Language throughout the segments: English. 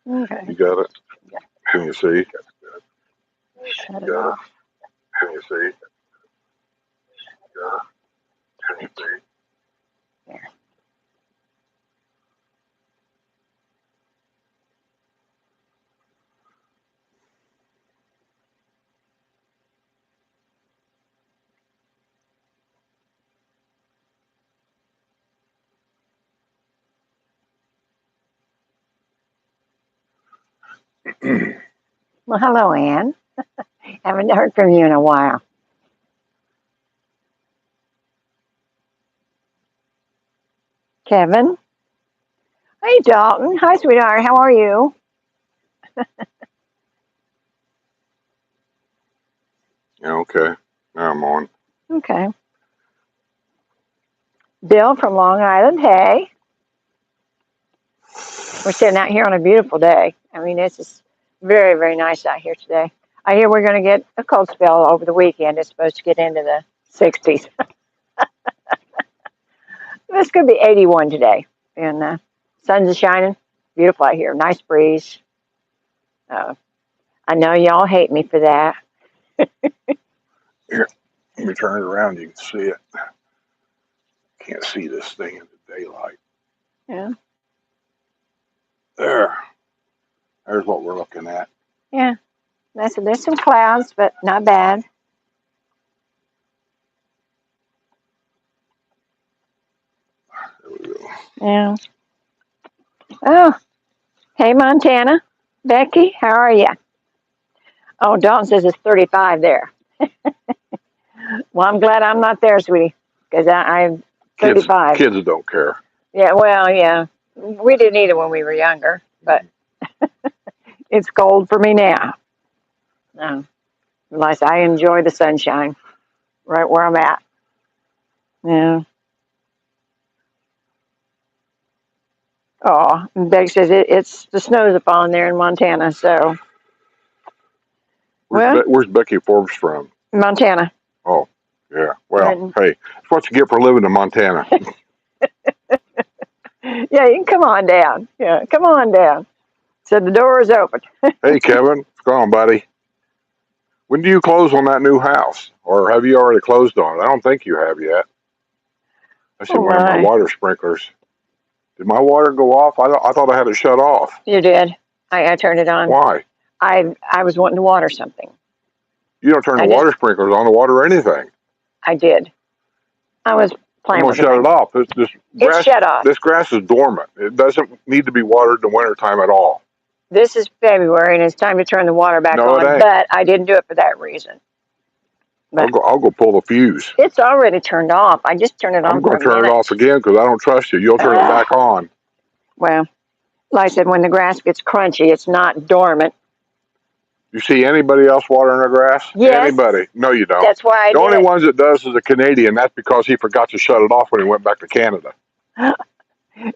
good. Okay. You got it? Yeah. Can you see? Shut it Got it? off. Can you see? Got it? Can you see? There. Well, hello, Ann. Haven't heard from you in a while. Kevin. Hey, Dalton. Hi, sweetheart. How are you? Yeah, okay. Now I'm on. Okay. Bill from Long Island. Hey. We're sitting out here on a beautiful day. I mean, it's just very, very nice out here today. I hear we're going to get a cold spell over the weekend. It's supposed to get into the 60s. It's going to be 81 today. And sun's shining. Beautiful out here. Nice breeze. Uh, I know y'all hate me for that. Here, let me turn it around. You can see it. Can't see this thing in the daylight. Yeah. There's what we're looking at. Yeah. There's some clouds, but not bad. There we go. Yeah. Oh, hey, Montana. Becky, how are you? Oh, Dalton says it's 35 there. Well, I'm glad I'm not there, sweetie, because I'm 35. Kids don't care. Yeah, well, yeah. We didn't either when we were younger, but it's cold for me now. Unless I enjoy the sunshine right where I'm at. Yeah. Oh, and Becky says it's the snow's up on there in Montana, so. Where's Becky Forbes from? Montana. Oh, yeah. Well, hey, that's what you get for living in Montana. Yeah, you can come on down. Yeah, come on down. So the door is open. Hey, Kevin. What's going on, buddy? When do you close on that new house? Or have you already closed on it? I don't think you have yet. I see one of my water sprinklers. Did my water go off? I thought I had it shut off. You did. I turned it on. Why? I was wanting to water something. You don't turn the water sprinklers on to water anything. I did. I was playing with it. I'm going to shut it off. It's shut off. This grass is dormant. It doesn't need to be watered in the wintertime at all. This is February, and it's time to turn the water back on, but I didn't do it for that reason. But I'll go pull the fuse. It's already turned off. I just turned it on. I'm going to turn it off again because I don't trust you. You'll turn it back on. Well, like I said, when the grass gets crunchy, it's not dormant. You see anybody else watering their grass? Yes. Anybody? No, you don't. That's why the only ones that does is a Canadian. That's because he forgot to shut it off when he went back to Canada.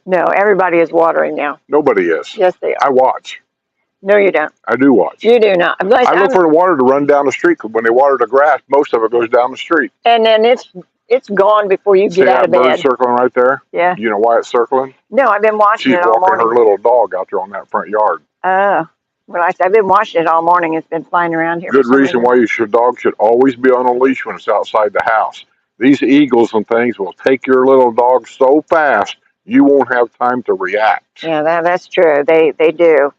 No, everybody is watering now. Nobody is. Yes, they are. I watch. No, you don't. I do watch. You do not. I look for the water to run down the street because when they water the grass, most of it goes down the street. And then it's gone before you get out of bed. See that bird circling right there? Yeah. You know why it's circling? No, I've been watching it all morning. She's walking her little dog out there on that front yard. Oh. Well, I've been watching it all morning. It's been flying around here. Good reason why your dog should always be on a leash when it's outside the house. These eagles and things will take your little dog so fast you won't have time to react. Yeah, that's true. They do,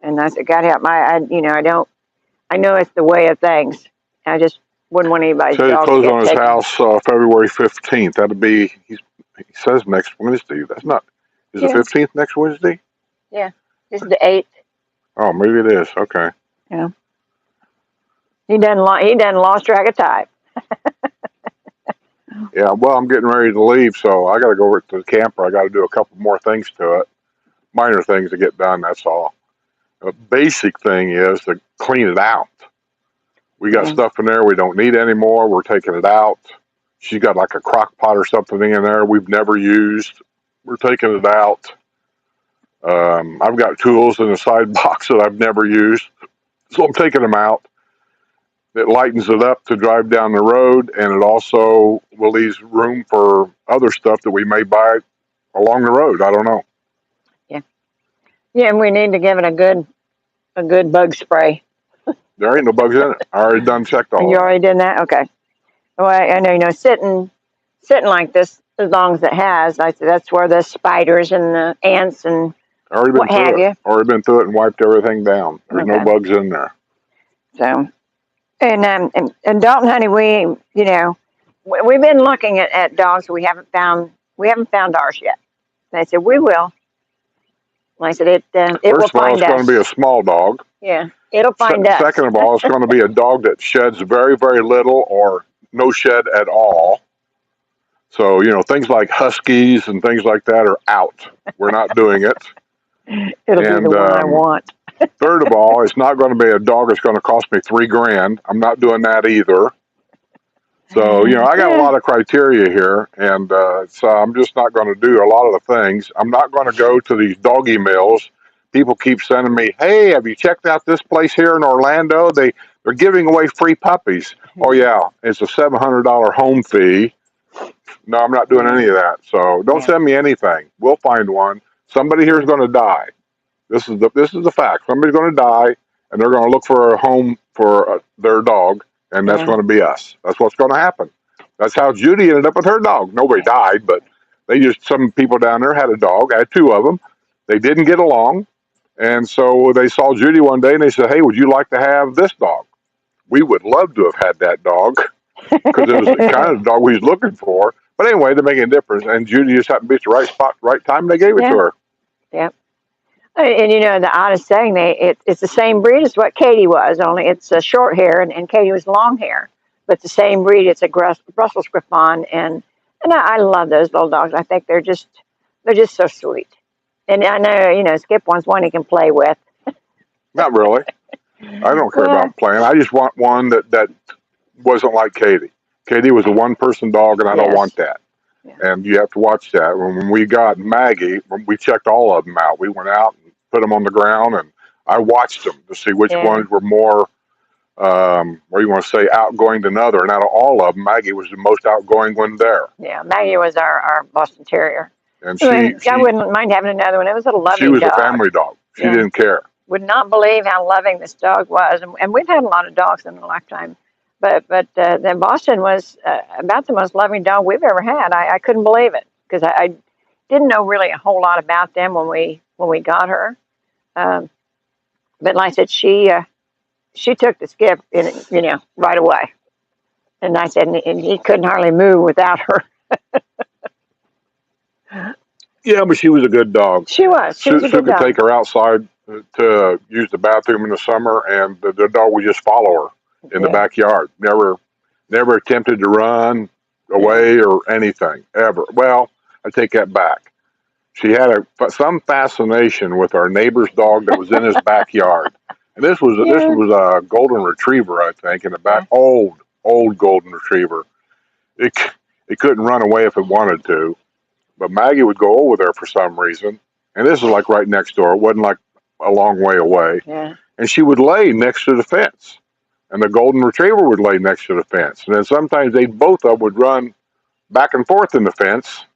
and that's got to help. I know it's the way of things. I just wouldn't want anybody's dog to get taken. Close on his house February 15th. That'll be he says next Wednesday. That's not. Is the 15th next Wednesday? Yeah, this is the 8th. Oh, maybe it is. Okay. Yeah. He done lost track of time. Yeah, well, I'm getting ready to leave, so I got to go over to the camper. I got to do a couple more things to it. Minor things to get done, that's all. The basic thing is to clean it out. We got stuff in there we don't need anymore. We're taking it out. She's got like a crock pot or something in there we've never used. We're taking it out. I've got tools in the side box that I've never used, so I'm taking them out. It lightens it up to drive down the road, and it also will leave room for other stuff that we may buy along the road. I don't know. Yeah, and we need to give it a good bug spray. There ain't no bugs in it. I already done checked all You that. already did that? Okay. Well, I know, sitting like this, as long as it has, I said that's where the spiders and the ants and I already been what have through it. you. Already been through it and wiped everything down. There's no Okay. bugs in there. So, and Dalton, honey, we've been looking at dogs. We haven't found ours yet. And I said we will. And I said it will First of all, find it's going to be us. a small dog. Yeah, it'll find us. Second of all, it's going to be a dog that sheds very, very little or no shed at all. So, things like huskies and things like that are out. We're not doing it. It'll be the And one I want. third of all, it's not going to be a dog that's going to cost me $3,000. I'm not doing that either. So, I got a lot of criteria here, and so I'm just not going to do a lot of the things. I'm not going to go to these doggy mills. People keep sending me, hey, have you checked out this place here in Orlando? They're giving away free puppies. Oh, yeah, it's a $700 home fee. No, I'm not doing any of that. So don't send me anything. We'll find one. Somebody here is going to die. This is the fact. Somebody's going to die, and they're going to look for a home for their dog, and that's going to be us. That's what's going to happen. That's how Judy ended up with her dog. Nobody died, but some people down there had a dog. I had two of them. They didn't get along, and so they saw Judy one day, and they said, hey, would you like to have this dog? We would love to have had that dog because it was the kind of dog we was looking for. But anyway, they're making a difference, and Judy just happened to be at the right spot, right time, and they gave it to her. Yep. And the oddest thing, it's the same breed as what Katie was, only it's a short hair, and Katie was long hair. But the same breed, it's a Brussels Griffon, and I love those little dogs. I think they're just so sweet. And I know, Skip wants one he can play with. Not really. I don't care about playing. I just want one that wasn't like Katie. Katie was a one-person dog, and I don't want that. Yeah. And you have to watch that. When we got Maggie, we checked all of them out. We went out and put them on the ground, and I watched them to see which ones were more, what do you want to say, outgoing than other. And out of all of them, Maggie was the most outgoing one there. Yeah, Maggie was our Boston Terrier. And I wouldn't mind having another one. It was a loving dog. She was a family dog. She didn't care. Would not believe how loving this dog was. And we've had a lot of dogs in a lifetime. But then Boston was about the most loving dog we've ever had. I couldn't believe it because I didn't know really a whole lot about them when we got her. But like I said, she took the Skip right away. And I said, and he couldn't hardly move without her. Yeah, but she was a good dog. She was. She was a good could dog. take her outside to use the bathroom in the summer, and the dog would just follow her in the backyard. Never attempted to run away or anything, ever. Well, I take that back. She had some fascination with our neighbor's dog that was in his backyard. And this was a golden retriever, I think, in the back. Old golden retriever. It couldn't run away if it wanted to. But Maggie would go over there for some reason. And this is like right next door. It wasn't like a long way away. Yeah. And she would lay next to the fence. And the golden retriever would lay next to the fence. And then sometimes both of them would run back and forth in the fence.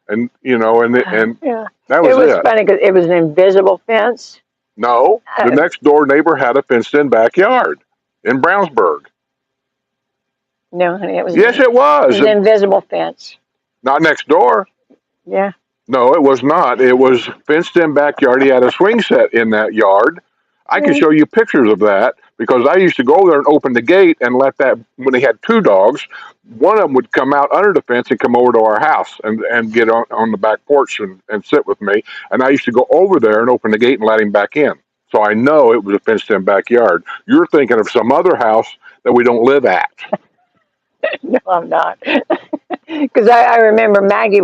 And, that was it. It was funny because it was an invisible fence. No, the next door neighbor had a fenced-in backyard in Brownsburg. No, honey, it was. Yes, it was. It was an invisible fence. Not next door. Yeah. No, it was not. It was fenced-in backyard. He had a swing set in that yard. I can show you pictures of that because I used to go there and open the gate and let that, when they had two dogs, one of them would come out under the fence and come over to our house and get on the back porch and sit with me. And I used to go over there and open the gate and let him back in. So I know it was a fenced-in backyard. You're thinking of some other house that we don't live at. No, I'm not. Because I remember Maggie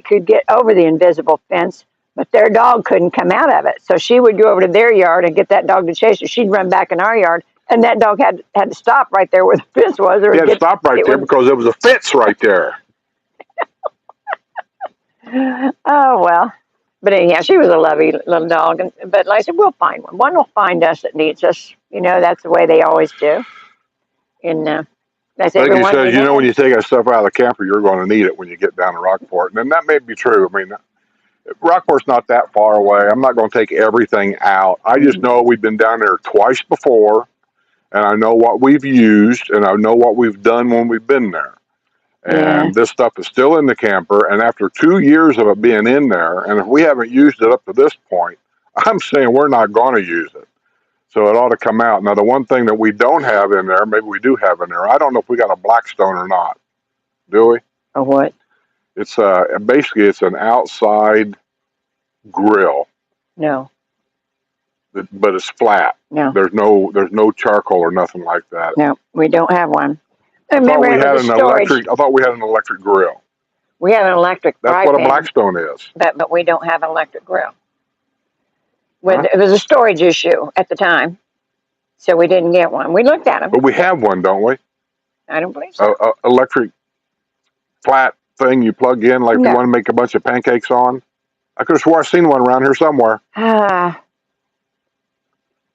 could get over the invisible fence, but their dog couldn't come out of it. So she would go over to their yard and get that dog to chase her. She'd run back in our yard, and that dog had to stop right there where the fence was. He had to stop right there because there was a fence right there. Oh, well. But anyhow, she was a lovely little dog. But like I said, we'll find one. One will find us that needs us. That's the way they always do. And that's like you said, when you take that stuff out of the camper, you're going to need it when you get down to Rockport. And that may be true. I mean, Rockport's not that far away. I'm not going to take everything out. I just know we've been down there twice before, and I know what we've used, and I know what we've done when we've been there. Yeah. And this stuff is still in the camper. And after 2 years of it being in there, and if we haven't used it up to this point, I'm saying we're not going to use it. So it ought to come out. Now, the one thing that we don't have in there, maybe we do have in there, I don't know if we got a Blackstone or not. Do we? Or what? It's basically it's an outside grill, No. but it's flat. No. There's no charcoal or nothing like that. No, we don't have one. I Remember, thought we it had was an a storage. electric. I thought we had an electric grill. We have an electric That's fry what a pan, Blackstone is. but we don't have an electric grill. Huh? It was a storage issue at the time, so we didn't get one. We looked at them. But we have one, don't we? I don't believe so. Electric flat thing you plug in, like No. you want to make a bunch of pancakes on. I could have swore I seen one around here somewhere.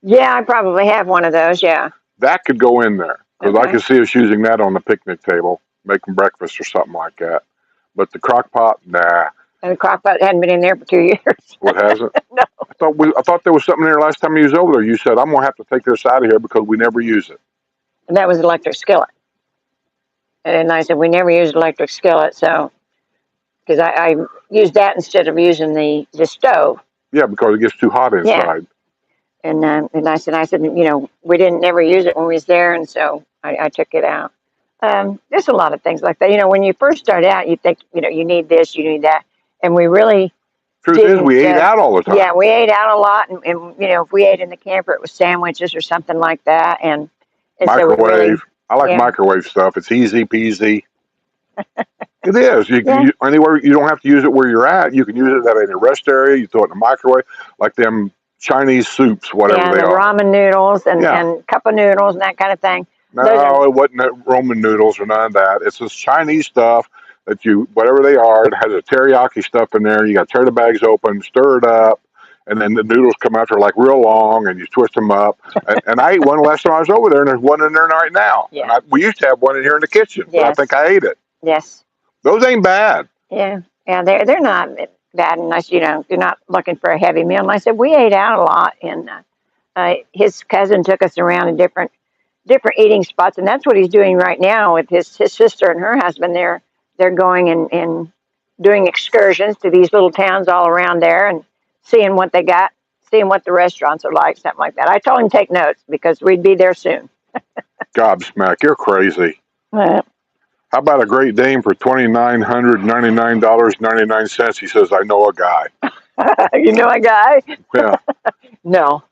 Yeah, I probably have one of those. Yeah. That could go in there because I Okay. could see us using that on the picnic table, making breakfast or something like that. But the crock pot, nah. And the crock pot hadn't been in there for 2 years. What hasn't? No. I thought there was something there last time you was over there. You said I'm gonna have to take this out of here because we never use it. And that was electric skillet. And I said, we never used electric skillet, so, because I used that instead of using the stove. Yeah, because it gets too hot inside. And I said, we didn't never use it when we was there, and so I took it out. There's a lot of things like that. When you first start out, you think, you need this, you need that. And we really Truth is, we ate out all the time. Yeah, we ate out a lot, and if we ate in the camper, it was sandwiches or something like that. And Microwave. So we really, I like microwave stuff. It's easy peasy. It is. You can anywhere. You don't have to use it where you're at. You can use it at a rest area. You throw it in the microwave, like them Chinese soups, whatever they the are. ramen noodles and cup of noodles and that kind of thing. No, it wasn't Roman noodles or none of that. It's this Chinese stuff that whatever they are, it has a teriyaki stuff in there. You got to tear the bags open, stir it up, and then the noodles come out. They're like real long, and you twist them up. and I ate one last time I was over there, and there's one in there right now. Yeah. We used to have one in here in the kitchen, but I think I ate it. Yes. Those ain't bad. Yeah, they're not bad unless you're not looking for a heavy meal. And I said we ate out a lot, and his cousin took us around to different eating spots, and that's what he's doing right now with his sister and her husband. They're going and doing excursions to these little towns all around there and seeing what they got, seeing what the restaurants are like, something like that. I told him to take notes because we'd be there soon. Gobsmack, you're crazy. How about a Great Dane for $2,999.99? He says, I know a guy. You know a guy? Yeah. No.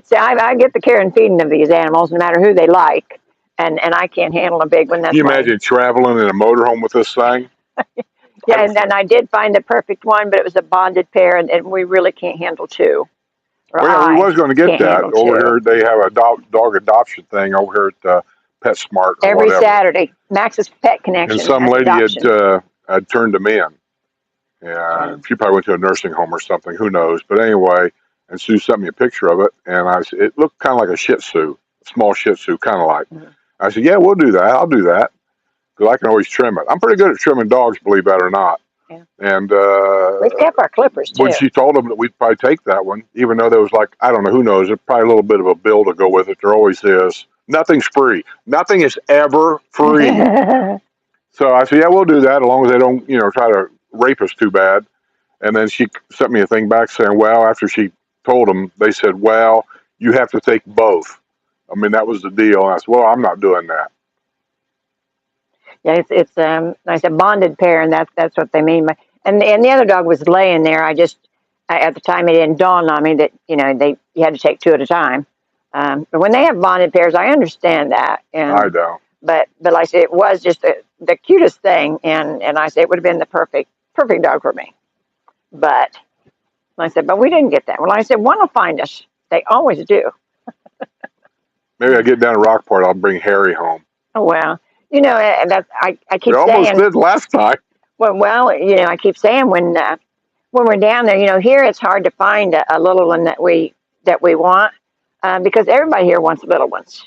See, I get the care and feeding of these animals, no matter who they like, and I can't handle a big one. That's Can you imagine traveling in a motorhome with this thing? Yeah, and I did find the perfect one, but it was a bonded pair, and we really can't handle two. Well, we was going to get that. Over here, they have a dog adoption thing over here at PetSmart. Every Saturday, Max's Pet Connection. And some lady had turned them in. Yeah, she probably went to a nursing home or something. Who knows? But anyway, and Sue sent me a picture of it, and it looked kind of like a Shih Tzu, small Shih Tzu, kind of like. I said, yeah, we'll do that. I'll do that because I can always trim it. I'm pretty good at trimming dogs, believe that or not. Yeah. And we kept our clippers too. When she told them that we'd probably take that one, even though there was like, I don't know, who knows, there's probably a little bit of a bill to go with it. There always is. Nothing's free. Nothing is ever free. So I said, yeah, we'll do that as long as they don't, try to rape us too bad. And then she sent me a thing back saying, well, after she told them, they said, well, you have to take both. I mean, that was the deal. And I said, well, I'm not doing that. Yeah, it's I said bonded pair, and that's what they mean by. And the other dog was laying there. at the time it didn't dawn on me that you had to take two at a time. But when they have bonded pairs, I understand that. And I don't. But like I said, it was just the cutest thing, and I said it would have been the perfect dog for me. But I said, but we didn't get that. Well, I said one will find us. They always do. Maybe I get down to Rockport, I'll bring Harry home. Oh well. That I keep saying. We almost did last time. Well, I keep saying when we're down there, here it's hard to find a little one that we want because everybody here wants little ones.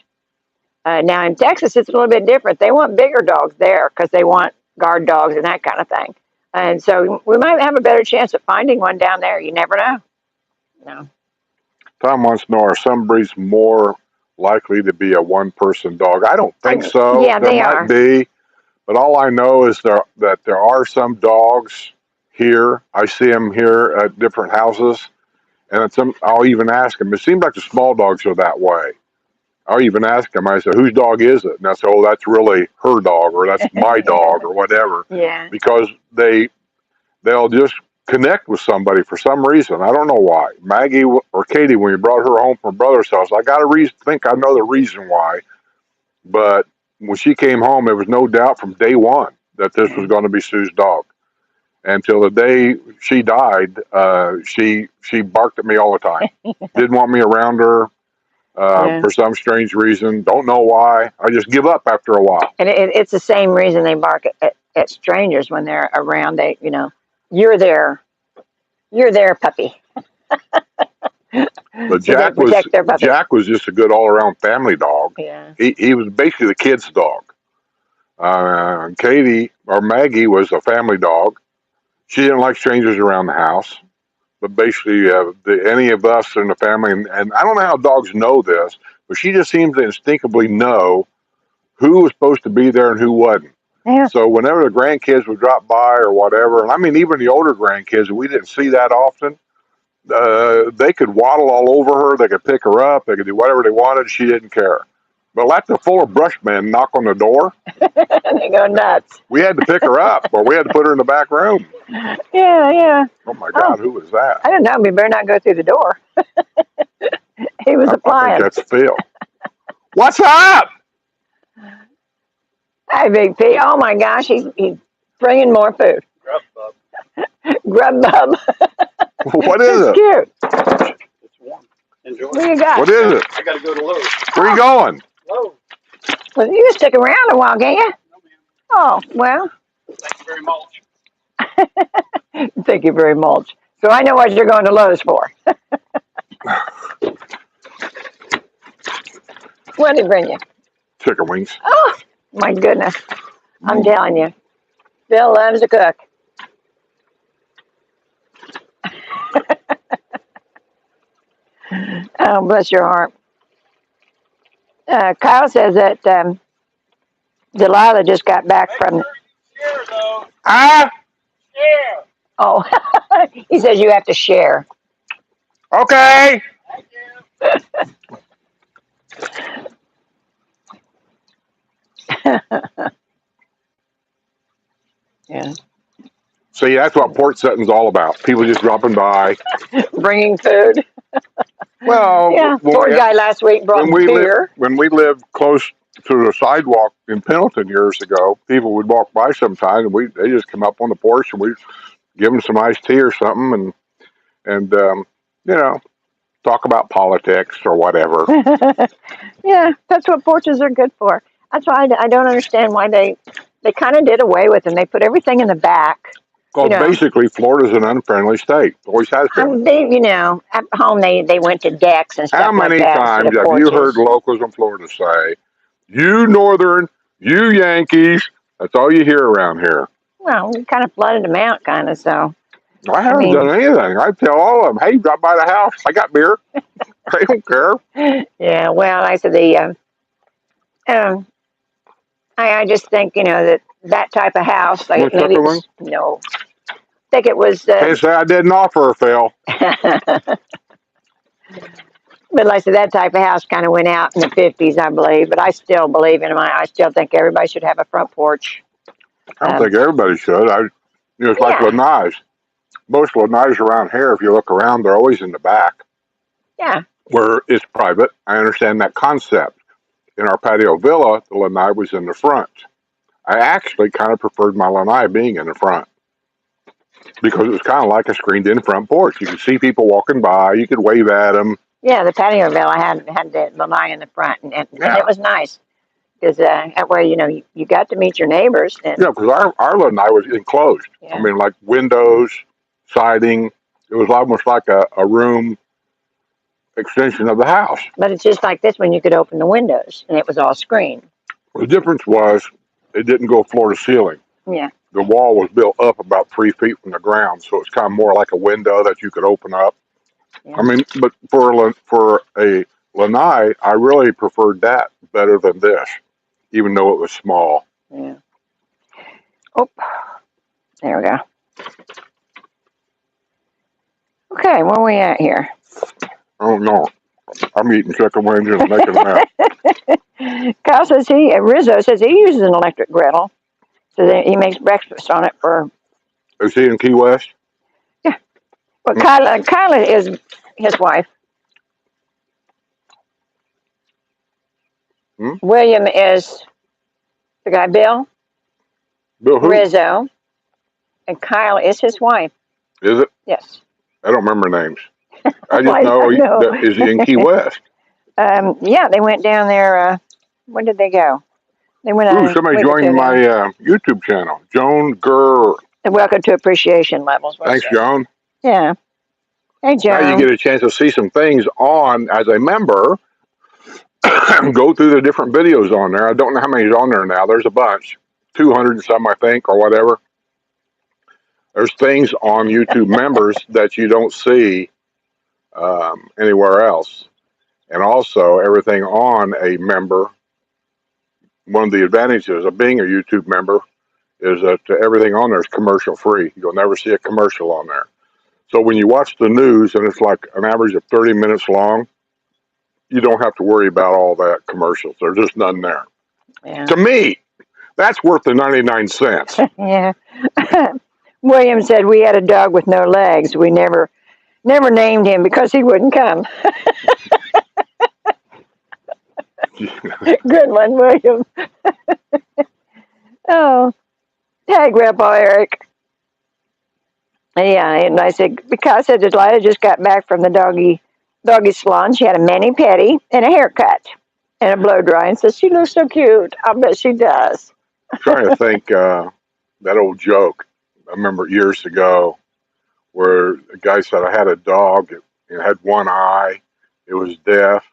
Now in Texas, it's a little bit different. They want bigger dogs there because they want guard dogs and that kind of thing. And so we might have a better chance of finding one down there. You never know. No. Tom wants to know, are some breeds more likely to be a one-person dog? I don't think so. Yeah, there they might are. be, but all I know is that there are some dogs here. I see them here at different houses, and I'll even ask them. It seems like the small dogs are that way. I'll even ask them. I say, "Whose dog is it?" And I say, "Oh, that's really her dog, or that's my dog, or whatever," Yeah. because they'll just connect with somebody for some reason. I don't know why. Maggie or Katie, when you brought her home from her brother's house, I got a think I know the reason why. But when she came home, there was no doubt from day one that this was going to be Sue's dog. Until the day she died, she barked at me all the time. Didn't want me around her Yeah. for some strange reason. Don't know why. I just give up after a while. And it's the same reason they bark at strangers when they're around. They, you're their puppy. But So they protect their puppy. Jack was just a good all around family dog. Yeah. He was basically the kid's dog. Katie or Maggie was a family dog. She didn't like strangers around the house, but basically any of us in the family, and I don't know how dogs know this, but she just seems to instinctively know who was supposed to be there and who wasn't. Yeah. So whenever the grandkids would drop by or whatever, and I mean even the older grandkids, we didn't see that often. They could waddle all over her. They could pick her up. They could do whatever they wanted. She didn't care. But let the full brush men knock on the door. They go nuts. We had to pick her up, or we had to put her in the back room. Yeah. Oh my God, who was that? I don't know. We better not go through the door. He was I applying. think that's Phil. What's up? Hi, Big P. Oh my gosh, he's bringing more food. Grub bub. What is it? Cute. It's warm. Enjoy. What do you got? What is it? I gotta go to Lowe's. Where are you going? Lowe's. Well, you can stick around a while, can't you? No, ma'am. Oh, well, Thank you very much. thank you very much. So I know what you're going to Lowe's for. What did he bring you? Chicken wings. Oh, my goodness. I'm telling you. Bill loves to cook. Oh, bless your heart. Kyle says that Delilah just got back from. Share, though. Ah, Share. Oh, he says you have to share. okay. Thank you. Yeah. See, that's what Porch Settin's all about. People just dropping by. Bringing food. Well, Yeah. Poor guy last week brought beer. when we lived close to the sidewalk in Pendleton years ago, people would walk by sometimes, and they just come up on the porch, and we give them some iced tea or something, and talk about politics or whatever. Yeah, that's what porches are good for. That's why I don't understand why they kind of did away with them. They put everything in the back. Because basically, Florida's an unfriendly state. Always has been. At home they went to decks and stuff How many like that. times have you heard locals in Florida say, "You Northern, you Yankees"? That's all you hear around here. Well, we kind of flooded them out, kind of. So I haven't done anything. I tell all of them, "Hey, drop by the house. I got beer." They don't care. Yeah. Well, I said I just think that type of house, like maybe it was, I think it was. Can't say I didn't offer her, Phil. But like I said, that type of house kind of went out in the 50s, I believe. But I still believe I still think everybody should have a front porch. I don't think everybody should. It's like lanais. Most lanais around here, if you look around, they're always in the back. Yeah. Where it's private. I understand that concept. In our patio villa, the lanai was in the front. I actually kind of preferred my lanai being in the front because it was kind of like a screened-in front porch. You could see people walking by. You could wave at them. Yeah, the patio villa had the lanai in the front, and it was nice because that way you got to meet your neighbors. And, yeah, because our lanai was enclosed. Yeah. I mean, like windows, siding. It was almost like a room extension of the house. But it's just like this when you could open the windows and it was all screened. The difference was it didn't go floor to ceiling. Yeah. the wall was built up about 3 feet from the ground, so it's kind of more like a window that you could open up. Yeah. I mean, but for a lanai, I really preferred that better than this, even though it was small. Yeah. Oh, there we go. Okay, where are we at here? I don't know. I'm eating chicken wings and making them out. Kyle says Rizzo says he uses an electric griddle. So then he makes breakfast on it for. Is he in Key West? Yeah. Well, Kyla is his wife. Hmm? William is the guy, Bill. Bill who? Rizzo. And Kyle is his wife. Is it? Yes. I don't remember names. I just I know, know. is he in Key West? Yeah, they went down there. When did they go? They went Ooh, on. somebody joined my YouTube channel. Joan Gurr. Welcome to Appreciation Levels. Thanks, Joan. Yeah. Hey, Joan. Now you get a chance to see some things on as a member. Go through the different videos on there. I don't know how many's on there now. There's a bunch. 200 and some, I think, or whatever. There's things on YouTube members that you don't see anywhere else. And also, everything on a member, one of the advantages of being a YouTube member is that everything on there is commercial free. You'll never see a commercial on there. So when you watch the news and it's like an average of 30 minutes long, you don't have to worry about all that commercials. There's just none there. Yeah. To me, that's worth the 99 cents. Yeah. William said we had a dog with no legs. We never named him because he wouldn't come. Good one, William. Oh, hey, Grandpa Eric. Yeah, and I said, because Delilah just got back from the doggy salon. She had a mani-pedi and a haircut and a blow dry and says, she looks so cute. I bet she does. I'm trying to think that old joke I remember years ago where a guy said, I had a dog. It had one eye. It was deaf.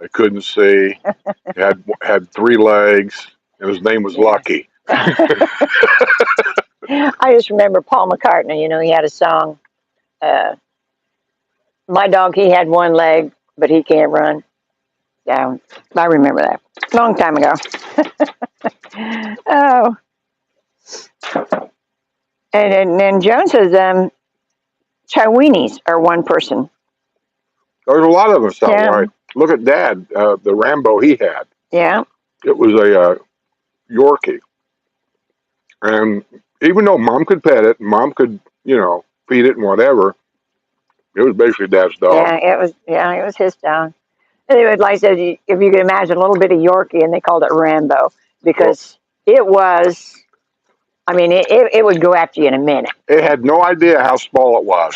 I couldn't see. It had 3 legs. And his name was Lucky. I just remember Paul McCartney, he had a song, my dog, he had 1 leg, but he can't run. Yeah, I remember that. Long time ago. Oh. And Joan says Chiweenies are 1 person. There's a lot of them sound right. Look at Dad, the Rambo he had. Yeah. It was a Yorkie. And even though Mom could pet it, Mom could, feed it and whatever, it was basically Dad's dog. Yeah, it was his dog. And it was, like I said, if you could imagine a little bit of Yorkie, and they called it Rambo because it was, it would go after you in a minute. It had no idea how small it was.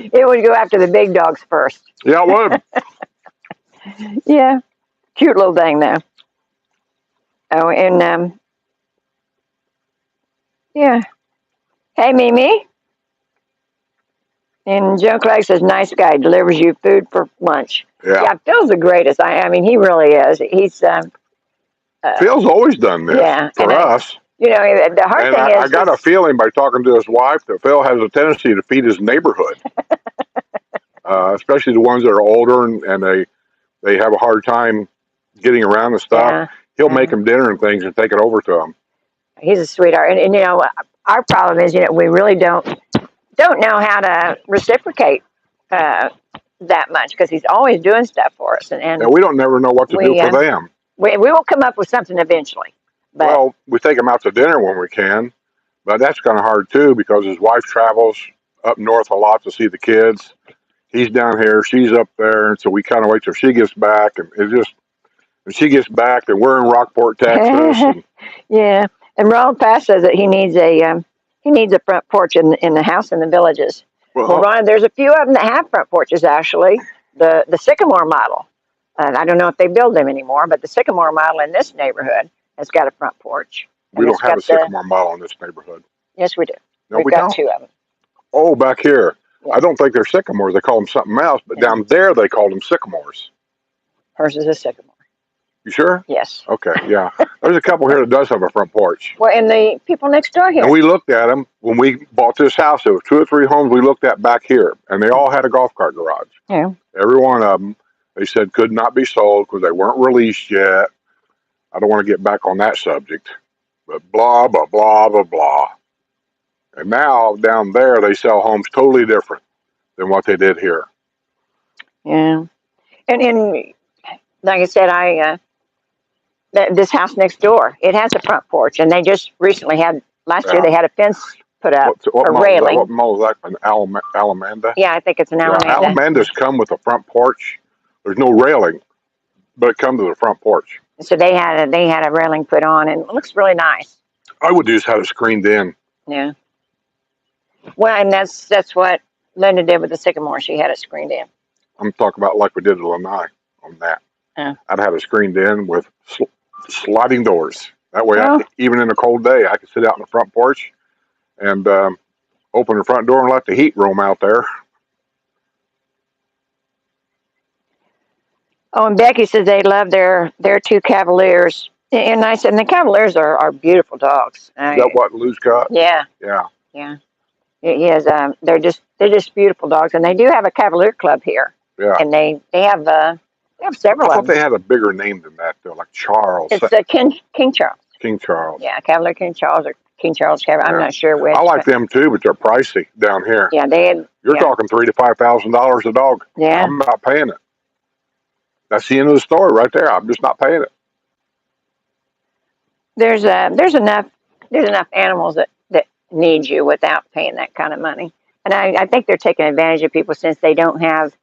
It would go after the big dogs first. Yeah, it would. Yeah. Cute little thing, though. Oh, and, yeah. Hey, Mimi. And Joe Clegg says, nice guy, delivers you food for lunch. Yeah. Phil's the greatest. He really is. He's... Phil's always done this for us. The hard thing is... I got a feeling by talking to his wife that Phil has a tendency to feed his neighborhood. Especially the ones that are older and they have a hard time getting around and stuff. Yeah. He'll make them dinner and things and take it over to them. He's a sweetheart. And our problem is, we really don't know how to reciprocate that much because he's always doing stuff for us. And we don't never know what to do for them. We will come up with something eventually. But, well, we take him out to dinner when we can, but that's kind of hard too because his wife travels up north a lot to see the kids. He's down here, she's up there, and so we kind of wait till she gets back, and when she gets back, and we're in Rockport, Texas. And, yeah, and Ronald Pass says that he needs a front porch in the house in the Villages. Well, Ron, there's a few of them that have front porches actually. The Sycamore model. I don't know if they build them anymore, but the Sycamore model in this neighborhood has got a front porch. We don't have a Sycamore model in this neighborhood. Yes, we do. No, We've got 2 of them. Oh, back here. Yeah. I don't think they're sycamores. They call them something else, but down there they call them sycamores. Hers is a sycamore. You sure? Yes. Okay, yeah. There's a couple here that does have a front porch. Well, and the people next door here. And we looked at them when we bought this house. There was 2 or 3 homes we looked at back here, and they all had a golf cart garage. Yeah. Every one of them, they said could not be sold because they weren't released yet. I don't want to get back on that subject, but blah, blah, blah, blah, blah. And now down there, they sell homes totally different than what they did here. Yeah. And like I said, this house next door, it has a front porch, and they just recently last year they had a fence put up, What a mall railing. What mall is that? An Alamanda? Yeah, I think it's an Alamanda. Alamandas come with a front porch. There's no railing, but it comes to the front porch. So they had a railing put on, and it looks really nice. I would just have it screened in. Yeah. Well, and that's what Linda did with the sycamore. She had it screened in. I'm talking about like we did at Lanai on that. Yeah. I'd have it screened in with sliding doors. That way, Oh. even in a cold day, I could sit out in the front porch and open the front door and let the heat roam out there. Oh, and Becky says they love their 2 Cavaliers. And I said, and the Cavaliers are beautiful dogs. Is that what Lou's got? Yeah. Yeah. Yeah. Yes, they're just beautiful dogs, and they do have a Cavalier club here. Yeah. And they have several I of thought them. they had a bigger name than that, though, like Charles. It's King Charles. King Charles. Yeah, Cavalier King Charles or King Charles Cavalier. I'm not sure which. I like them too, but they're pricey down here. Yeah, You're talking $3,000 to $5,000 a dog. Yeah. I'm not paying it. That's the end of the story right there. I'm just not paying it. There's enough animals that need you without paying that kind of money. And I think they're taking advantage of people since they don't have.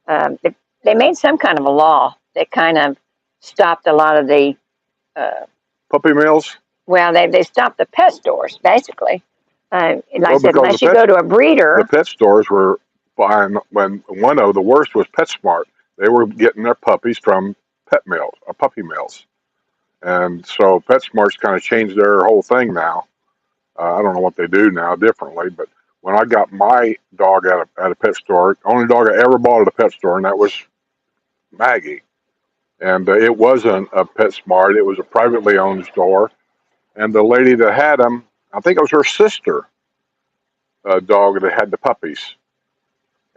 They made some kind of a law that kind of stopped a lot of the. Puppy mills? Well, they stopped the pet stores basically. Like I said, unless you go to a breeder. The pet stores were buying when one of the worst was PetSmart. They were getting their puppies from puppy mills, and so PetSmart's kind of changed their whole thing now. I don't know what they do now differently, but when I got my dog at a pet store, the only dog I ever bought at a pet store, and that was Maggie. And it wasn't a PetSmart; it was a privately owned store. And the lady that had him, I think it was her sister, dog that had the puppies,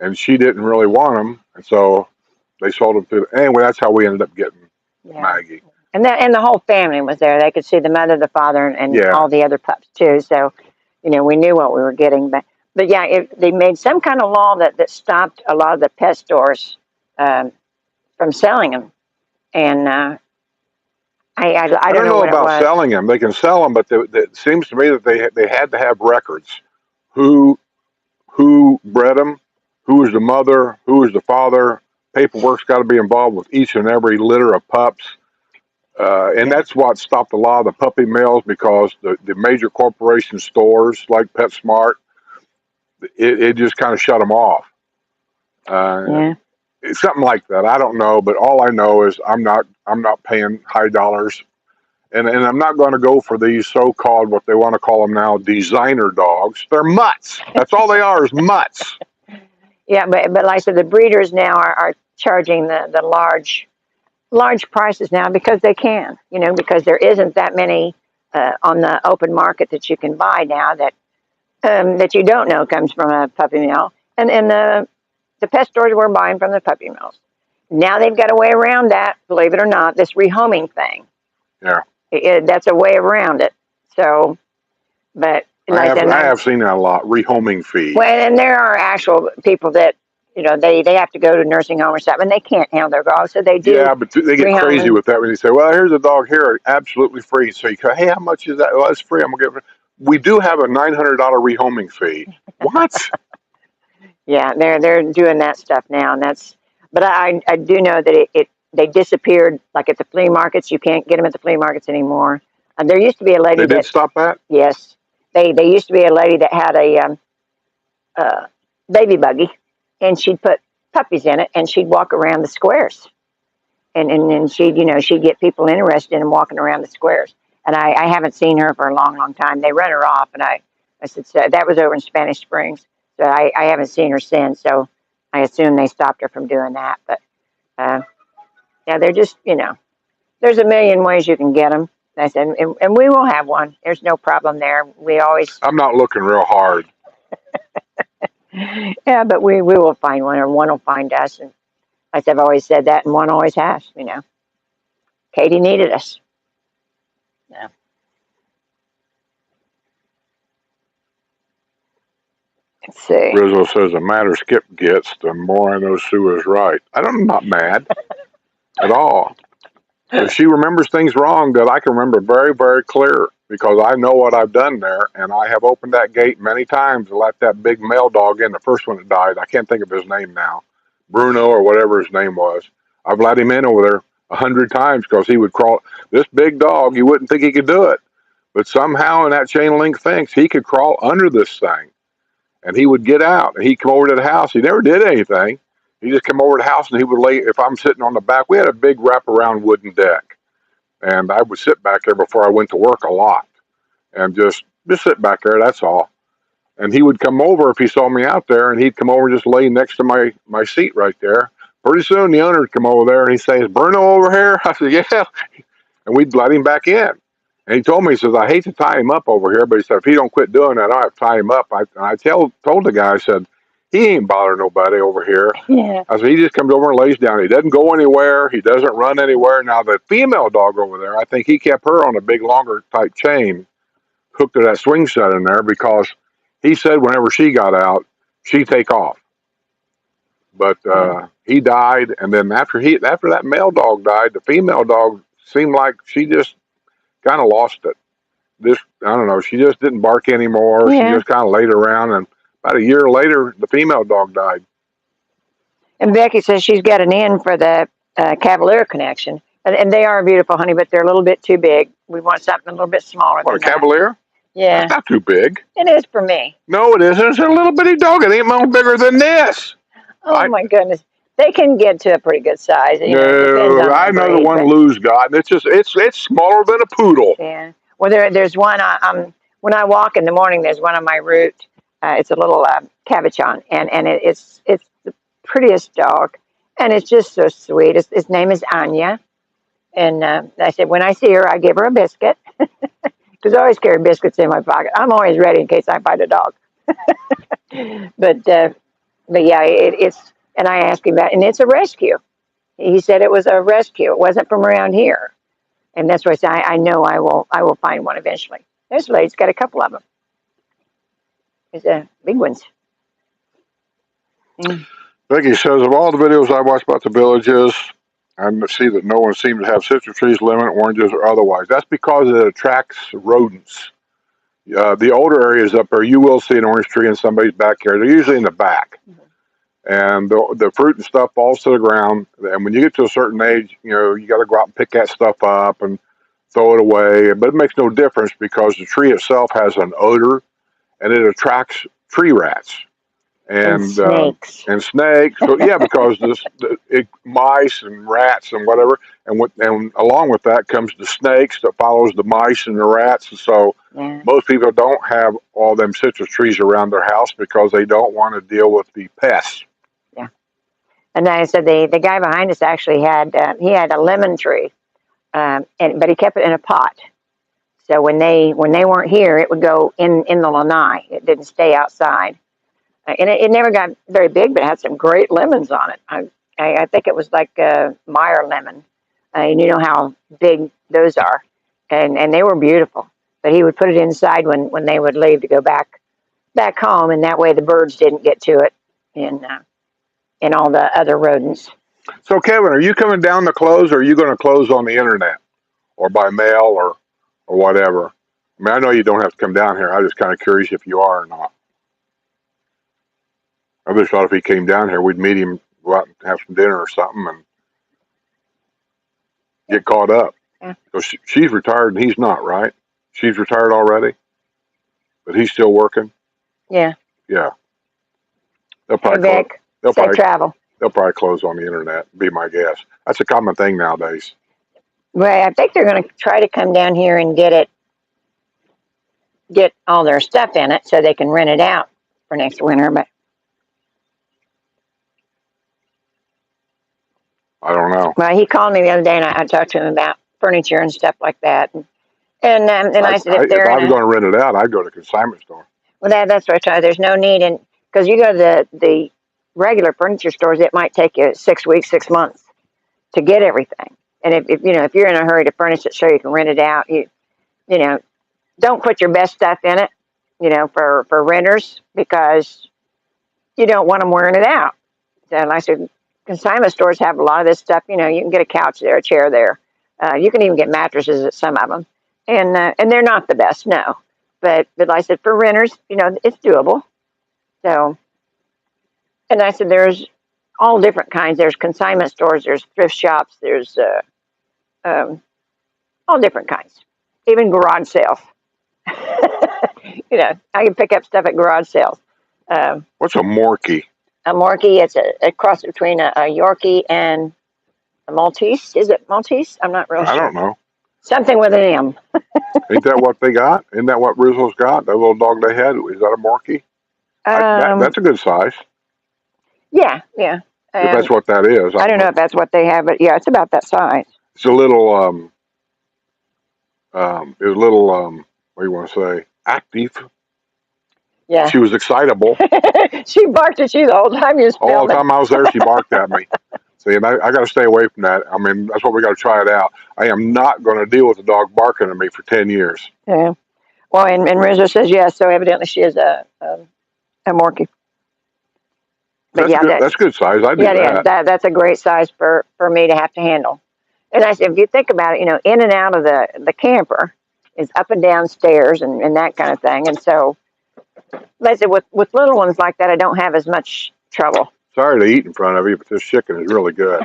and she didn't really want them, and so they sold them to. Anyway, that's how we ended up getting Maggie. And the whole family was there. They could see the mother, the father, and all the other pups too. So, we knew what we were getting. But yeah, they made some kind of law that stopped a lot of the pet stores from selling them. And I don't know what about selling them. They can sell them, but it seems to me that they had to have records. Who bred them? Who was the mother? Who was the father? Paperwork's got to be involved with each and every litter of pups. And that's what stopped a lot of the puppy mills, because the major corporation stores like PetSmart, it just kind of shut them off. It's something like that. I don't know, but all I know is I'm not paying high dollars, and I'm not going to go for these so-called, what they want to call them now, designer dogs. They're mutts. That's all they are, is mutts. Yeah, but like I said, the breeders now are charging the large prices now because they can, because there isn't that many on the open market that you can buy now that you don't know comes from a puppy mill. And the pet stores were buying from the puppy mills. Now they've got a way around that, believe it or not, this rehoming thing. Yeah. That's a way around it. So, but I have seen that a lot, rehoming fee. Well, and there are actual people that, they have to go to a nursing home or something, and they can't handle their dogs, so they do. Yeah, but they get crazy with that when you say, well, here's a dog here, absolutely free. So you go, hey, how much is that? Well, it's free. I'm going to give it. We do have a $900 rehoming fee. What? Yeah, they're doing that stuff now, and but I do know that they disappeared, like at the flea markets. You can't get them at the flea markets anymore. There used to be a lady They did stop that? Yes. They used to be a lady that had a baby buggy, and she'd put puppies in it, and she'd walk around the squares. And she'd get people interested in walking around the squares. And I haven't seen her for a long, long time. They run her off, and I said, so that was over in Spanish Springs. So I haven't seen her since, so I assume they stopped her from doing that. But, yeah, they're just, There's a million ways you can get them. I said, and we will have one. There's no problem there. We always, I'm not looking real hard. yeah, but we will find one, or one will find us. And like I've always said that, and one always has. Katie needed us. Yeah. Let's see. Rizzo says the madder Skip gets, the more I know Sue is right. I'm not mad at all. If she remembers things wrong, that I can remember very, very clear, because I know what I've done there, and I have opened that gate many times and let that big male dog in. The first one that died, I can't think of his name now, Bruno or whatever his name was. I've let him in over there 100 times because he would crawl. This big dog, you wouldn't think he could do it, but somehow in that chain link fence, he could crawl under this thing, and he would get out. And he'd come over to the house. He never did anything. He just come over to the house, and he would lay. If I'm sitting on the back, we had a big wraparound wooden deck, and I would sit back there before I went to work a lot, and just sit back there. That's all. And he would come over if he saw me out there, and he'd come over and just lay next to my seat right there. Pretty soon, the owner would come over there, and he'd say, "Is Bruno over here?" I said, "Yeah," and we'd let him back in. And he told me, he says, "I hate to tie him up over here, but he said if he don't quit doing that, I have to tie him up." I told the guy, I said, "He ain't bothering nobody over here." Yeah. I said, "He just comes over and lays down. He doesn't go anywhere. He doesn't run anywhere." Now, the female dog over there, I think he kept her on a big, longer type chain hooked to that swing set in there, because he said whenever she got out, she'd take off. But he died, and then after that male dog died, the female dog seemed like she just kind of lost it. I don't know. She just didn't bark anymore. Yeah. She just kind of laid around, and about a year later, the female dog died. And Becky says she's got an in for the Cavalier connection. And they are beautiful, honey, but they're a little bit too big. We want something a little bit smaller What, a than that. Cavalier? Yeah. That's not too big. It is for me. No, it isn't. It's a little bitty dog. It ain't no bigger than this. Oh, my goodness. They can get to a pretty good size. No, Depends on I the know breed, the one Lou's got, and it's smaller than a poodle. Yeah. Well, there's one, when I walk in the morning, there's one on my route. It's a little cabochon, and it's the prettiest dog, and it's just so sweet. His name is Anya, and I said when I see her, I give her a biscuit, because I always carry biscuits in my pocket. I'm always ready in case I find a dog. but yeah, it's, and I asked him about, and it's a rescue. He said it was a rescue. It wasn't from around here, and that's why I said I know I will find one eventually. This lady's got a couple of them. There's big ones. Vicky says, of all the videos I watched about the villages, I see that no one seems to have citrus trees, lemon, oranges, or otherwise. That's because it attracts rodents. The older areas up there, you will see an orange tree in somebody's backyard. They're usually in the back. Mm-hmm. And the fruit and stuff falls to the ground. And when you get to a certain age, you got to go out and pick that stuff up and throw it away. But it makes no difference, because the tree itself has an odor, and it attracts tree rats. And snakes. And snakes. So yeah, because mice and rats and whatever, and along with that comes the snakes that follows the mice and the rats. And so most people don't have all them citrus trees around their house because they don't want to deal with the pests. Yeah. And I said the guy behind us actually had a lemon tree, but he kept it in a pot. So when they weren't here, it would go in the lanai. It didn't stay outside. And it never got very big, but it had some great lemons on it. I think it was like Meyer lemon. And you know how big those are. And they were beautiful. But he would put it inside when they would leave to go back home, and that way the birds didn't get to it and all the other rodents. So, Kevin, are you coming down to close, or are you going to close on the internet or by mail or whatever? I mean, I know you don't have to come down here. I'm just kind of curious if you are or not. I just thought if he came down here, we'd meet him, go out and have some dinner or something, and get caught up. Yeah. So she's retired and he's not, right? She's retired already, but he's still working. Yeah. Yeah. They'll probably Safe travel. They'll probably close on the internet. Be my guess. That's a common thing nowadays. Well, I think they're going to try to come down here and get all their stuff in it so they can rent it out for next winter, but. I don't know. Well, he called me the other day, and I talked to him about furniture and stuff like that. And I said, if If they're I in was a going to rent it out, I'd go to a consignment store. well, that's what I try. There's no need, and because you go to the regular furniture stores, it might take you 6 weeks, 6 months to get everything. And if you know if you're in a hurry to furnish it so you can rent it out, you know don't put your best stuff in it, for renters because you don't want them wearing it out. So, like I said, consignment stores have a lot of this stuff. You can get a couch there, a chair there. You can even get mattresses at some of them, and they're not the best, no. But like I said, for renters, it's doable. So, and I said, there's all different kinds. There's consignment stores, there's thrift shops, there's um, all different kinds, even garage sales. I can pick up stuff at garage sales. What's a Morkie? A Morkie, it's a cross between a Yorkie and a Maltese. Is it Maltese? I'm not real I sure. don't know. Something with an M. Ain't that what they got? Isn't that what Rizzo's got? That little dog they had? Is that a Morkie? That's a good size. Yeah. If that's what that is. I don't know if that's what they have, but yeah, it's about that size. It's a little, it was a little, what do you want to say? Active. Yeah. She was excitable. She barked at you the whole time you was filming. All the time I was there, she barked at me. See, and I got to stay away from that. I mean, that's what we got to try it out. I am not going to deal with a dog barking at me for 10 years. Yeah. Well, and Rizzo says yes, so evidently she is a Morkie. But That's good size. I do that. Yeah, that's a great size for me to have to handle. And I said, if you think about it, in and out of the camper is up and down stairs and that kind of thing. And so, like I said, with little ones like that, I don't have as much trouble. Sorry to eat in front of you, but this chicken is really good.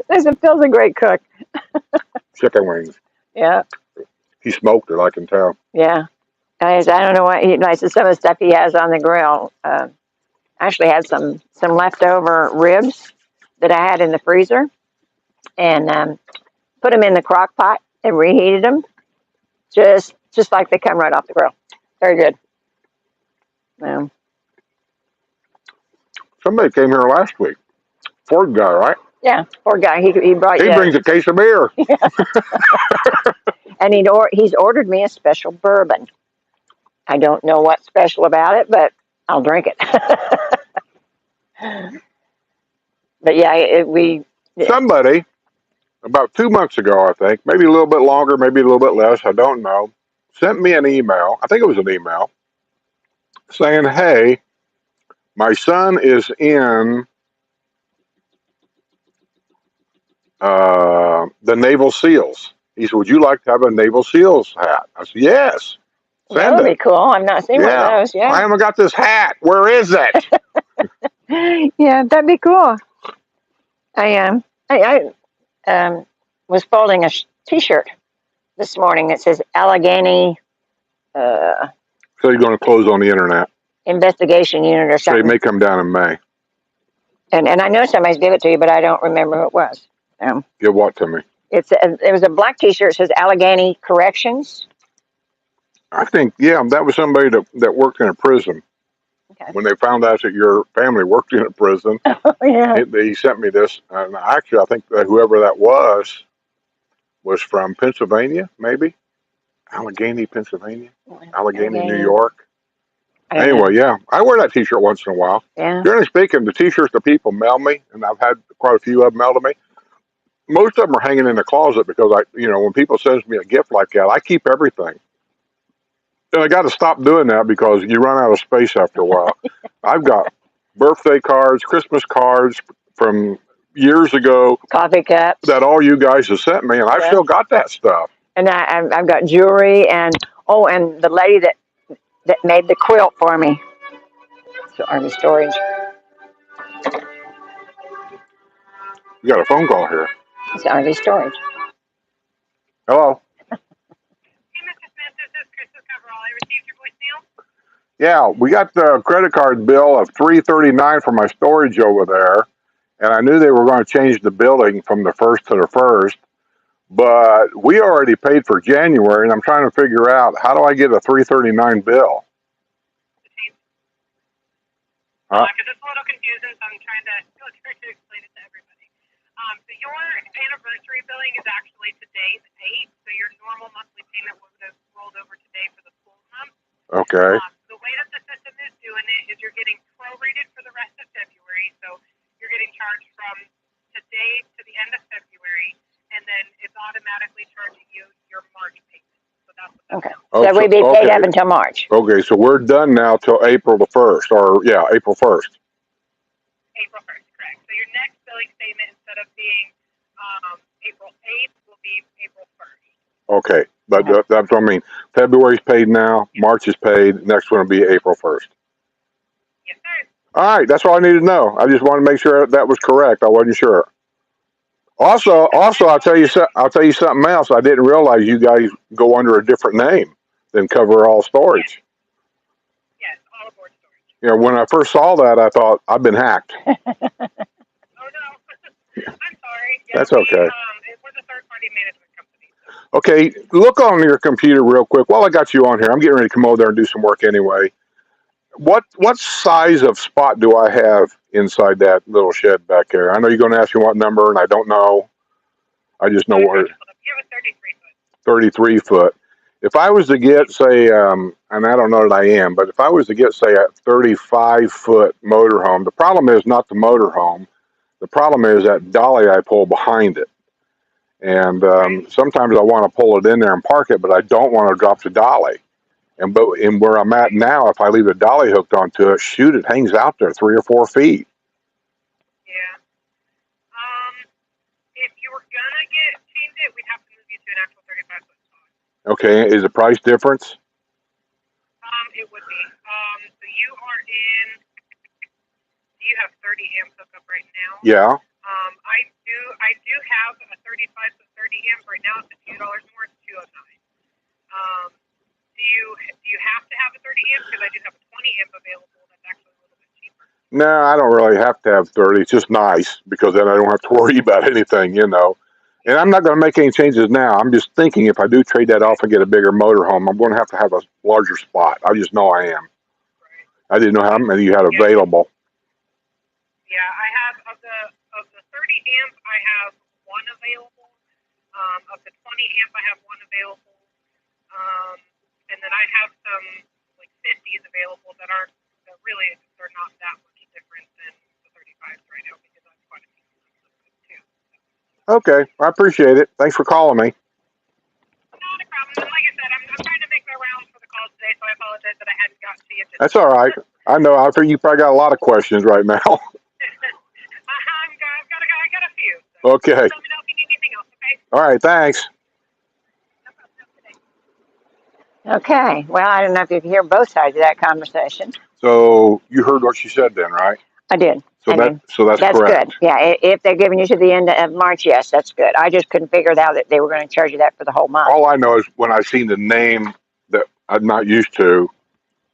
Phil's a great cook. Chicken wings. Yeah. He smoked it, I can tell. Yeah. I don't know what he likes. Some of the stuff he has on the grill. Actually had some leftover ribs that I had in the freezer, and put them in the crock pot and reheated them, just like they come right off the grill. Very good. Somebody came here last week. Ford guy, right? Yeah, poor guy. He brought. He brings a case of beer. And he's ordered me a special bourbon. I don't know what's special about it, but I'll drink it. But yeah, Somebody, about 2 months ago, I think, maybe a little bit longer, maybe a little bit less, I don't know, sent me an email, I think it was an email, saying, hey, my son is in the Naval SEALs. He said, would you like to have a Naval SEALs hat? I said, yes. That would be cool. I've not seen one of those. Yeah. I haven't got this hat. Where is it? Yeah, that'd be cool. I was folding a T-shirt this morning that says Allegheny So you're going to close on the internet. Investigation Unit or So something. it may come down in May. And I know somebody's give it to you, but I don't remember who it was. Give what to me? It was a black T-shirt that says Allegheny Corrections. I think, yeah, that was somebody that worked in a prison. Okay. When they found out that your family worked in a prison, Yeah. he sent me this. And actually, I think that whoever that was from Pennsylvania, maybe? Allegheny, Pennsylvania? Allegheny, New York? Anyway, yeah. I wear that T-shirt once in a while. Yeah. Generally speaking, the T-shirts that people mail me, and I've had quite a few of them mailed to me, most of them are hanging in the closet because when people send me a gift like that, I keep everything. And I got to stop doing that because you run out of space after a while. I've got birthday cards, Christmas cards from years ago. Coffee cups. That all you guys have sent me, and I've still got that stuff. And I've got jewelry and the lady that made the quilt for me. So Army storage. You got a phone call here. It's Army storage. Hello. Yeah, we got the credit card bill of $339 for my storage over there, and I knew they were going to change the billing from the 1st to the 1st, but we already paid for January, and I'm trying to figure out how do I get a $339 bill? Because it's a little confusing, so I'm trying to explain it to everybody. So your anniversary billing is actually today, the 8th. So your normal monthly payment would have rolled over today for the full month. Okay. The way that the system is doing it is you're getting prorated for the rest of February. So you're getting charged from today to the end of February, and then it's automatically charging you your March payment. So that's what that's Okay. doing. So we'd be paid okay. up until March. Okay, so we're done now till April the 1st, or yeah, April 1st. April 1st, correct. So your next billing statement, instead of being April 8th, will be April 1st. Okay, but Okay. that's what I mean. February's paid now, March is paid, next one will be April 1st. Yes, sir. All right, that's all I needed to know. I just wanted to make sure that was correct. I wasn't sure. Also, I'll tell you something else. I didn't realize you guys go under a different name than Cover All Storage. Yes, all aboard storage. You know, when I first saw that, I thought I've been hacked. Oh, no. I'm sorry. Yeah, That's okay. We're the third-party management company. Okay, look on your computer real quick while I got you on here. I'm getting ready to come over there and do some work anyway. What size of spot do I have inside that little shed back there? I know you're going to ask me what number, and I don't know. I just know where. You have a 33-foot. 33 foot. If I was to get, say, and I don't know that I am, but if I was to get, say, a 35-foot motorhome, the problem is not the motorhome. The problem is that dolly I pull behind it. And sometimes I want to pull it in there and park it, but I don't want to drop the dolly. And where I'm at now, if I leave the dolly hooked onto it, shoot, it hangs out there 3 or 4 feet. Yeah. If you were gonna change it, we'd have to move you to an actual 35-foot spot. Okay, is the price difference? It would be. So you are in. Do you have 30 amp hookup right now? Yeah. I do have a 35-foot 30 amp right now. It's $2 more. It's $209. Do you have to have a 30 amp? Because I do have a 20 amp available. That's actually a little bit cheaper. No, I don't really have to have 30. It's just nice because then I don't have to worry about anything, you know. And I'm not going to make any changes now. I'm just thinking if I do trade that off and get a bigger motorhome, I'm going to have a larger spot. I just know I am. Right. I didn't know how many you had available. Yeah, I have of the 30 amp, I have one available. Of the 20 amp, I have one available. And then I have some like 50s available that aren't they're not that much different than the 35s right now because that's quite a few too. Okay, I appreciate it. Thanks for calling me. Not a problem. And like I said, I'm trying to make my rounds for the calls today, so I apologize that I hadn't gotten to you. That's all right. I know. I think you probably got a lot of questions right now. I got a few. So Okay. let me know if you need anything else, okay? All right, thanks. Okay. Well, I don't know if you can hear both sides of that conversation. So you heard what she said then, right? I did. So that's correct. Good. Yeah. If they're giving you to the end of March, yes, that's good. I just couldn't figure it out that they were going to charge you that for the whole month. All I know is when I seen the name that I'm not used to,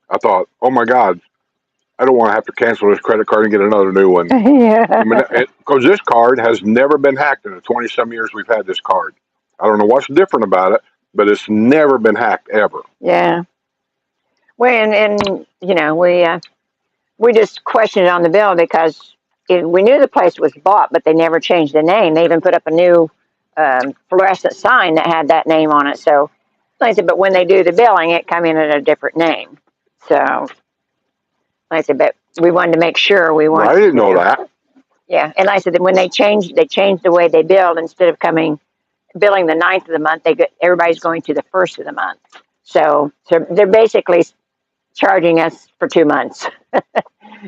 I thought, oh my God, I don't want to have to cancel this credit card and get another new one. Yeah. Because this card has never been hacked in the 20-some years we've had this card. I don't know what's different about it, but it's never been hacked ever. Yeah. Well, and you know, we just questioned it on the bill because we knew the place was bought, but they never changed the name. They even put up a new fluorescent sign that had that name on it. So like I said, but when they do the billing, it come in at a different name. So like I said, but we wanted to make sure we weren't. I didn't know that. Yeah, and like I said that when they changed the way they billed. Instead of billing the 9th of the month, everybody's going to the 1st of the month. So they're basically charging us for 2 months.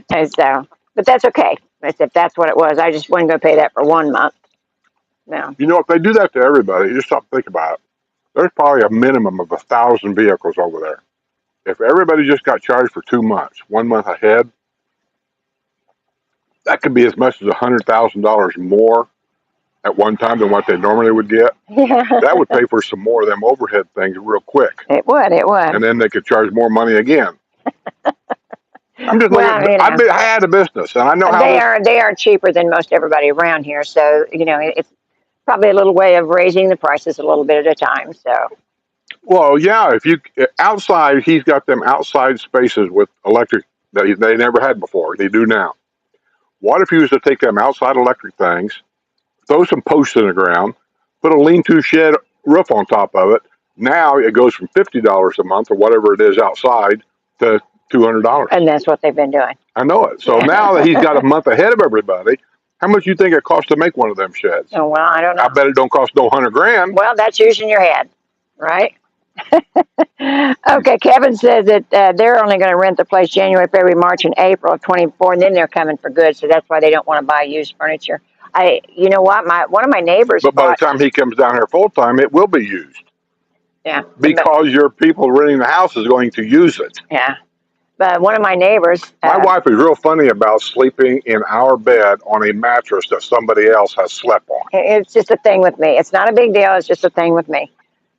And so, but that's okay. If that's what it was, I just wasn't going to pay that for 1 month. No. You know, if they do that to everybody, you just stop and think about it. There's probably a minimum of 1,000 vehicles over there. If everybody just got charged for 2 months, 1 month ahead, that could be as much as $100,000 more at one time than what they normally would get. Yeah. That would pay for some more of them overhead things real quick. It would. And then they could charge more money again. I'm just Well, looking, I had a business, and I know how they are cheaper than most everybody around here. So you know, it's probably a little way of raising the prices a little bit at a time. So. Well, yeah, if you outside, he's got them outside spaces with electric that they never had before. They do now. What if you was to take them outside electric things, throw some posts in the ground, put a lean-to shed roof on top of it. Now it goes from $50 a month or whatever it is outside to $200. And that's what they've been doing. I know it. So Yeah. now that he's got a month ahead of everybody, how much do you think it costs to make one of them sheds? Oh, well, I don't know. I bet it don't cost no $100,000. Well, that's using your head, right? Okay, Kevin says that they're only going to rent the place January, February, March, and April of 24, and then they're coming for good. So that's why they don't want to buy used furniture. You know what? One of my neighbors. But by the time he comes down here full time, it will be used. Yeah. Because your people renting the house is going to use it. Yeah. But one of my neighbors. My wife is real funny about sleeping in our bed on a mattress that somebody else has slept on. It's just a thing with me. It's not a big deal. It's just a thing with me.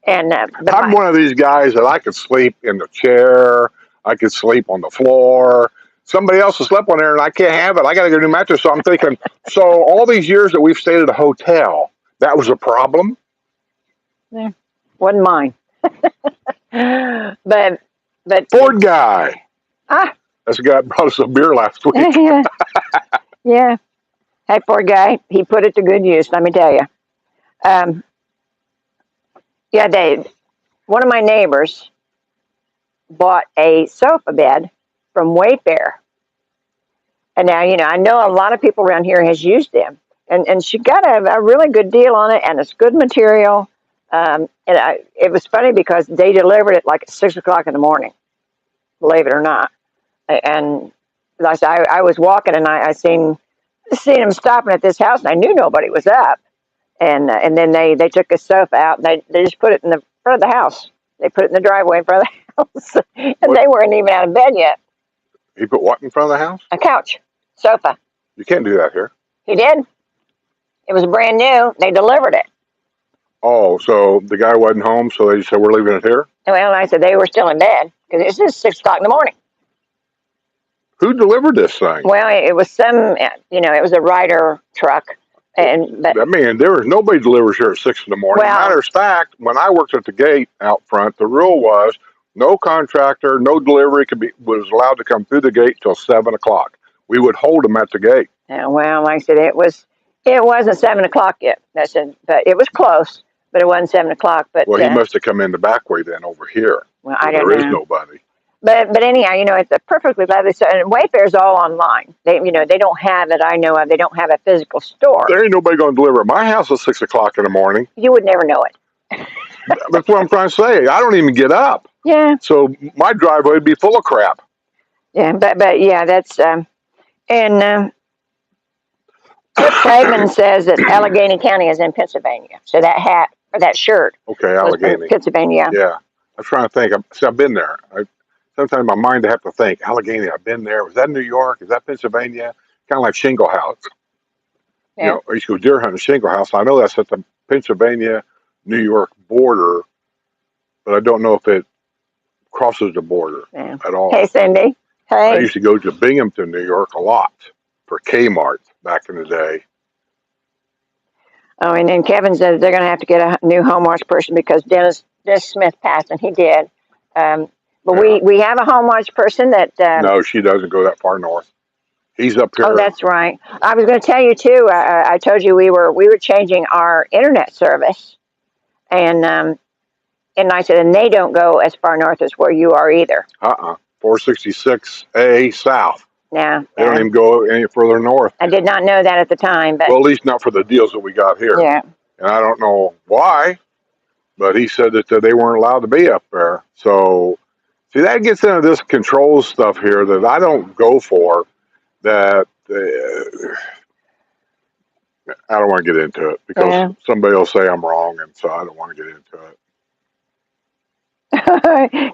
And I'm one of these guys that I could sleep in the chair. I could sleep on the floor. Somebody else has slept on there and I can't have it. I got to get a new mattress. So I'm thinking, so all these years that we've stayed at a hotel, that was a problem? Yeah. Wasn't mine. but Ford guy. Ah. That's the guy that brought us a beer last week. Yeah. Yeah. Hey, poor guy. He put it to good use, let me tell you. Yeah, one of my neighbors bought a sofa bed from Wayfair. And now, I know a lot of people around here has used them. And she got a really good deal on it, and it's good material. It was funny because they delivered it like at 6 o'clock in the morning, believe it or not. And like I said, I was walking and I seen them stopping at this house, and I knew nobody was up. And then they took a sofa out and they just put it in the front of the house. They put it in the driveway in front of the house, and they weren't even out of bed yet. He put what in front of the house? A couch, sofa. You can't do that here. He did. It was brand new. They delivered it. Oh, so the guy wasn't home, so they just said, we're leaving it here? Well, I said they were still in bed because it's just 6 o'clock in the morning. Who delivered this thing? Well, it was it was a Ryder truck. I mean, there was nobody delivers here at 6 in the morning. Well, Matter of fact, when I worked at the gate out front, the rule was no contractor, no delivery was allowed to come through the gate till 7 o'clock. We would hold them at the gate. Yeah, well, like I said, it wasn't 7 o'clock yet. But it was close, but it wasn't 7 o'clock. But well, he must have come in the back way then over here. Well, I don't know. There is nobody. But anyhow, it's a perfectly lovely. So, and Wayfair's all online. They don't have it. I know of. They don't have a physical store. There ain't nobody going to deliver at my house at 6 o'clock in the morning. You would never know it. That's what I'm trying to say. I don't even get up. Yeah. So my driveway would be full of crap. Yeah, but yeah, that's and Chip Craven says that Allegheny County is in Pennsylvania. So that hat or that shirt. Okay, Allegheny. Pennsylvania. Yeah. I'm trying to think. I've been there. Sometimes in my mind I have to think, Allegheny, I've been there. Was that New York? Is that Pennsylvania? Kind of like Shingle House. Yeah. I used to go deer hunting Shingle House. I know that's at the Pennsylvania-New York border, but I don't know if it crosses the border at all. Hey, Cindy. Hey. I used to go to Binghamton, New York a lot for Kmart back in the day. Oh, and then Kevin says they're going to have to get a new home watch person because Dennis Smith passed, and he did. But yeah. we have a home watch person that... no, she doesn't go that far north. He's up here. Oh, that's right. I was going to tell you, too, I told you we were changing our internet service. And I said, and they don't go as far north as where you are either. 466A south. Yeah. They don't even go any further north. I did not know that at the time. But well, at least not for the deals that we got here. Yeah. And I don't know why, but he said that they weren't allowed to be up there. So... see, that gets into this control stuff here that I don't go for, that I don't want to get into it because somebody will say I'm wrong, and so I don't want to get into it.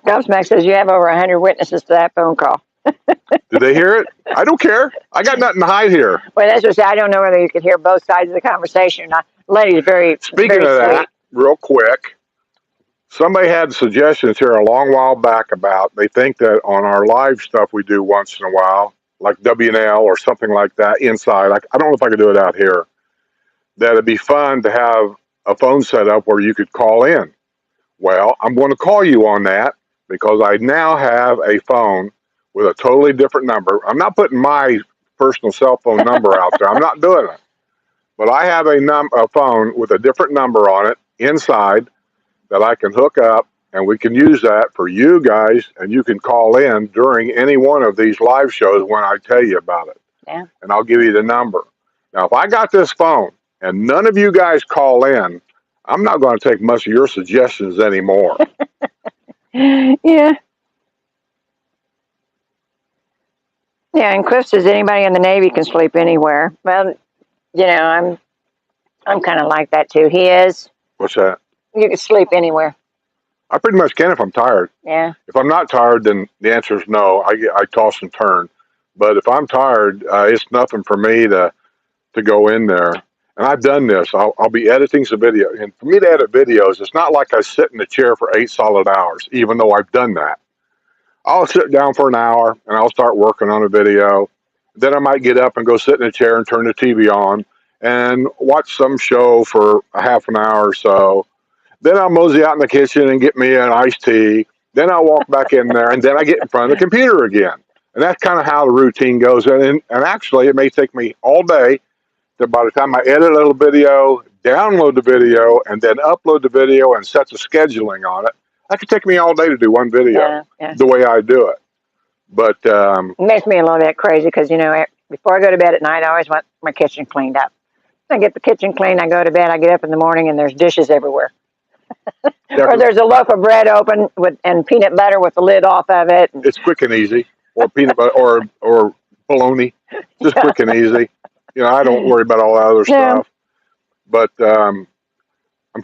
Gobsmack says you have over 100 witnesses to that phone call. Did they hear it? I don't care. I got nothing to hide here. Well, that's just, I don't know whether you could hear both sides of the conversation. Lady's very Speaking very of sweet. that, real quick, somebody had suggestions here a long while back about they think that on our live stuff we do once in a while, like WNL or something like that inside, I don't know if I could do it out here, that it'd be fun to have a phone set up where you could call in. Well, I'm going to call you on that because I now have a phone with a totally different number. I'm not putting my personal cell phone number out there. I'm not doing it. But I have a phone with a different number on it inside that I can hook up, and we can use that for you guys, and you can call in during any one of these live shows when I tell you about it. Yeah. And I'll give you the number. Now, if I got this phone and none of you guys call in, I'm not going to take much of your suggestions anymore. Yeah. Yeah, and Cliff says anybody in the Navy can sleep anywhere. Well, I'm kind of like that too. He is. What's that? You can sleep anywhere. I pretty much can if I'm tired. Yeah. If I'm not tired, then the answer is no. I toss and turn. But if I'm tired, it's nothing for me to go in there. And I've done this. I'll be editing some video. And for me to edit videos, it's not like I sit in the chair for 8 solid hours, even though I've done that. I'll sit down for an hour and I'll start working on a video. Then I might get up and go sit in a chair and turn the TV on and watch some show for a half an hour or so. Then I'll mosey out in the kitchen and get me an iced tea. Then I'll walk back in there, and then I get in front of the computer again. And that's kind of how the routine goes. And actually, it may take me all day. That by the time I edit a little video, download the video, and then upload the video and set the scheduling on it, that could take me all day to do one video the way I do it. But it makes me a little bit crazy because, before I go to bed at night, I always want my kitchen cleaned up. I get the kitchen clean, I go to bed, I get up in the morning, and there's dishes everywhere. Or there's a loaf of bread open and peanut butter with the lid off of it. It's quick and easy. Or peanut butter or bologna. Just quick and easy. I don't worry about all that other stuff. But I'm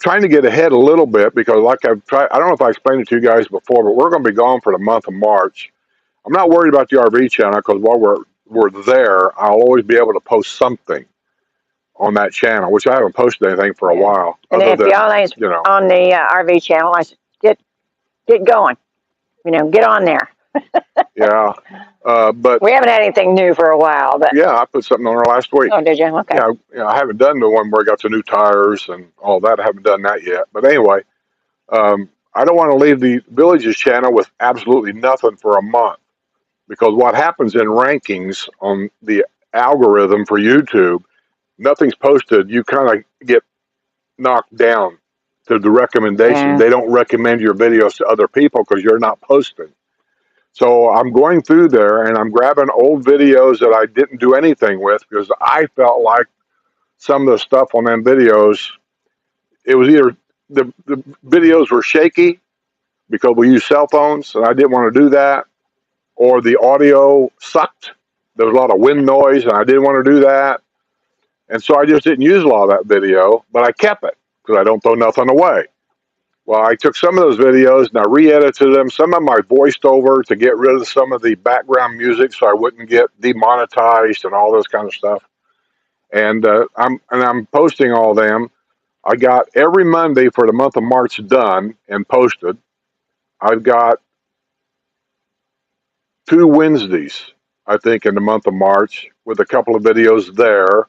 trying to get ahead a little bit because like I don't know if I explained it to you guys before, but we're going to be gone for the month of March. I'm not worried about the RV channel because while we're there, I'll always be able to post something on that channel, which I haven't posted anything for a while. And if y'all ain't on the RV channel, I said, get going. Get on there. Yeah. But we haven't had anything new for a while. But yeah, I put something on there last week. Oh, did you? Okay. Yeah, I haven't done the one where I got the new tires and all that. I haven't done that yet. But anyway, I don't want to leave the Villages channel with absolutely nothing for a month because what happens in rankings on the algorithm for YouTube, nothing's posted. You kind of get knocked down to the recommendation. Yeah. They don't recommend your videos to other people because you're not posting. So I'm going through there and I'm grabbing old videos that I didn't do anything with because I felt like some of the stuff on them videos, it was either the videos were shaky because we use cell phones and I didn't want to do that, or the audio sucked. There was a lot of wind noise and I didn't want to do that. And so I just didn't use a lot of that video, but I kept it because I don't throw nothing away. Well, I took some of those videos and I re-edited them. Some of them I voiced over to get rid of some of the background music so I wouldn't get demonetized and all this kind of stuff. And I'm posting all them. I got every Monday for the month of March done and posted. I've got 2 Wednesdays, I think, in the month of March with a couple of videos there.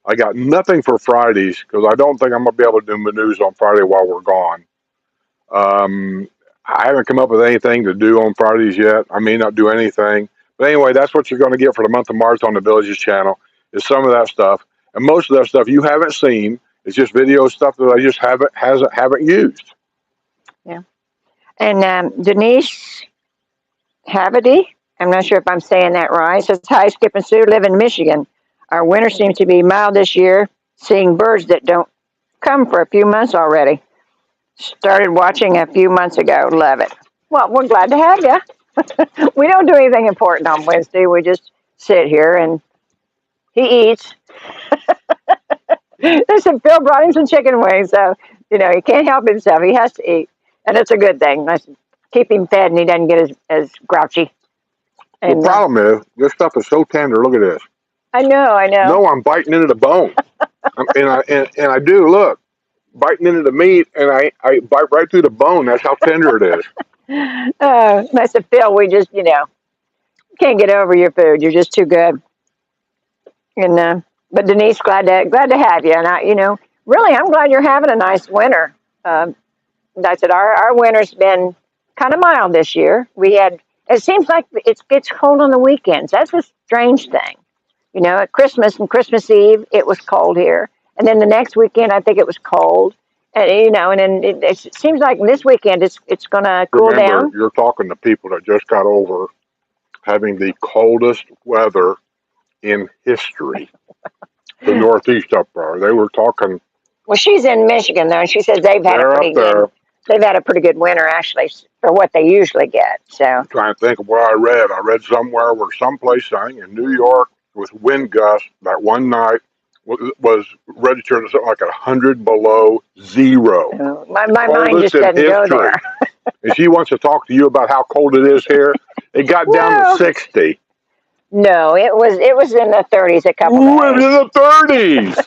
I got nothing for Fridays because I don't think I'm going to be able to do news on Friday while we're gone. I haven't come up with anything to do on Fridays yet. I may not do anything. But anyway, that's what you're going to get for the month of March on the Villages channel is some of that stuff. And most of that stuff you haven't seen. It's just video stuff that I just haven't used. Yeah. And Denise Havady, I'm not sure if I'm saying that right, says, hi, Skip and Sue, live in Michigan. Our winter seems to be mild this year, seeing birds that don't come for a few months already. Started watching a few months ago. Love it. Well, we're glad to have you. We don't do anything important on Wednesday. We just sit here and he eats. Listen, Phil brought him some chicken wings, so, he can't help himself. He has to eat. And it's a good thing. Let's keep him fed and he doesn't get as grouchy. And, the problem is, this stuff is so tender. Look at this. I know. No, I'm biting into the bone. and I do, look. Biting into the meat, and I bite right through the bone. That's how tender it is. I said, Phil, we just, can't get over your food. You're just too good. And but Denise, glad to have you. And really, I'm glad you're having a nice winter. I said our winter's been kind of mild this year. It seems like it gets cold on the weekends. That's a strange thing. At Christmas and Christmas Eve, it was cold here. and then the next weekend I think it was cold, and and then it seems like this weekend it's going to cool Remember, down. you're talking to people that just got over having the coldest weather in history. The Northeast up there. They were talking. Well, she's in Michigan though, and she says They're up there. they've had a pretty good winter actually for what they usually get. So I'm trying to think of where I read. I read somewhere where someplace saying in New York with wind gusts that one night was registered as something like 100 below zero. my mind Coldest just in doesn't go history. there. And she wants to talk to you about how cold it is here. It got down Well, to 60. no, it was in the 30s a couple Ooh, in days. the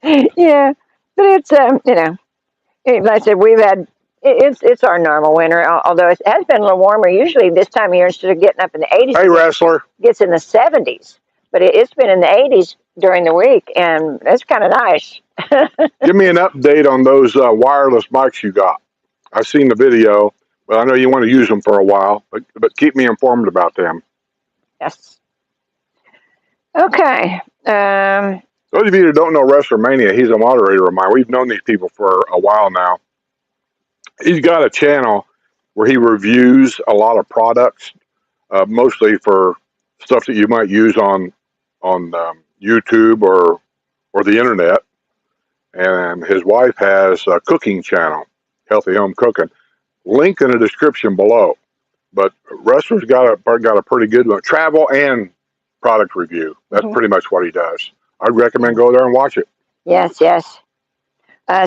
30s. Yeah, but it's like I said, we've had it's our normal winter. Although it has been a little warmer. Usually this time of year, instead of getting up in the 80s, Hey, wrestler. it gets in the 70s. But it's been in the 80s during the week, and it's kind of nice. Give me an update on those wireless mics you got. I've seen the video, but I know you want to use them for a while. But keep me informed about them. Yes. Okay. Those of you that don't know WrestleMania, he's a moderator of mine. We've known these people for a while now. He's got a channel where he reviews a lot of products, mostly for stuff that you might use on YouTube or the internet. And his wife has a cooking channel, Healthy Home Cooking. Link in the description below. But Wrestler's got a pretty good one. Travel and product review. That's pretty much what he does. I'd recommend go there and watch it. Yes, yes.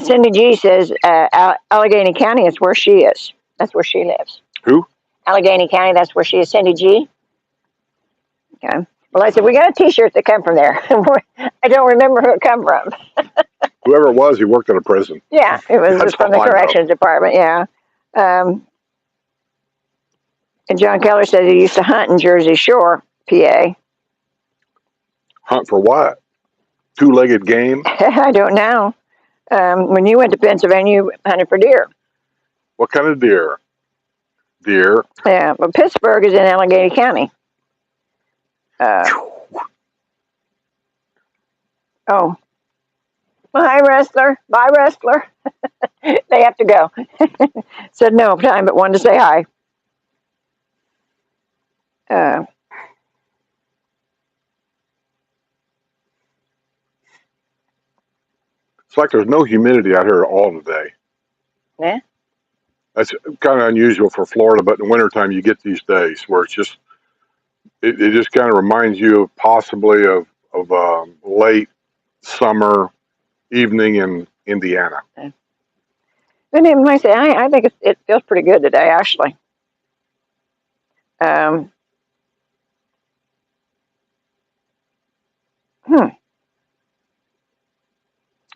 Cindy G says Allegheny County is where she is. That's where she lives. Who? Allegheny County, that's where she is. Cindy G. Okay. Well, I said, we got a T-shirt that come from there. I don't remember who it come from. Whoever it was, he worked at a prison. Yeah, it was That's from the all I know. corrections department, yeah. And John Keller said he used to hunt in Jersey Shore, PA. Hunt for what? Two-legged game? I don't know. When you went to Pennsylvania, you hunted for deer. What kind of deer? Deer. Yeah, but Pittsburgh is in Allegheny County. Oh. Hi, wrestler. Bye, wrestler. They have to go. Said no time, but wanted to say hi. It's like there's no humidity out here at all today. Yeah. That's kind of unusual for Florida, but in the wintertime you get these days where it's just, it just kind of reminds you of possibly of late summer evening in Indiana. Okay. But then I say, I think it feels pretty good today, actually.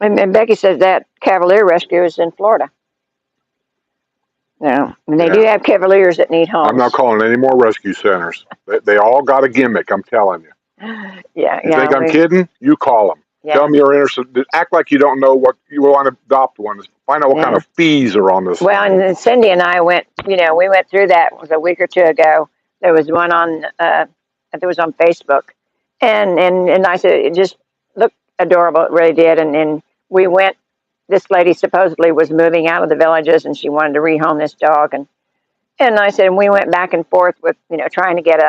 And Becky says that Cavalier Rescue is in Florida. No, and they do have Cavaliers that need homes. I'm not calling any more rescue centers. They all got a gimmick, I'm telling you. Yeah, You think I'm kidding? You call them. Yeah. Tell them you're interested. Act like you don't know what you want to adopt one. Find out what kind of fees are on this. Well, and then Cindy and I went, we went through that. It was a week or two ago. There was one on, I think it was on Facebook. And I said, it just looked adorable. It really did. And we went, this lady supposedly was moving out of the villages and she wanted to rehome this dog. And I said, and we went back and forth with, trying to get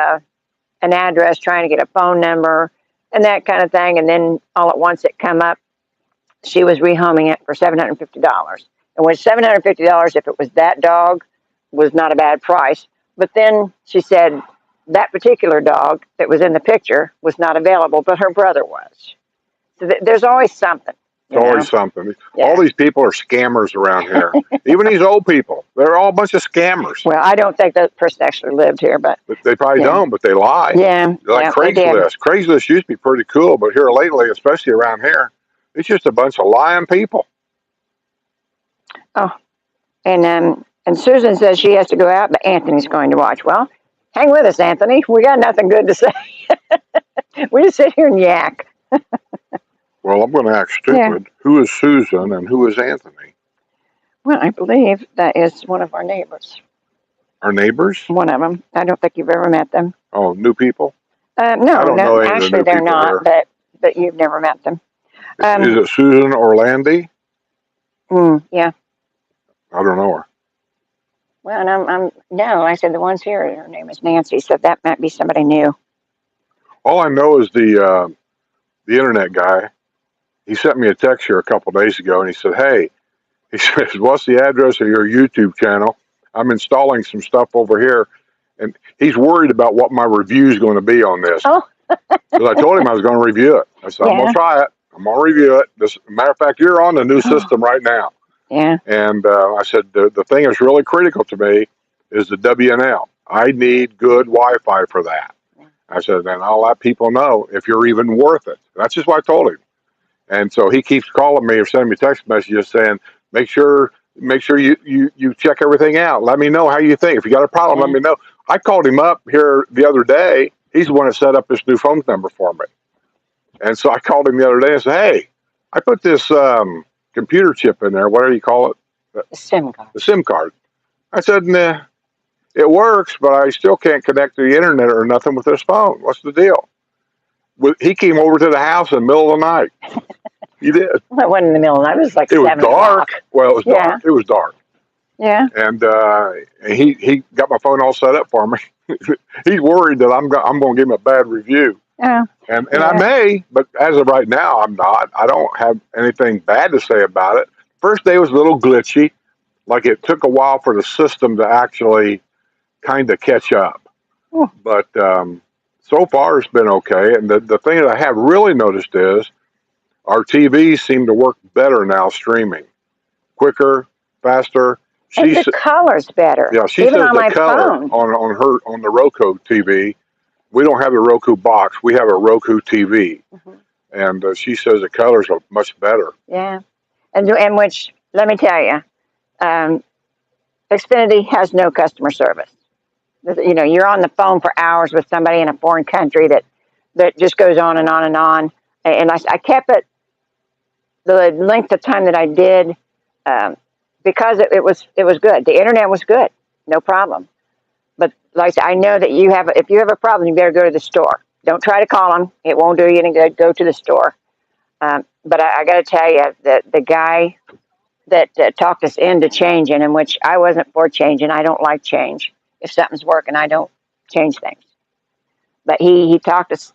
an address, trying to get a phone number and that kind of thing. And then all at once it come up, she was rehoming it for $750. And with $750, if it was that dog, was not a bad price. But then she said that particular dog that was in the picture was not available, but her brother was. So there's always something. It's always something. Yeah. All these people are scammers around here. Even these old people. They're all a bunch of scammers. Well, I don't think that person actually lived here, but They probably don't, but they lie. Yeah. They're like Craigslist. Craigslist used to be pretty cool, but here lately, especially around here, it's just a bunch of lying people. Oh, and Susan says she has to go out, but Anthony's going to watch. Well, hang with us, Anthony. We got nothing good to say. We just sit here and yak. Well, I'm going to act stupid. Yeah. Who is Susan and who is Anthony? Well, I believe that is one of our neighbors. Our neighbors? One of them. I don't think you've ever met them. Oh, new people? No, I don't know any of the actually new they're people not, here. but you've never met them. Is it Susan Orlandi? Yeah. I don't know her. Well, and I'm no. I said the ones here. Her name is Nancy, so that might be somebody new. All I know is the internet guy. He sent me a text here a couple of days ago, and he said, "Hey," he says, "what's the address of your YouTube channel? I'm installing some stuff over here." And he's worried about what my review is going to be on this. Oh. Because I told him I was going to review it. I said, I'm going to try it. I'm going to review it. Matter of fact, you're on the new system right now. Yeah. And I said, the thing that's really critical to me is the WNL. I need good Wi-Fi for that. I said, and I'll let people know if you're even worth it. That's just what I told him. And so he keeps calling me or sending me text messages saying, make sure you check everything out. Let me know how you think. If you got a problem, let me know. I called him up here the other day. He's the one that set up this new phone number for me. And so I called him the other day and said, hey, I put this computer chip in there, whatever you call it. The SIM card. The SIM card. I said, nah, it works, but I still can't connect to the internet or nothing with this phone. What's the deal? He came over to the house in the middle of the night. He did. Well, it wasn't in the middle of the night. It was like it was 7 dark. o'clock. Well, it was dark. It was dark. Yeah. And he got my phone all set up for me. He's worried that I'm going to give him a bad review. Yeah. And I may, but as of right now, I'm not. I don't have anything bad to say about it. First day was a little glitchy. Like it took a while for the system to actually kind of catch up. Oh. But so far it's been okay. And the thing that I have really noticed is our TVs seem to work better now streaming. Quicker, faster. And the color's better. Yeah, she even says on the my color phone. on the Roku TV. We don't have the Roku box. We have a Roku TV. Mm-hmm. And she says the colors are much better. Yeah. And which, let me tell you, Xfinity has no customer service. You know, you're on the phone for hours with somebody in a foreign country that just goes on and on and on. And I kept it the length of time that I did because it was good. The internet was good, no problem. But like I said, I know that if you have a problem, you better go to the store. Don't try to call them; it won't do you any good. Go to the store. But I got to tell you that the guy that talked us into changing, in which I wasn't for changing. I don't like change. If something's working, I don't change things. But he talked us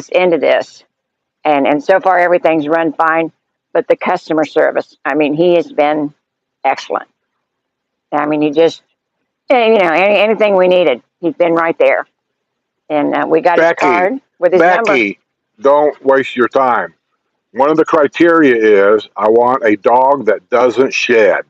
into this, and so far everything's run fine. But the customer service, I mean, he has been excellent. I mean, he just, anything we needed, he's been right there. And we got his card with his number. Becky, don't waste your time. One of the criteria is I want a dog that doesn't shed.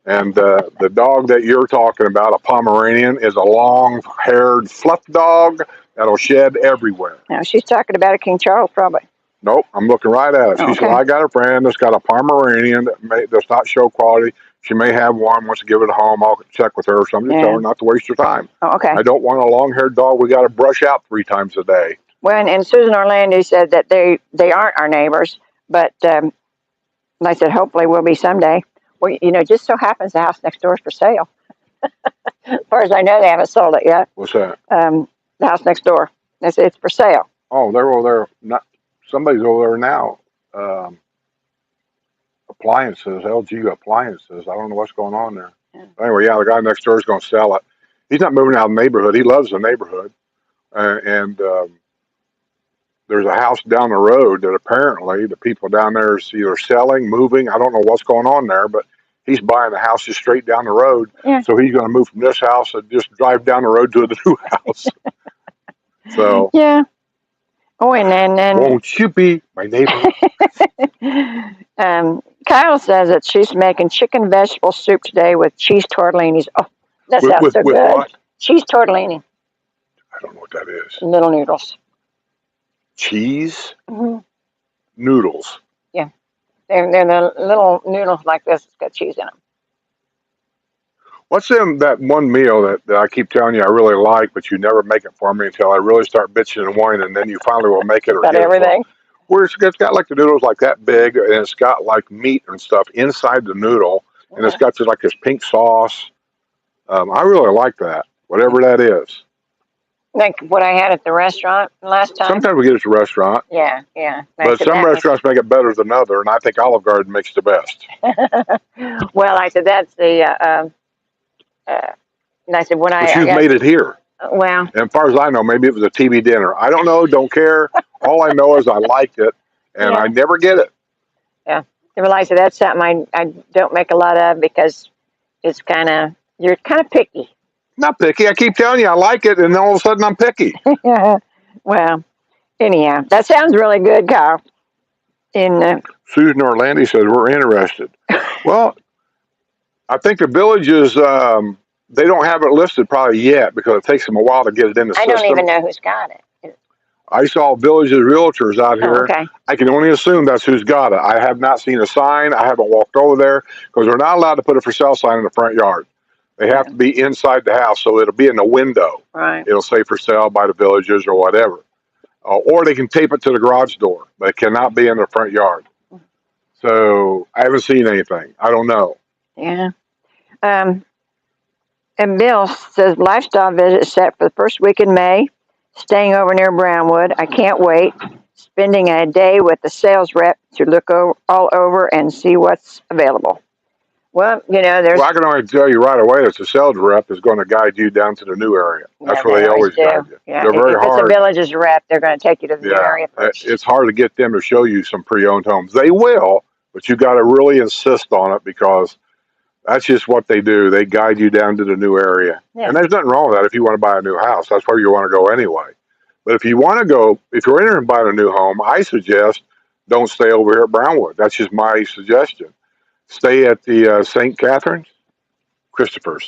And the dog that you're talking about, a Pomeranian, is a long-haired fluff dog that'll shed everywhere. Now, she's talking about a King Charles, probably. Nope, I'm looking right at it. She said, I got a friend that's got a Pomeranian that does not show quality. She may have one, wants to give it a home. I'll check with her or something. Just tell her not to waste your time. Oh, okay. I don't want a long-haired dog we got to brush out 3 times a day. Well, and Susan Orlando said that they aren't our neighbors, but I said, hopefully we'll be someday. Well, just so happens the house next door is for sale. As far as I know, they haven't sold it yet. What's that? The house next door. They said it's for sale. Oh, they're over there. Somebody's over there now. Appliances, LG appliances. I don't know what's going on there. Yeah. Anyway, the guy next door is going to sell it. He's not moving out of the neighborhood. He loves the neighborhood. And there's a house down the road that apparently the people down there is either selling, moving. I don't know what's going on there, but he's buying the house just straight down the road. Yeah. So he's going to move from this house and just drive down the road to the new house. So yeah. Oh, and then won't you be my neighbor? Kyle says that she's making chicken vegetable soup today with cheese tortellinis. Oh, that sounds so good. What? Cheese tortellini. I don't know what that is. Little noodles. Cheese? Mm-hmm. Noodles. Yeah. They're the little noodles like this. It's got cheese in them. What's in that one meal that I keep telling you I really like, but you never make it for me until I really start bitching and whining, and then you finally will make it or get everything. Where it's got like the noodles like that big, and it's got like meat and stuff inside the noodle, and it's got like this pink sauce. I really like that, whatever that is. Like what I had at the restaurant last time. Sometimes we get it at the restaurant, Yeah, yeah. but some restaurants make it better than other, and I think Olive Garden makes the best. Well, I said that's the. And I said when But I you've got, made it here. well, And as far as I know, maybe it was a TV dinner. I don't know, don't care. All I know is I liked it, and yeah, I never get it. yeah. Well, I said that's something I don't make a lot of because it's you're kind of picky. Not picky. I keep telling you I like it, and then all of a sudden I'm picky. Well, anyhow, that sounds really good, Kyle. In Susan Orlandi says we're interested. Well, I think the villages, they don't have it listed probably yet because it takes them a while to get it in the I system. don't even know who's got it. I saw Villages Realtors out Oh, here. okay. I can only assume that's who's got it. I have not seen a sign. I haven't walked over there because they're not allowed to put a for sale sign in the front yard. They have to be inside the house, so it'll be in the window. Right. It'll say for sale by the Villages or whatever. Or they can tape it to the garage door, but it cannot be in the front yard. So I haven't seen anything. I don't know. Yeah. And Bill says lifestyle visit set for the first week in May. Staying over near Brownwood. I can't wait. Spending a day with the sales rep to look all over and see what's available. Well, there's. Well, I can only tell you right away that the sales rep is going to guide you down to the new area. That's where they always do. guide you. Yeah. They're very if hard. It's a Villages rep, they're going to take you to the new area first. It's hard to get them to show you some pre-owned homes. They will, but you got to really insist on it because that's just what they do. They guide you down to the new area. Yeah. And there's nothing wrong with that if you want to buy a new house. That's where you want to go anyway. But if you want to go, if you're interested in buying a new home, I suggest don't stay over here at Brownwood. That's just my suggestion. Stay at the St. Catherine's, Christopher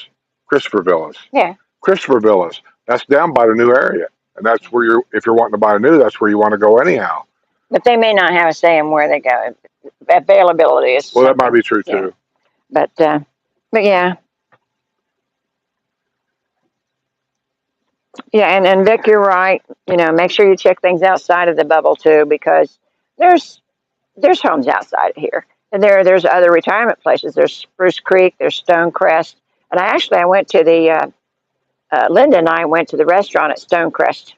Villas. Yeah. Christopher Villas. That's down by the new area. And that's where if you're wanting to buy a new, that's where you want to go anyhow. But they may not have a say in where they go. Availability is. Well, that might be true too. But yeah. Yeah, and Vic, you're right. Make sure you check things outside of the bubble too, because there's homes outside of here, and there's other retirement places. There's Spruce Creek, there's Stonecrest, and I went to the Linda and I went to the restaurant at Stonecrest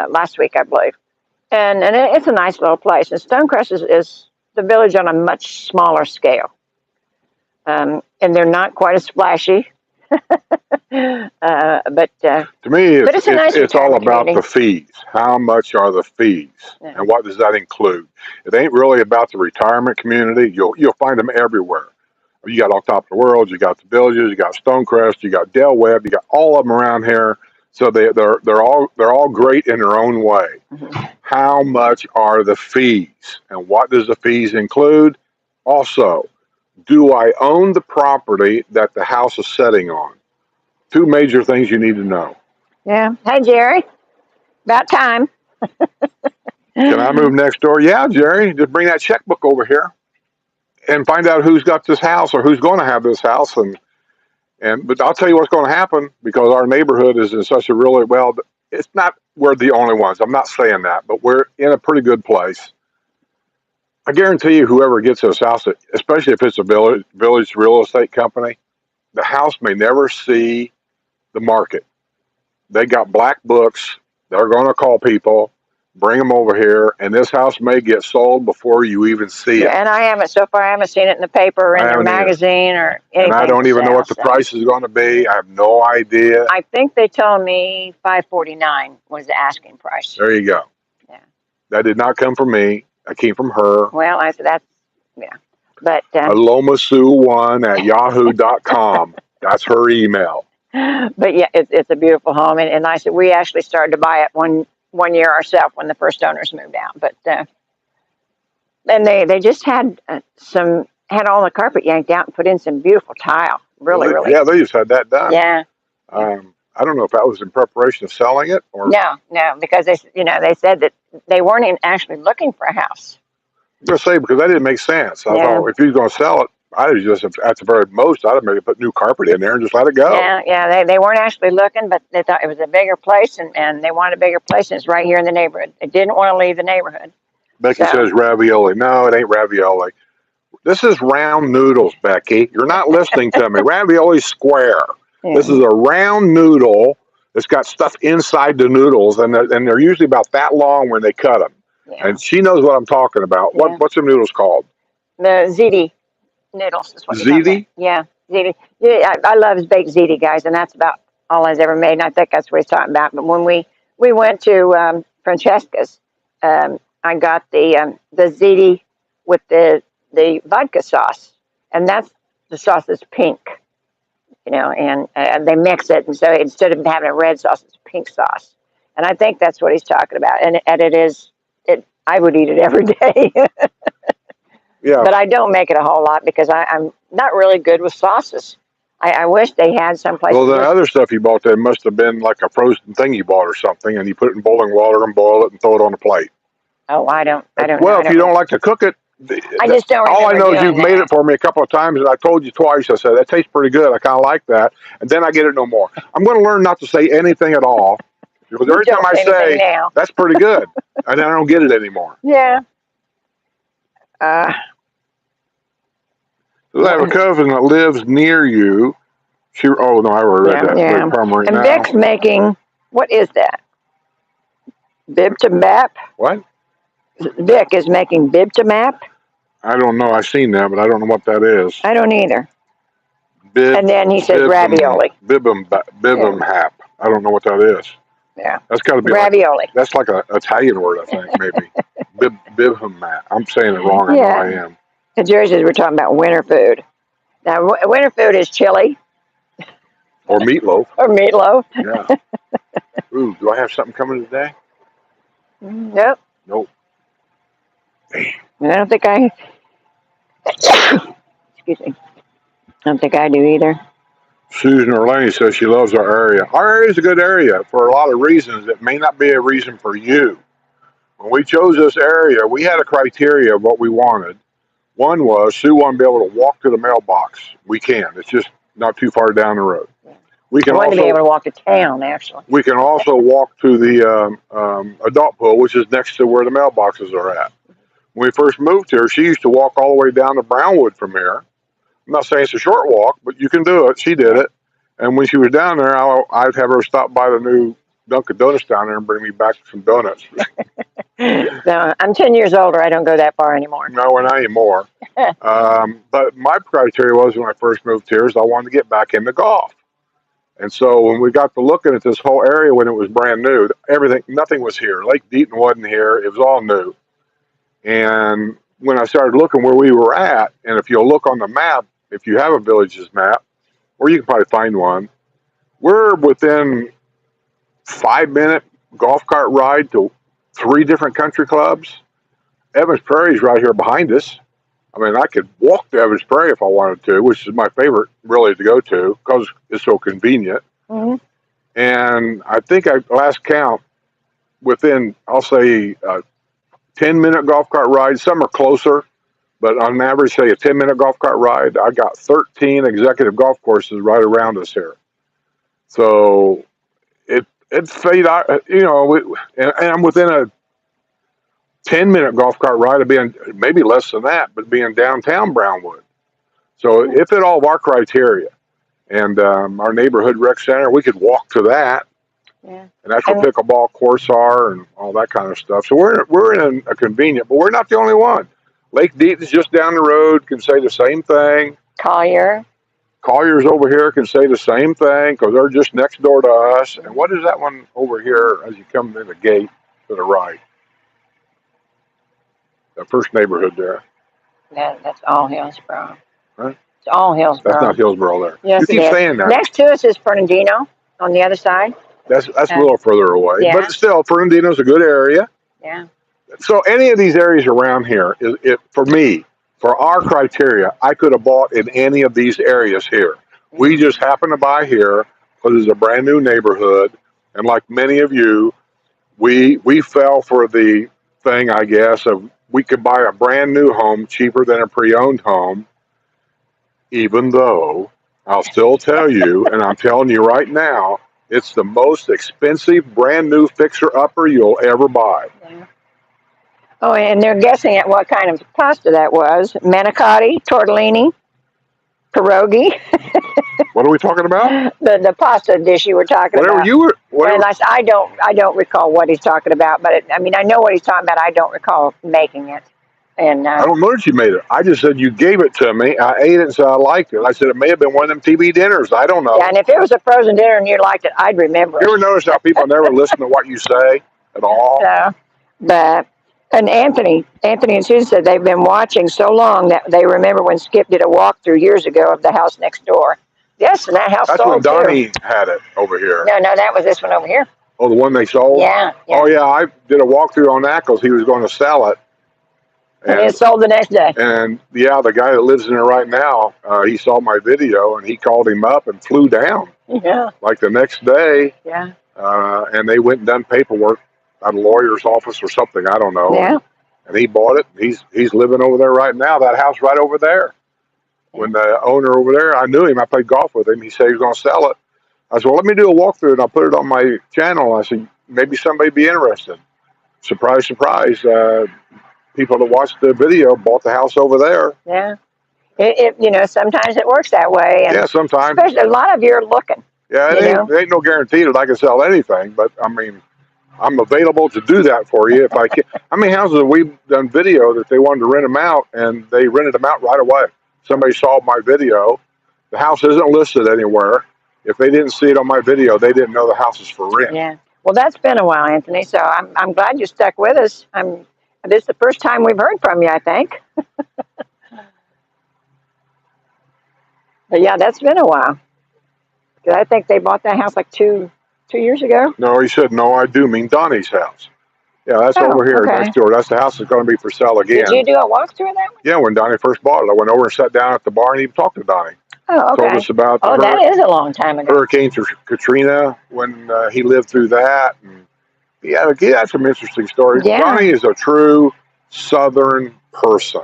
last week, I believe, and it's a nice little place. And Stonecrest is the village on a much smaller scale, and they're not quite as flashy. But to me, it's all about community. the fees. How much are the fees, and what does that include? It ain't really about the retirement community. You'll find them everywhere. You got On Top of the World, you got the Villages, you got Stonecrest, you got Del Webb, you got all of them around here. So they're all great in their own way. Mm-hmm. How much are the fees, and what does the fees include? Also, do I own the property that the house is sitting on? Two major things you need to know. Yeah. Hey, Jerry. About time. Can I move next door? Yeah, Jerry. Just bring that checkbook over here and find out who's got this house or who's going to have this house. But I'll tell you what's going to happen because our neighborhood is in such a really, well, it's not, we're the only ones. I'm not saying that, but we're in a pretty good place. I guarantee you whoever gets this house, especially if it's a village real estate company, the house may never see the market. They got black books. They're going to call people, bring them over here, and this house may get sold before you even see it. And I haven't seen it in the paper or in their magazine or anything. And I don't even know what the price is going to be. I have no idea. I think they told me $549 was the asking price. There you go. Yeah. That did not come from me. That came from her. Well, I said that's, yeah. But alomasue1@yahoo.com. That's her email. But yeah, it's a beautiful home, and I said we actually started to buy it one year ourselves when the first owners moved out. But then they just had all the carpet yanked out and put in some beautiful tile. Really. Yeah, they just had that done. Yeah. I don't know if that was in preparation of selling it or no, because they said that they weren't actually looking for a house. I'm gonna say because that didn't make sense. I thought if you were going to sell it, I'd have just at the very most I'd have maybe put new carpet in there and just let it go. Yeah. They weren't actually looking, but they thought it was a bigger place, and they wanted a bigger place, and it's right here in the neighborhood. They didn't want to leave the neighborhood. Becky says ravioli. No, it ain't ravioli. This is round noodles, Becky. You're not listening to me. Ravioli's square. Yeah. This is a round noodle It's got stuff inside the noodles, and they're usually about that long when they cut them. Yeah. And she knows what I'm talking about. Yeah. What's the noodles called? The ziti noodles is what you're talking Ziti? about. Yeah, ziti. Yeah, I love his baked ziti, guys, and that's about all I've ever made. And I think that's what he's talking about. But when we went to Francesca's, I got the ziti with the vodka sauce, and that's the sauce is pink, you know, and they mix it, and so instead of having a red sauce, it's pink sauce, and I think that's what he's talking about. And it is it. I would eat it every day. Yeah. But I don't make it a whole lot because I'm not really good with sauces. I wish they had someplace. Well, the other stuff you bought there must have been like a frozen thing you bought or something, and you put it in boiling water and boil it and throw it on a plate. Oh, I don't. Well, if you don't like to cook it, I just don't. all I know is you've made that. it for me a couple of times, and I told you twice. I said that tastes pretty good. I kind of like that, and then I get it no more. I'm going to learn not to say anything at all because every time I say now. That's pretty good, and then I don't get it anymore. Yeah. I have a cousin that lives near you. Oh no, I already read that. Yeah. Right and now. Vic's making, what is that? Bib to map? What? Vic is making bib to map? I don't know. I've seen that, but I don't know what that is. I don't either. Bib, and then he says ravioli. Bibim hap. I don't know what that is. Yeah. That's got to be ravioli. That's like an Italian word, I think, maybe. Bibim hap. I'm saying it wrong. I know I am. The Jerseys were talking about winter food. Now, winter food is chili. Or meatloaf. Yeah. Ooh, do I have something coming today? Nope. Damn. I don't think I. Excuse me. I don't think I do either. Susan Orlane says she loves our area. Our area is a good area for a lot of reasons. It may not be a reason for you. When we chose this area, we had a criteria of what we wanted. One was Sue wanted to be able to walk to the mailbox. We can. It's just not too far down the road. We can also be able to walk to town, actually. We can also walk to the adult pool, which is next to where the mailboxes are at. When we first moved here, she used to walk all the way down to Brownwood from here. I'm not saying it's a short walk, but you can do it. She did it. And when she was down there, I'd have her stop by the new Dunkin' Donuts down there and bring me back some donuts. So I'm 10 years older. I don't go that far anymore. No, we're not anymore. But my criteria was when I first moved here is I wanted to get back into golf. And so when we got to looking at this whole area when it was brand new, nothing was here. Lake Deaton wasn't here. It was all new. And when I started looking where we were at, and if you'll look on the map, if you have a Villages map, or you can probably find one, we're within 5-minute golf cart ride to 3 different country clubs. Evans Prairie is right here behind us. I mean, I could walk to Evans Prairie if I wanted to, which is my favorite really to go to because it's so convenient. Mm-hmm. And I think last count within, I'll say, 10-minute golf cart ride. Some are closer, but on average, say a 10-minute golf cart ride. I got 13 executive golf courses right around us here. So it's fade out, and I'm within a 10-minute golf cart ride of being maybe less than that, but being downtown Brownwood. So it fit all of our criteria. And our neighborhood rec center, we could walk to that. Yeah. And that's where pickleball courts are and all that kind of stuff. So we're in a convenient, but we're not the only one. Lake Deaton's just down the road, can say the same thing. Collier's over here can say the same thing because they're just next door to us. And what is that one over here as you come in the gate to the right? The first neighborhood there. That's all Hillsborough. Huh? It's all Hillsborough. That's not Hillsborough there. Yes, you keep saying that. Next to us is Fernandino on the other side. That's a little further away. Yeah. But still, Fernandino's a good area. Yeah. So any of these areas around here, for me, for our criteria, I could have bought in any of these areas here. We just happened to buy here because it's a brand new neighborhood. And like many of you, we fell for the thing, I guess, of we could buy a brand new home cheaper than a pre-owned home, even though I'll still tell you, and I'm telling you right now, it's the most expensive brand new fixer-upper you'll ever buy. Yeah. Oh, and they're guessing at what kind of pasta that was. Manicotti, tortellini, pierogi. What are we talking about? The pasta dish you were talking Whatever about. you were. And Whatever. I don't recall what he's talking about, but I mean I know what he's talking about. I don't recall making it. And I don't know that you made it. I just said you gave it to me. I ate it and said I liked it. I said it may have been one of them TV dinners. I don't know. yeah, and if it was a frozen dinner and you liked it, I'd remember You it. ever notice how people never listen to what you say at all? So, but and Anthony and Susan said they've been watching so long that they remember when Skip did a walkthrough years ago of the house next door. Yes, and that house That's when sold too. Donnie had it over here. No, that was this one over here. Oh, the one they sold? Yeah. Oh, yeah. I did a walkthrough on that because he was going to sell it. And it sold the next day. And yeah, the guy that lives in it right now, he saw my video and he called him up and flew down Yeah. like the next day. Yeah. And they went and done paperwork at a lawyer's office or something. I don't know. Yeah. And he bought it. He's living over there right now. That house right over there. When the owner over there, I knew him. I played golf with him. He said he was going to sell it. I said, well, let me do a walkthrough and I'll put it on my channel. I said, maybe somebody be interested. Surprise, surprise. People that watched the video bought the house over there. Yeah. It sometimes it works that way. And yeah, sometimes. especially a lot of you are looking. Yeah, it ain't no guarantee that I can sell anything, but I mean, I'm available to do that for you if I can. How many houses have we done video that they wanted to rent them out and they rented them out right away? Somebody saw my video. The house isn't listed anywhere. If they didn't see it on my video, they didn't know the house is for rent. Yeah. Well, that's been a while, Anthony. So I'm glad you stuck with us. This is the first time we've heard from you, I think. But yeah, that's been a while. Because I think they bought that house like two years ago. No, he said, no, I do mean Donnie's house. Yeah, that's over here next door. That's the house that's going to be for sale again. Did you do a walkthrough of that one? Yeah, when Donnie first bought it, I went over and sat down at the bar and even talked to Donnie. Oh, okay. Told us about that is a long time ago. Hurricane Katrina, when he lived through that. And he had some interesting stories. Yeah. Donnie is a true Southern person.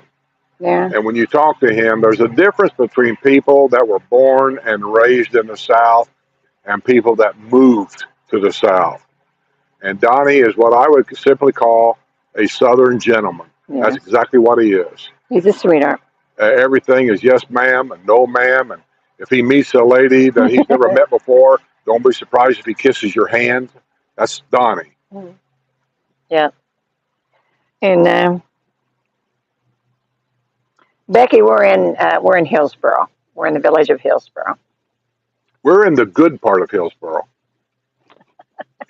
Yeah. And when you talk to him, there's a difference between people that were born and raised in the South and people that moved to the South. And Donnie is what I would simply call a Southern gentleman. Yeah. That's exactly what he is. He's a sweetheart. Everything is yes, ma'am, and no, ma'am. And if he meets a lady that he's never met before, don't be surprised if he kisses your hand. That's Donnie. Yeah. And Becky, we're in Hillsboro. We're in the village of Hillsboro. We're in the good part of Hillsboro.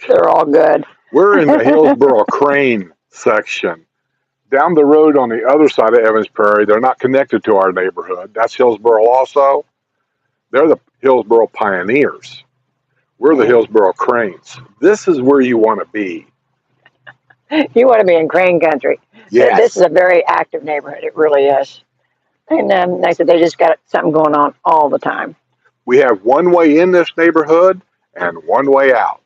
They're all good. We're in the Hillsboro Crane section. Down the road on the other side of Evans Prairie, they're not connected to our neighborhood. That's Hillsboro also. They're the Hillsboro Pioneers. We're the Hillsboro Cranes. This is where you want to be. You want to be in Crane country. Yes. This is a very active neighborhood. It really is. And they said they just got something going on all the time. We have one way in this neighborhood and one way out.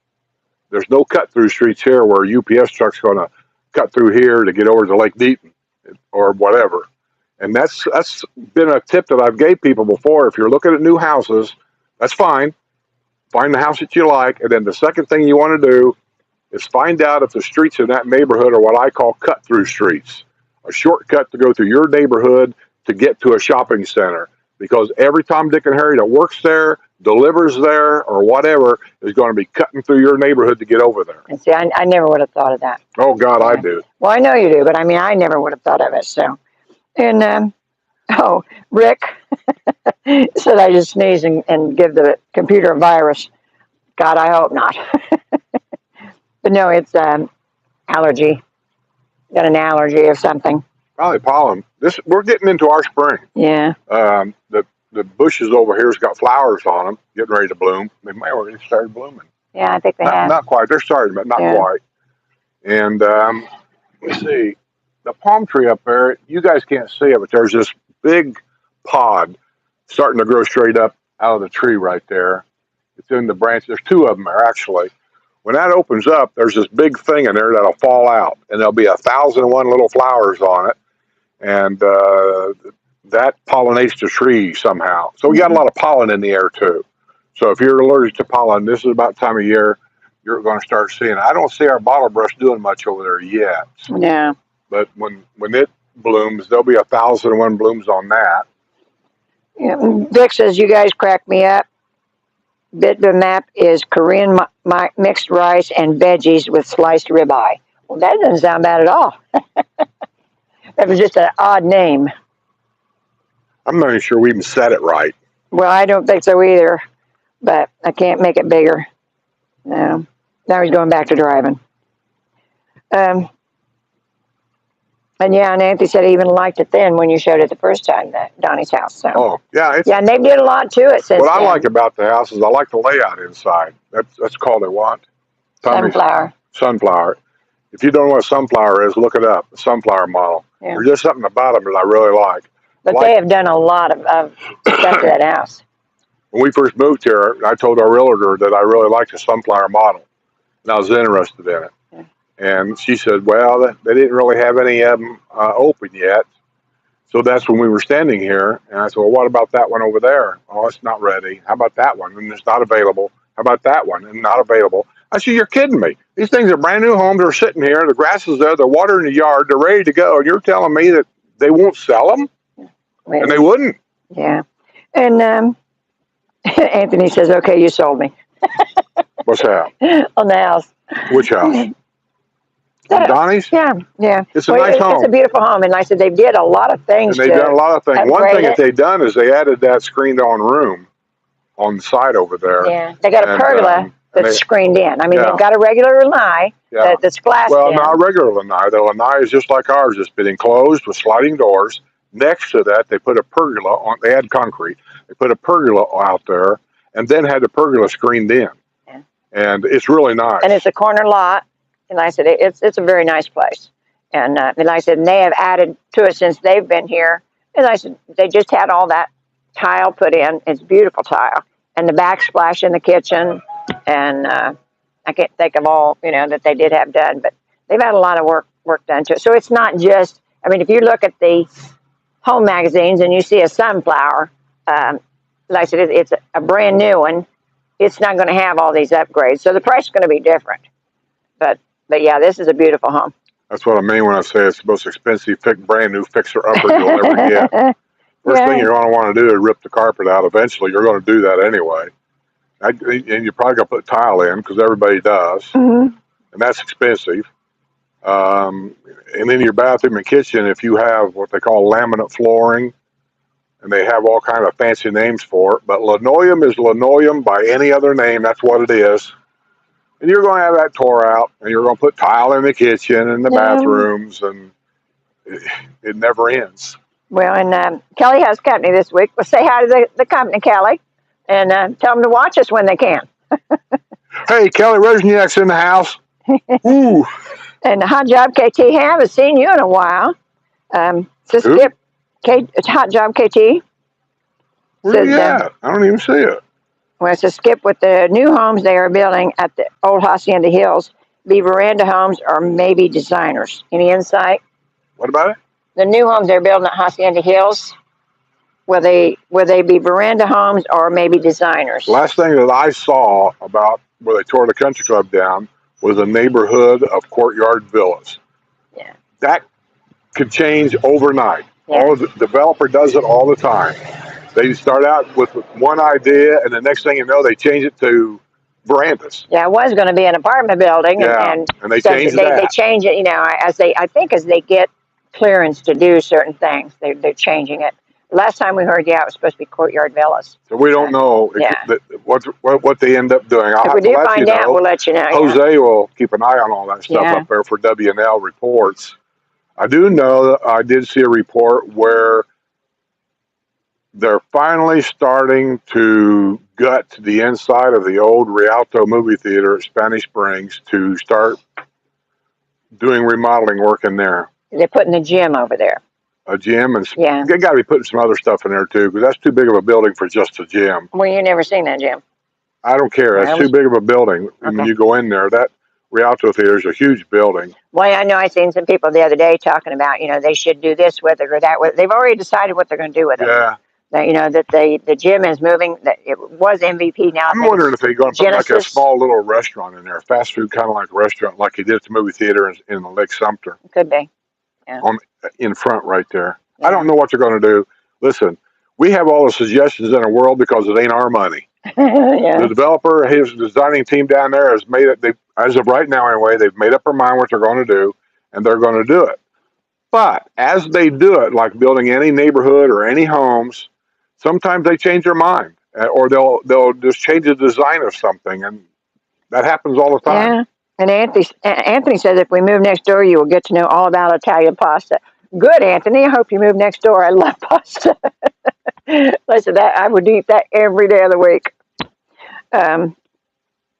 There's no cut-through streets here where a UPS truck's going to cut through here to get over to Lake Deaton or whatever. And that's been a tip that I've gave people before. If you're looking at new houses, that's fine. Find the house that you like. And then the second thing you want to do is find out if the streets in that neighborhood are what I call cut-through streets, a shortcut to go through your neighborhood to get to a shopping center. Because every Tom, Dick, and Harry that works there, delivers there, or whatever is going to be cutting through your neighborhood to get over there. And see, I never would have thought of that. Oh, God, I do. Well, I know you do, but I mean, I never would have thought of it. So, and, Rick said I just sneeze and give the computer a virus. God, I hope not. But no, it's allergy. Got an allergy or something. Probably pollen. We're getting into our spring. Yeah. The bushes over here's got flowers on them, getting ready to bloom. They may already started blooming. Yeah, I think they have. Not quite. They're starting, but not quite. And let's see, the palm tree up there. You guys can't see it, but there's this big pod starting to grow straight up out of the tree right there. It's in the branch. There's two of them there actually. When that opens up, there's this big thing in there that'll fall out, and there'll be 1,001 little flowers on it, and that pollinates the tree somehow. So we got a lot of pollen in the air too. So if you're allergic to pollen, this is about the time of year you're going to start seeing it. I don't see our bottle brush doing much over there yet. Yeah. But when it blooms, there'll be 1,001 blooms on that. Yeah. Vic says, you guys crack me up. Bibimbap is Korean mixed rice and veggies with sliced ribeye. Well, that doesn't sound bad at all. That was just an odd name. I'm not even sure we even said it right. Well, I don't think so either, but I can't make it bigger. No. Now he's going back to driving. And yeah, and Anthony said he even liked it then when you showed it the first time at Donnie's house. So. Oh, yeah. Yeah, and they did a lot to it since What I then. like about the house is I like the layout inside. That's called a what? Sunflower. Sunflower. If you don't know what a sunflower is, look it up. The sunflower model. Yeah. There's just something about them that I really like. But they have done a lot of stuff to that house. When we first moved here, I told our realtor that I really liked the sunflower model, and I was interested in it. Yeah. And she said, well, they didn't really have any of them open yet. So that's when we were standing here, and I said, well, what about that one over there? Oh, it's not ready. How about that one? And it's not available. How about that one? And not available. I said, you're kidding me. These things are brand new homes. They're sitting here. The grass is there. The water in the yard. They're ready to go. And you're telling me that they won't sell them? Wait. And they wouldn't. Yeah. And Anthony says, okay, you sold me. What's that? On the house. Which house? Donnie's? Yeah, yeah. It's a nice home. It's a beautiful home. And I said, they did a lot of things. And they've done a lot of things. One thing that it. they've done is they added that screened-on room on the side over there. Yeah. They got a pergola that's screened in. I mean, they've got a regular lanai that's glassed in. Well, not a regular lanai. The lanai is just like ours. It's been enclosed with sliding doors. Next to that, they put a pergola on. They had concrete. They put a pergola out there, and then had the pergola screened in. Yeah. And it's really nice. And it's a corner lot. And I said, it's a very nice place. And I said, and they have added to it since they've been here. And I said, they just had all that tile put in. It's beautiful tile. And the backsplash in the kitchen. And I can't think of all, that they did have done. But they've had a lot of work done to it. So it's not just, I mean, if you look at the home magazines and you see a sunflower, like I said, it's a brand new one. It's not going to have all these upgrades. So the price is going to be different. But yeah, this is a beautiful home. That's what I mean when I say it's the most expensive, brand new fixer-upper you'll ever get. First thing you're going to want to do is rip the carpet out. Eventually, you're going to do that anyway. And you're probably going to put tile in because everybody does. Mm-hmm. And that's expensive. And then your bathroom and kitchen, if you have what they call laminate flooring, and they have all kind of fancy names for it, but linoleum is linoleum by any other name. That's what it is. And you're going to have that tore out, and you're going to put tile in the kitchen and the bathrooms, and it never ends. Well, and Kelly has company this week. Well, say hi to the company, Kelly, and tell them to watch us when they can. Hey, Kelly Resniak's in the house. Ooh. And Hot Job KT, haven't seen you in a while. So Skip, Hot Job KT. Where you at? I don't even see it. Well, it's a Skip with the new homes they are building at the old Hacienda Hills. Be veranda homes or maybe designers. Any insight? What about it? The new homes they're building at Hacienda Hills. Will they be veranda homes or maybe designers? Last thing that I saw about where they tore the country club down was a neighborhood of courtyard villas. Yeah. That could change overnight. Yeah. The developer does it all the time. They start out with one idea, and the next thing you know, they change it to verandas. Yeah, it was going to be an apartment building, and they change that. They change it, as they get clearance to do certain things, they're changing it. Last time we heard, it was supposed to be courtyard villas. So we don't know what they end up doing. If we do find out, we'll let you know. Jose will keep an eye on all that stuff up there for W&L reports. I do know that I did see a report where they're finally starting to gut the inside of the old Rialto movie theater at Spanish Springs to start doing remodeling work in there. They're putting the gym over there. A gym, and they got to be putting some other stuff in there too, because that's too big of a building for just a gym. Well, you never seen that gym. I don't care. That's too big of a building. Okay. When you go in there, that Rialto Theater is a huge building. Well, I know I seen some people the other day talking about, they should do this with it or that with it. They've already decided what they're going to do with it. Yeah. That, the gym is moving. That it was MVP now. I'm wondering if they're going to put like a small little restaurant in there, fast food kind of like a restaurant, like they did at the movie theater in Lake Sumter. Could be. Yeah. In front right there. Yeah. I don't know what they're going to do. Listen, we have all the suggestions in the world because it ain't our money. The Yeah. developer, his designing team down there has made it. They, as of right now, anyway, they've made up their mind what they're going to do, and they're going to do it. But as they do it, like building any neighborhood or any homes, sometimes they change their mind, or they'll just change the design of something, and that happens all the time. Yeah. And Anthony says if we move next door, you will get to know all about Italian pasta. Good, Anthony. I hope you move next door. I love pasta. Listen, that I would eat that every day of the week. Um,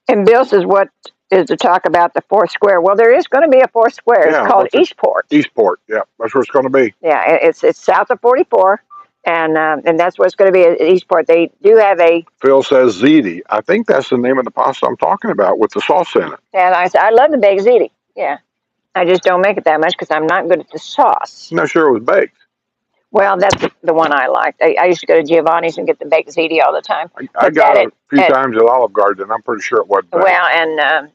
and Bill says, what is to talk about the fourth square? Well, there is going to be a fourth square. It's Yeah, called what's it? Eastport. Eastport. Yeah, that's where it's going to be. Yeah, it's south of 44, and that's what it's going to be at Eastport. They do have a. Phil says ziti. I think that's the name of the pasta I'm talking about with the sauce in it. And I said I love the baked ziti. Yeah, I just don't make it that much because I'm not good at the sauce. I'm not sure it was baked. Well, that's the one I liked. I used to go to Giovanni's and get the baked ziti all the time. I got it a few times at Olive Garden, and I'm pretty sure it wasn't baked. Well, and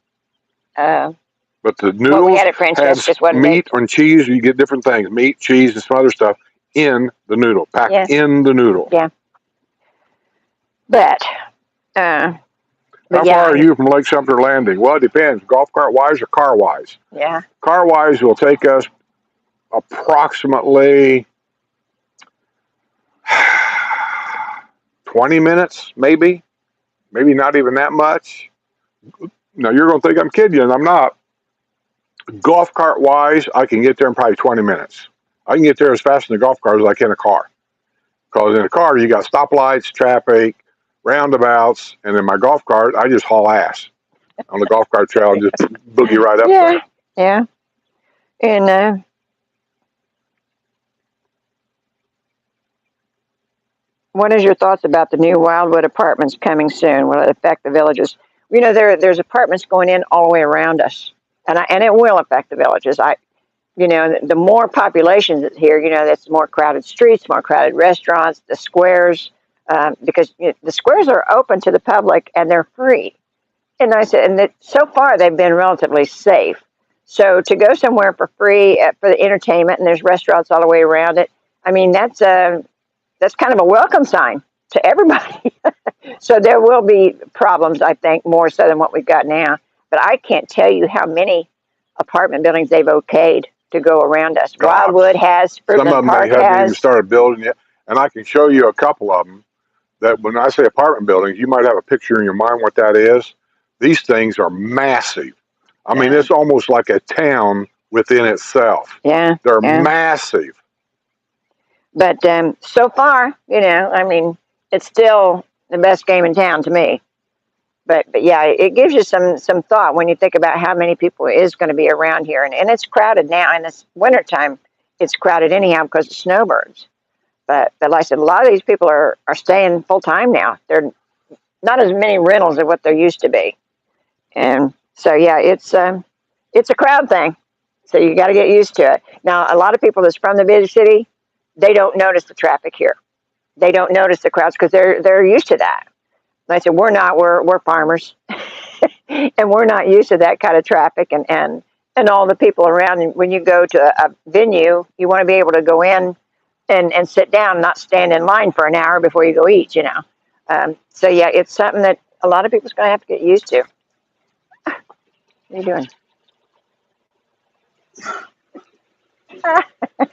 but the what we noodles had at French had just wasn't meat baked. and cheese. You get different things, meat, cheese, and some other stuff in the noodle, packed Yeah. in the noodle. Yeah. But How yeah, far are you from Lake Sumter Landing? Well, it depends, golf cart wise or car wise. yeah. Car wise will take us approximately 20 minutes, maybe not even that much. Now, you're going to think I'm kidding you, and I'm not. Golf cart wise, I can get there in probably 20 minutes. I can get there as fast in the golf cart as I can in a car. Because in a car, you got stoplights, traffic, roundabouts, and in my golf cart, I just haul ass on the golf cart trail and just boogie right up Yeah. there. Yeah. And what is your thoughts about the new Wildwood apartments coming soon? Will it affect the villages? You know, there's apartments going in all the way around us, and it will affect the villages. The more population that's here, that's more crowded streets, more crowded restaurants, the squares, because the squares are open to the public and they're free. And I said, so far they've been relatively safe. So to go somewhere for free for the entertainment, and there's restaurants all the way around it. I mean, that's kind of a welcome sign to everybody. So there will be problems, I think, more so than what we've got now. But I can't tell you how many apartment buildings they've okayed to go around us. God. Wildwood has, Some Fruitland of them Park they haven't even has. started building yet. And I can show you a couple of them that when I say apartment buildings, you might have a picture in your mind what that is. These things are massive. I mean, it's almost like a town within itself. Yeah. They're yeah. massive. But so far, I mean, it's still the best game in town to me. But yeah, it gives you some thought when you think about how many people is going to be around here. And it's crowded now. In this wintertime, it's crowded anyhow because of snowbirds. But like I said, a lot of these people are staying full time now. They're not as many rentals as what there used to be. And so, yeah, it's a crowd thing. So you got to get used to it. Now, a lot of people that's from the big city, they don't notice the traffic here. They don't notice the crowds because they're used to that. Like I said, we're not. We're farmers, and we're not used to that kind of traffic and all the people around. And when you go to a venue, you want to be able to go in and sit down, not stand in line for an hour before you go eat. So yeah, it's something that a lot of people's going to have to get used to. What are you doing?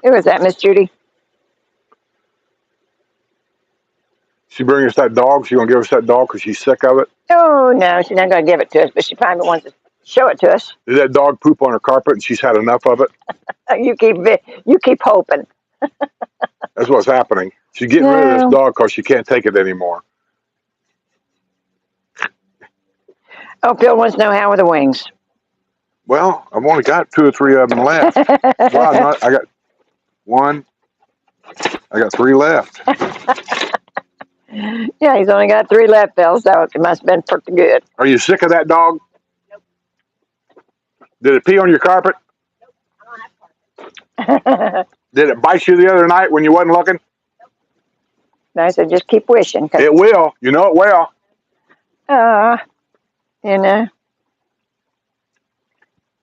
Who was that, Miss Judy? She bring us that dog. She gonna give us that dog because she's sick of it. Oh no, she's not going to give it to us, but she probably wants to show it to us. Did that dog poop on her carpet and she's had enough of it? You keep hoping. That's what's happening. She's getting rid of this dog because she can't take it anymore. Oh, Bill wants to know how are the wings. Well, I've only got 2 or 3 of them left. Wow, I got 1. I got 3 left. Yeah, he's only got 3 left, Bill, so it must have been pretty good. Are you sick of that dog? Nope. Did it pee on your carpet? Nope. I don't have carpet. Did it bite you the other night when you wasn't looking? I said, just keep wishing. It will. You know it will.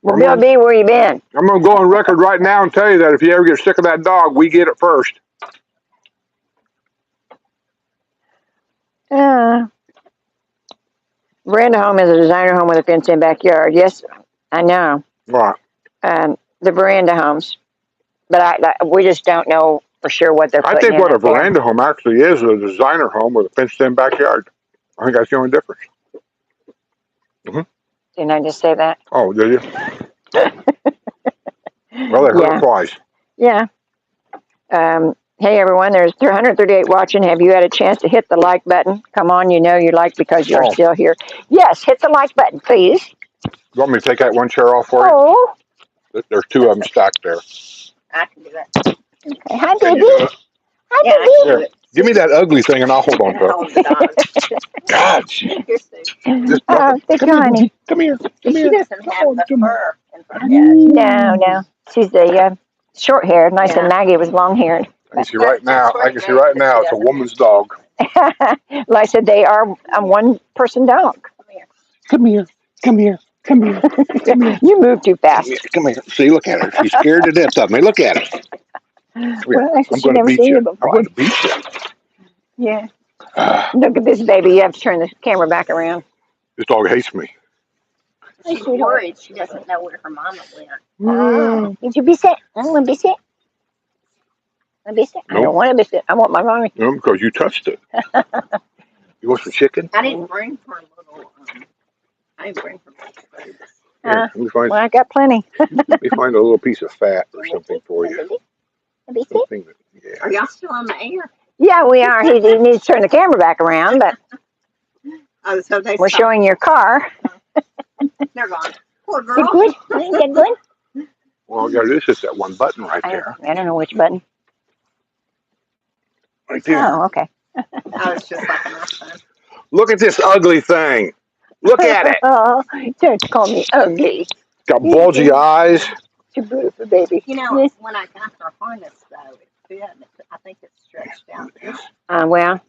Well, Bill B, where you been? I'm going to go on record right now and tell you that if you ever get sick of that dog, we get it first. Veranda home is a designer home with a fenced-in backyard. Yes, I know. Right. The veranda homes, but we just don't know for sure what they're I putting think in what a up there. veranda home actually is a designer home with a fenced-in backyard. I think that's the only difference. Didn't I just say that? Oh, did you? Well, they heard Yeah. it twice. Yeah. Hey everyone, there's 338 watching. Have you had a chance to hit the like button? Come on, you know you like because you're Oh. still here. Yes, hit the like button, please. You want me to take that one chair off for you? Oh, There's two of them stacked there. I can do that. okay. Hi, Can you baby. do it? Hi, Yeah, I baby. can do Here, it. give me that ugly thing and I'll hold on to it. Hold the dog. God, she Here, Sue. just Big come here, honey. Boogie. Come here. Come She here. doesn't Come have on, the come here. fur in her head. No. She's the short haired, and I said Yeah. Maggie was long haired. I can see right now. I can see right now. It's a woman's dog. Well, I said they are a one person dog. Come here. Come here. Come here. Come here. You move too fast. Come here. See, look at her. She's scared to death of me. Look at her. Come here. Well, I said I'm she'd going to never beat seen you. you I'm before. going to beat you. Yeah. Look at this baby. You have to turn the camera back around. This dog hates me. She's worried. She doesn't know where her mama went. Oh, did you biscuit? I want a biscuit. A biscuit? I Nope. don't want a biscuit. I want my mommy. No, because you touched it. You want some chicken? I didn't bring her little. I didn't bring her much food. Here, Well, I got plenty. let me find a little piece of fat or something for you. A biscuit? Something that, Are y'all still on the air? Yeah, we are. He needs to turn the camera back around, but Oh, so they we're stopped. showing your car. They're gone. Poor Is girl. it good? Is it good? Well, all you got to do is hit that one button right there. I don't know which button. Right there. Oh, okay. I was just like my son. Look at this ugly thing. Look at it. Oh, don't call me ugly. Got bulgy eyes. Too beautiful, baby. You know, Yes. when I got her harness though, it fit. I think it's stretched out. Well,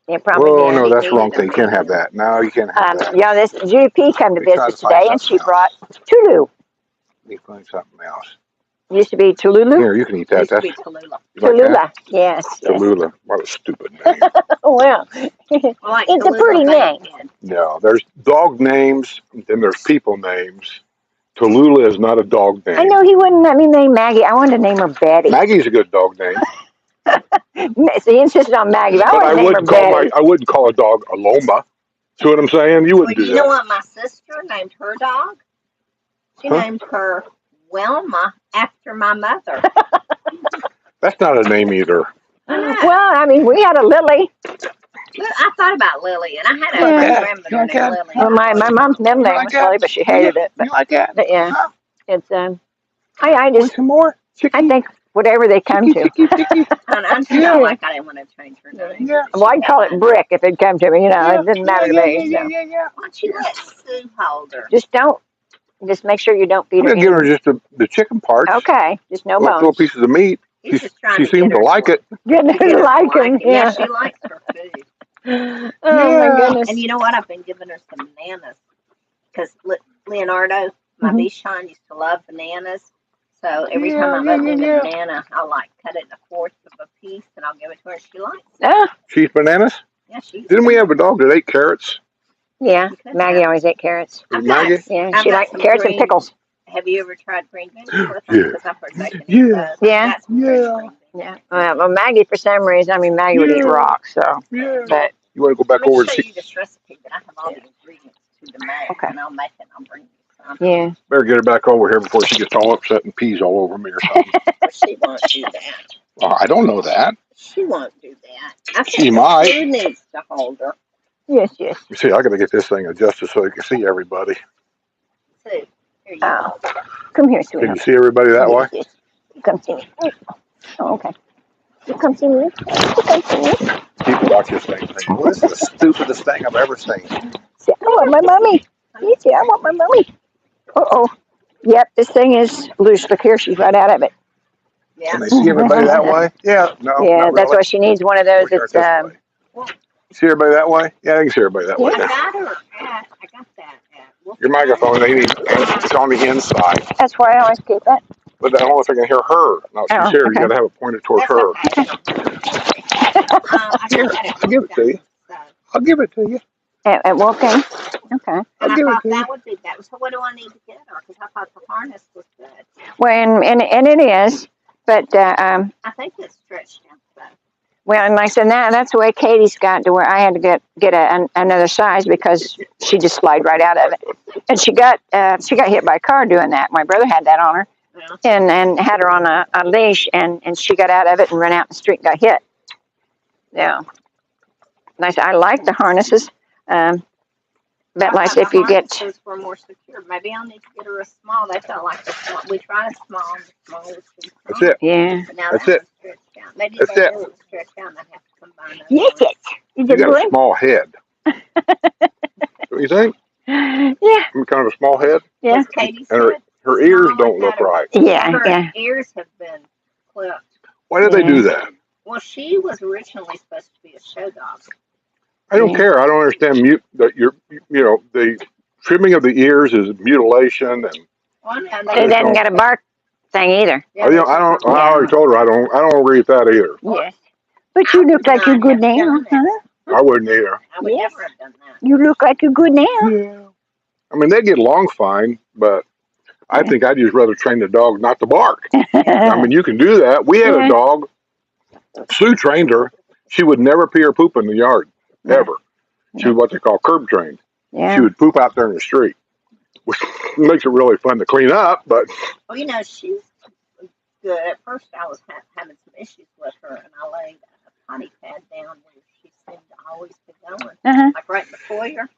it probably Oh, did. no, that's the wrong thing. You can't have that. No, you can't have that. Yeah, this Judy P come to Let me try visit to find today, and she something brought Tulu. Let me find something else. Used to be Tululu. Here, you can eat that. Used to That's be Tallulah. you like that? Tallulah. Yes. Tallulah. What a stupid name. Well, Like it's a Tallulah pretty name. Bankhead. No, there's dog names, then there's people names. Tallulah is not a dog name. I know he wouldn't let me name Maggie. I wanted to name her Betty. Maggie's a good dog name. So he insisted on Maggie, but I But wanted to name her Betty. I wouldn't call a dog a Loma. See what I'm saying? You Well, wouldn't do you know that. what my sister named her dog? She Huh? named her Wilma after my mother. That's not a name either. Well, I mean, we had a Lily. I thought about Lily, and I had Yeah. a grandmother named Lily. Well, my mom's middle name was Lily, but she hated it. You like that? But yeah, Huh? it's I Want just some more? I think whatever they come to. And I felt like I didn't want to change her name. Yeah. Well, I'd call it Brick if it'd come to me. You know, it didn't matter to me. So. Why don't you let Sue hold her? Just make sure you don't feed I'm her. gonna give her just the chicken parts. Okay, just no Little bones. pieces of meat. He's just trying She to get seems her to like it. Good to get her to like him. it. Yeah, she likes her food. Oh my goodness. And you know what? I've been giving her some bananas because Leonardo, my Mhm. Bichon, used to love bananas. So every time I'm opening a banana, I'll like cut it in a fourth of a piece and I'll give it to her. She likes it. Oh, She eats bananas. Yeah, she. Didn't we have a dog that ate carrots? yeah. Maggie always ate carrots. I've got- Maggie? Yeah, I've she got liked some carrots and green- pickles. Have you ever tried green beans before? Yeah. Because I've heard they can eat Yeah. those. Yeah. That's green beans. Yeah. Well, Maggie, for some reason, I mean, Maggie would eat Yeah. rocks. So, Yeah. but You want to go back Let me over show and you this recipe that I have all the ingredients to the mac, Okay. and I'll make it. I'll bring you some. yeah. better get her back over here before she gets all upset and pees all over me or something. But she won't do that. I don't know that. She won't do that. I She think might. Sue needs to hold her. Yes. You see, I got to get this thing adjusted so you can see everybody. Sue, here you Oh, go. come here, Can sweetheart. you see everybody that way? Yes. You come see me. Oh, okay. You come see me. You come see me. People watch this thing and think, well, this is the stupidest thing I've ever seen. Say, I want my mommy. You see, I want my mommy. Uh-oh. Yep, this thing is loose. Look here, she's right out of it. Yeah. Can they see everybody that way? Yeah, no. Yeah, not that's really. why she needs one of those. Wish I It's was this way. See everybody that way? Yeah, they can see everybody that way. I now. got her at, I got that at Wolf Your microphone, it's on the inside. that's where I always keep it. But I don't know if I can hear her. No, she's Oh, here. okay. You got to have it pointed towards That's her. okay. I Here, got that at I'll give it to you. so I'll give it to you. At Wolfgang. Okay. And I'll I give it thought to you. that would be that. So what do I need to get her? Because I thought the harness was good. Well, and it is, but I think it's stretched out though. well, and like I said, that's the way Katie's got to where I had to get another size because she just slid right out of it, and she got hit by a car doing that. My brother had that on her, Yeah. and had her on a leash, and she got out of it and ran out in the street and got hit. Yeah, and I said I like the harnesses, but like I said, if you get harnesses were more secure. Maybe I'll need to get her a small. They felt like the small. We tried a small, and the small was too small. That's it. yeah. But now That's that it. one's stretched out. Maybe That's they it. do it stretched out, and I'd have to combine those. Yes, ones. is You it got a good? small head. Don't you think? Yeah, Kind of a small head. yeah, As Katie And said, her ears small don't and look better. right. yeah, Her yeah. ears have been clipped. Why did they Yeah. do that? Well, she was originally supposed to be a show dog. I don't Yeah. care. I don't understand the trimming of the ears is mutilation, and Well, no, It just doesn't don't- got a bark thing either. Yeah, I don't. I already told her I don't agree with that either. Yes. But you look like you're good now, huh? I wouldn't either. I would Yes. never have done that. You look like you're good now. Yeah. I mean, they get along fine, but I think I'd just rather train the dog not to bark. I mean, you can do that. We had Yeah. a dog. Sue trained her. She would never pee or poop in the yard, Yeah. ever. She was what they call curb trained. Yeah. She would poop out there in the street, which makes it really fun to clean up, but Well, you know, she's good. At first, I was having some issues with her, and I laid a potty pad down where she seemed to always be going, Uh-huh. like right in the foyer.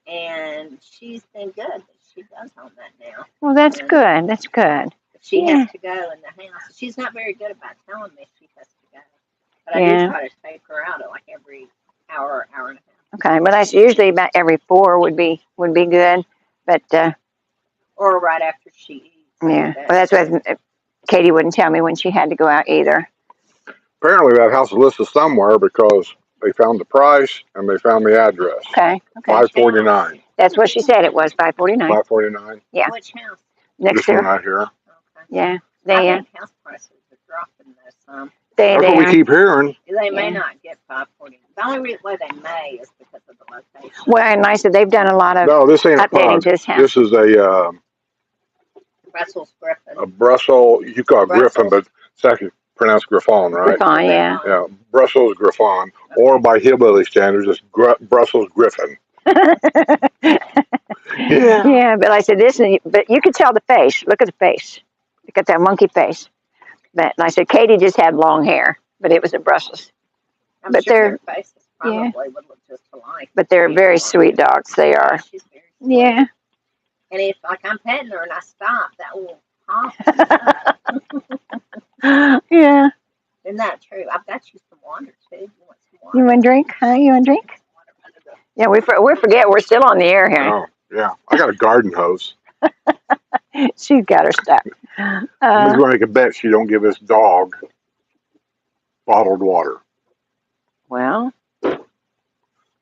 And she's been good. But she does on that now. Well, that's good. That's good. But she Yeah. has to go in the house. She's not very good about telling me she has to go. But I Yeah. do try to take her out at like every hour, hour and a half. Okay, well, that's usually about every 4 would be good. But Or right after she eats. yeah, well, that's what Katie wouldn't tell me when she had to go out either. apparently that house is listed somewhere because they found the price and they found the address. Okay. Okay. $549. That's what she said. It was 549 $549. Yeah. Which house? next This one year. right here. Okay. Yeah. I They think house prices are dropping this some. That's what we are. keep hearing. They may Yeah. not get 540. The only way they may is because of the location. Well, and like I said, they've done a lot of No, this ain't a updating pug. to this house. This is Brussels Griffin. a Brussels. You call it Griffin, but it's actually pronounced Griffon, right? Griffon, yeah. Yeah, Brussels Griffon, or by hillbilly standards, it's Brussels Griffin. Yeah. Yeah, but like I said, but you could tell the face. Look at the face. Look at that monkey face. But like I said, Katie just had long hair, but it was a Brussels. I'm but sure they're- their faces probably would look just alike. But they're very sweet dogs. They Yeah, are. she's very sweet. Yeah. And if like I'm petting her and I stop, that will pop. Yeah. Isn't that true? I've got you some water too. You want some water? You want a drink? Huh? You want a drink? Yeah, we forget we're still on the air here. Oh, yeah. I got a garden hose. She's got her stuff. I'm just going to make a bet she don't give this dog bottled water. Well, You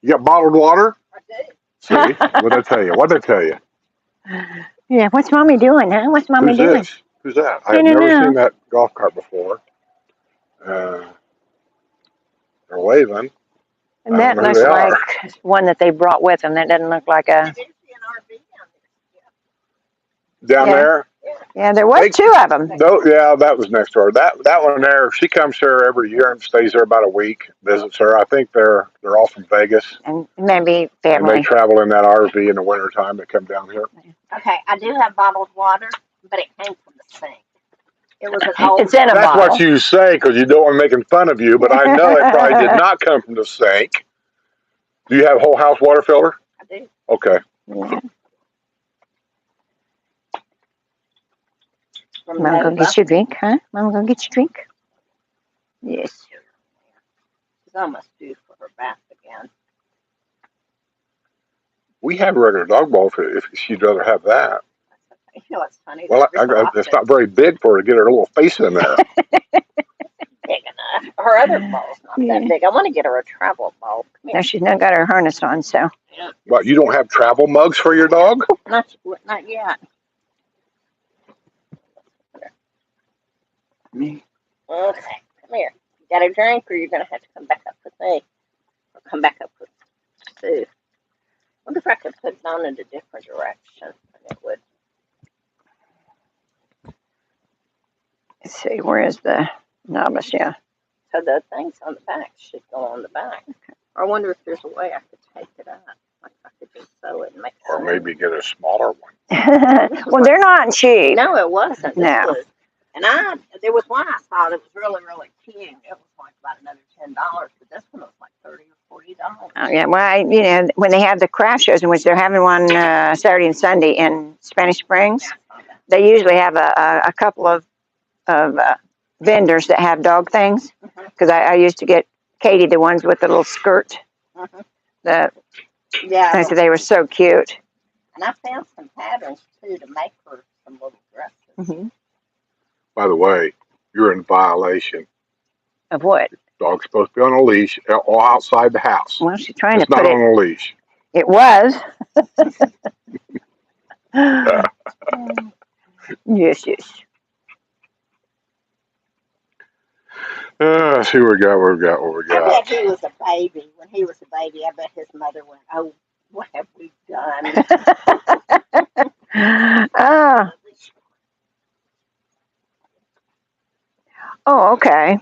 got bottled water? I do. See? What'd I tell you? What'd I tell you? yeah. What's mommy doing, huh? What's mommy Who's doing? this? Who's that? I I've don't never know. seen that golf cart before. They're waving. And I that don't know who looks they like are. one that they brought with them. That doesn't look like I a. do see an RV down Down Yeah. there? Yeah, there was They- 2 of them. No, yeah, that was next door. That one there, she comes here every year and stays there about a week, visits her. I think they're all from Vegas. And maybe And they family. travel in that RV in the wintertime. They come down here. there. Okay, I do have bottled water, but it came from the sink. It was an old. It's in a That's bottle. what you say because you don't want to making fun of you, but I know it probably did not come from the sink. Do you have whole house water filter? I do. Okay. Yeah. From Mom, go Nova. get your drink, huh? Mom, go get your drink. Yes. She's almost due for her bath again. We have a regular dog bowl if she'd rather have that. You know what's funny? Well, Every so it's often, not very big for her to get her little face in there. big enough. Her other bowl's not Yeah. that big. I want to get her a travel bowl. Come No, here. she's not got her harness on, so. What, you don't have travel mugs for your dog? Not yet. Okay, come here. You got a drink, or you're gonna have to come back up with me, or come back up with Sue. Wonder if if I could put it on in a different direction, and it would. Let's see, where is the novice? Yeah. So the things on the back should go on the back. I wonder if there's a way I could take it up. Like I could just sew it and make it. Or maybe get a smaller one. Well, they're not cheap. No, it wasn't. This No. was, and there was one I saw that was really, really cute. It was like about another $10, but this one was like $30 or $40. Oh, yeah, well, when they have the craft shows, in which they're having one Saturday and Sunday in Spanish Springs, Yeah, I saw that. they usually have a couple of vendors that have dog things. Because I used to get Katie the ones with the little skirt. Mhm. I said they were so cute. And I found some patterns too to make her some little dresses. Mm-hmm. By the way, you're in violation. Of what? Dog's supposed to be on a leash or outside the house. Well, she's trying It's to put not it. on a leash. It was. Yes. See what we got. I bet he was a baby. When he was a baby, I bet his mother went, "Oh, what have we done?" Oh, okay.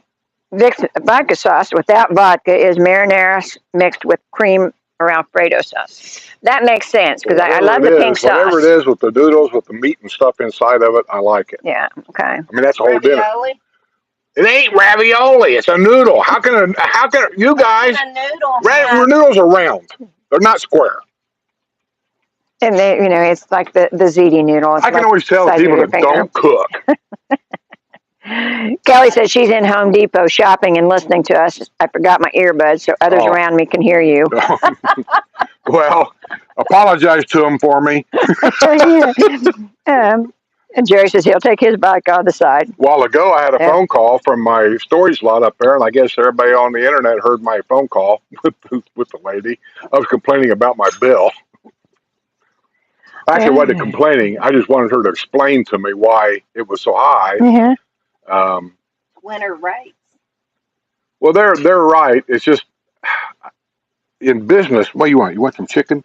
Vodka sauce without vodka is marinara mixed with cream or Alfredo sauce. That makes sense because I love the pink sauce. Whatever it is with the noodles, with the meat and stuff inside of it, I like it. Yeah. Okay. I mean, that's a whole dinner. Ravioli? It ain't ravioli. It's a noodle. How can you guys? A noodle. Noodles are round. They're not square. And they, it's like the ziti noodle. It's I can like always tell the size of people your that finger. don't cook. Kelly says she's in Home Depot shopping and listening to us. I forgot my earbuds, so others around me can hear you. Well, apologize to them for me. And Jerry says he'll take his bike on the side. A while ago, I had a phone call from my storage lot up there, and I guess everybody on the internet heard my phone call with the lady. I was complaining about my bill. Actually, I wasn't complaining. I just wanted her to explain to me why it was so high. Mm-hmm. Winter rates. Well, they're right. It's just in business. What do you want? You want some chicken?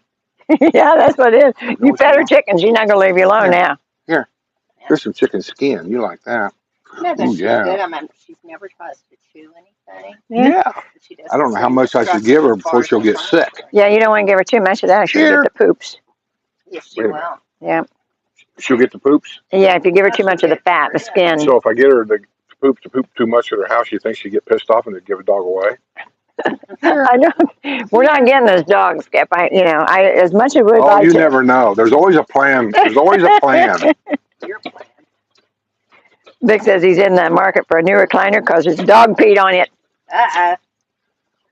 Yeah, that's what it is. You fed her chicken. She's not going to leave you alone now. Here. Here's some chicken skin. You like that? No, Ooh, she's yeah. good. I mean, she's never tries to chew anything. Yeah. She I don't know how much I should give her before she'll get sick. Yeah, you don't want to give her too much of that. She'll Here. get the poops. Yes, she will. Yeah. She'll get the poops? Yeah, if you give her too much of the fat, the skin. So if I get her to poop too much at her house, you think she'd get pissed off and they'd give a dog away? I know. We're not getting those dogs, Skip. As much as we'd Oh, like you to. never know. There's always a plan. There's always a plan. Your plan. Vic says he's in the market for a new recliner because his dog peed on it.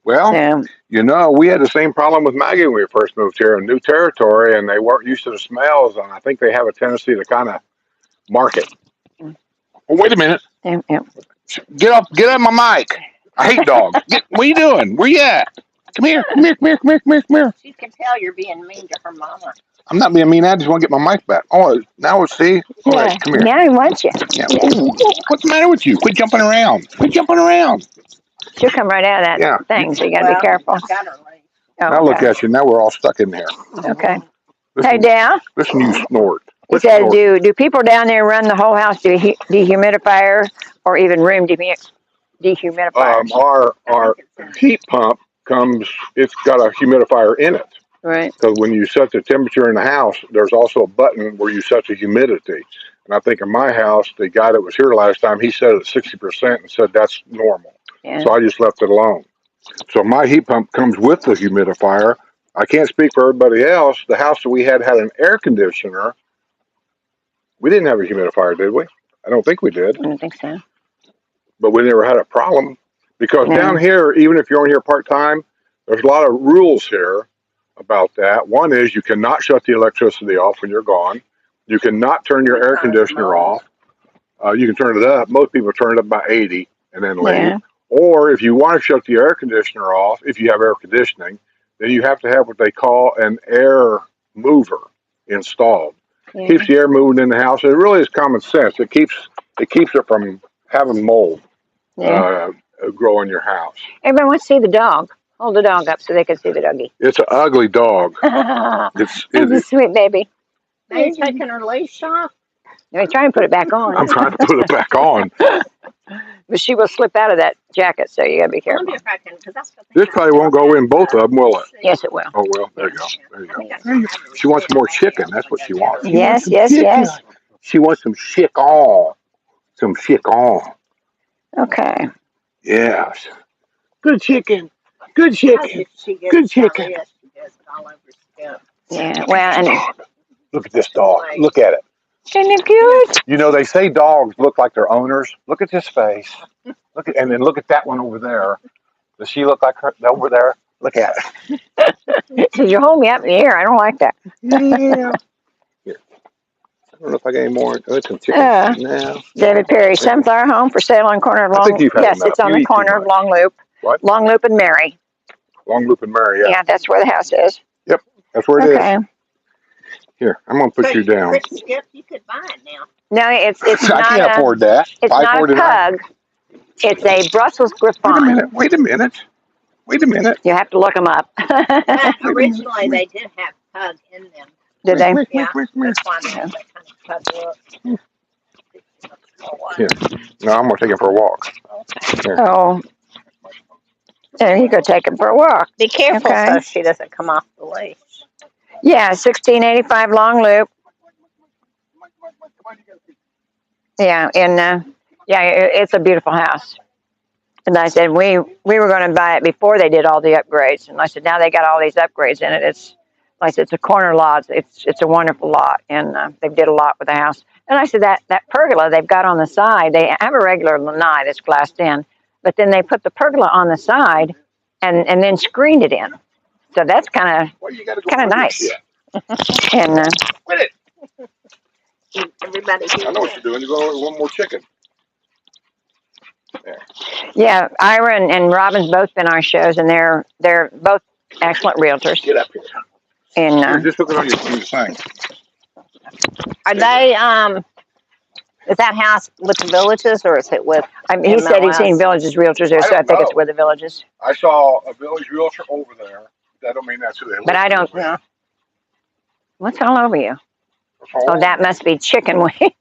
Well, Yeah. we had the same problem with Maggie when we first moved here in new territory, and they weren't used to the smells, and I think they have a tendency to kind of mark it. Oh, wait a minute. Yeah. Get off my mic. I hate dogs. What are you doing? Where you at? Come here. She can tell you're being mean to her mama. I'm not being mean. I just want to get my mic back. Oh, now see? All right, come here. Now he wants you. Yeah. What's the matter with you? Quit jumping around. She'll come right out of that thing, so you got to be careful. I've got her legs. Oh, Now look at you. Now we're all stuck in here. Okay. Listen, Hey, Dale. Listen, you snort. He says, do people down there run the whole house dehumidifier or even room dehumidifiers? Our heat pump it's got a humidifier in it. Right. Because when you set the temperature in the house, there's also a button where you set the humidity. And I think in my house, the guy that was here last time, he set it at 60% and said that's normal. Yeah. So I just left it alone. So my heat pump comes with the humidifier. I can't speak for everybody else. The house that we had an air conditioner. We didn't have a humidifier, did we? I don't think we did. I don't think so. But we never had a problem. Because No. down here, even if you're on here part-time, there's a lot of rules here about that. One is you cannot shut the electricity off when you're gone. You cannot turn your air conditioner off. You can turn it up. Most people turn it up by 80 and then leave. Yeah. Or if you want to shut the air conditioner off, if you have air conditioning, then you have to have what they call an air mover installed. Yeah. Keeps the air moving in the house. It really is common sense. It keeps it from having mold grow in your house. Everybody wants to see the dog. Hold the dog up so they can see the doggy. It's an ugly dog. It's a sweet baby. Now you're taking her leash off? Let me try and put it back on. I'm trying to put it back on. But she will slip out of that jacket, so you gotta be I careful. wonder if I can, because that's the thing. This probably won't go in both of them, will it? Yes, it will. Oh, well, there you go. There you go. She wants more chicken. That's what she wants. Yes, yes, yes. She wants some chicken. Some chicken. Okay. Yes. Good chicken. Good chicken. Good chicken. She gets it all over her scalp. Yeah. Well, and Look at this dog. Look at it. isn't it cute? You know, they say dogs look like their owners. Look at this face. Look at, and then look at that one over there. Does she look like her over there? Look at it. Did you hold me up in the air? I don't like that. Yeah. Here. I don't know if I got any more. Oh, some chicken now. David Perry, Sunflower Home for sale on corner of I Long. think you've had Yes, enough. it's on You the eat too corner of much. Long Loop. What? Long Loop and Mary. Long Loop and Mary, yeah. Yeah, that's where the house is. That's where it is. Okay. Here, I'm going to put you down. Rich Skip, you could buy it now. No, it's I not can't afford that. it's not a $5.49. pug. It's a Brussels Griffon. Wait a minute. You have to look them up. Originally, they did have pug in them. Did they? Yeah, that's why they have that kind of pug look. Here. No, I'm going to take him for a walk. Oh. There you go, take him for a walk. Be careful Okay. so she doesn't come off the leash. Yeah, 1685 Long Loop. Yeah, and it's a beautiful house. And I said we were going to buy it before they did all the upgrades. And I said now they got all these upgrades in it. It's a corner lot. It's a wonderful lot, and they did a lot with the house. And I said that pergola they've got on the side. They have a regular lanai that's glassed in, but then they put the pergola on the side, and then screened it in. So that's kind of nice. And Quit it. Everybody I know what you're doing. You're going with one more chicken. yeah, Ira and Robin's both been on shows, and they're both excellent realtors. Get up here. And Here, just look it on your thing. Are they, is that house with the Villages or is it with? he said he's seen Villages realtors there, so I think it's with the Villages. I saw a village realtor over there. That don't mean that's who they live. But I don't know. What's all over you? Oh, that must be chicken wing.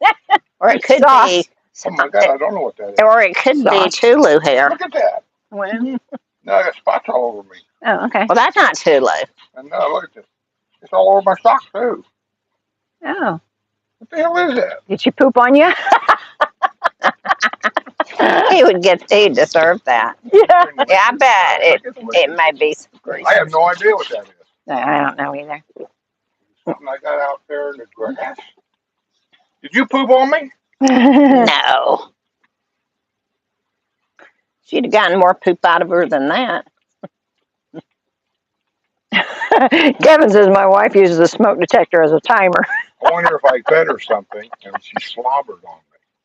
Or it could Sauce. be, Oh my God, I don't know what that is. or it could be Sauce. Tulu hair. Look at that. Well, No, I got spots all over me. oh, okay. Well, that's not Tulu. And no, look at this. It's all over my socks too. Oh, What the hell is that? did she poop on you? He'd deserve that. Yeah. Yeah, I bet it may be some grease. I have no idea what that is. I don't know either. Something I got out there in the grass. Did you poop on me? No. She'd have gotten more poop out of her than that. Kevin says my wife uses a smoke detector as a timer. I wonder if I fed her something and she slobbered on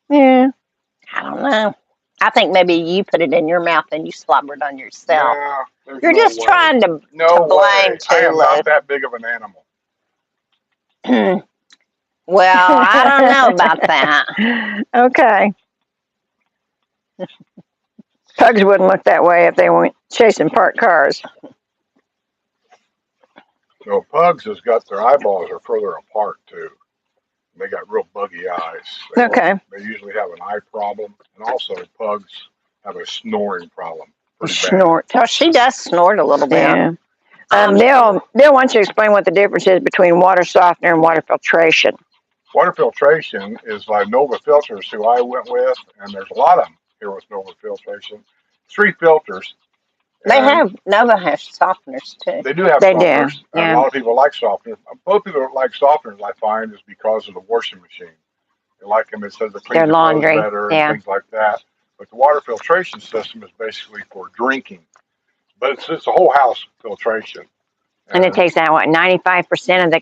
me. Yeah. I don't know. I think maybe you put it in your mouth and you slobbered on yourself. Nah, there's You're no just way. trying to No to blame way. I am Tulu. not that big of an animal. Well, I don't know about that. Okay. Pugs wouldn't look that way if they weren't chasing parked cars. So pugs has got their eyeballs are further apart too. They got real buggy eyes. Okay. They usually have an eye problem, and also pugs have a snoring problem. Pretty bad. Snort. So she does snort a little bit. Yeah. Bill wants you to explain what the difference is between water softener and water filtration. Water filtration is like Nova Filters, who I went with, and there's a lot of them here with Nova Filtration. 3 filters. They and have Nova has softeners too. They do have They do, softeners. And yeah. a lot of people like softeners. Both people that like softeners, I find, is because of the washing machine. They like them. It says it cleans Their the clothes laundry, better yeah. and things like that. But the water filtration system is basically for drinking. But it's a whole house filtration. And it takes out, what, 95% of the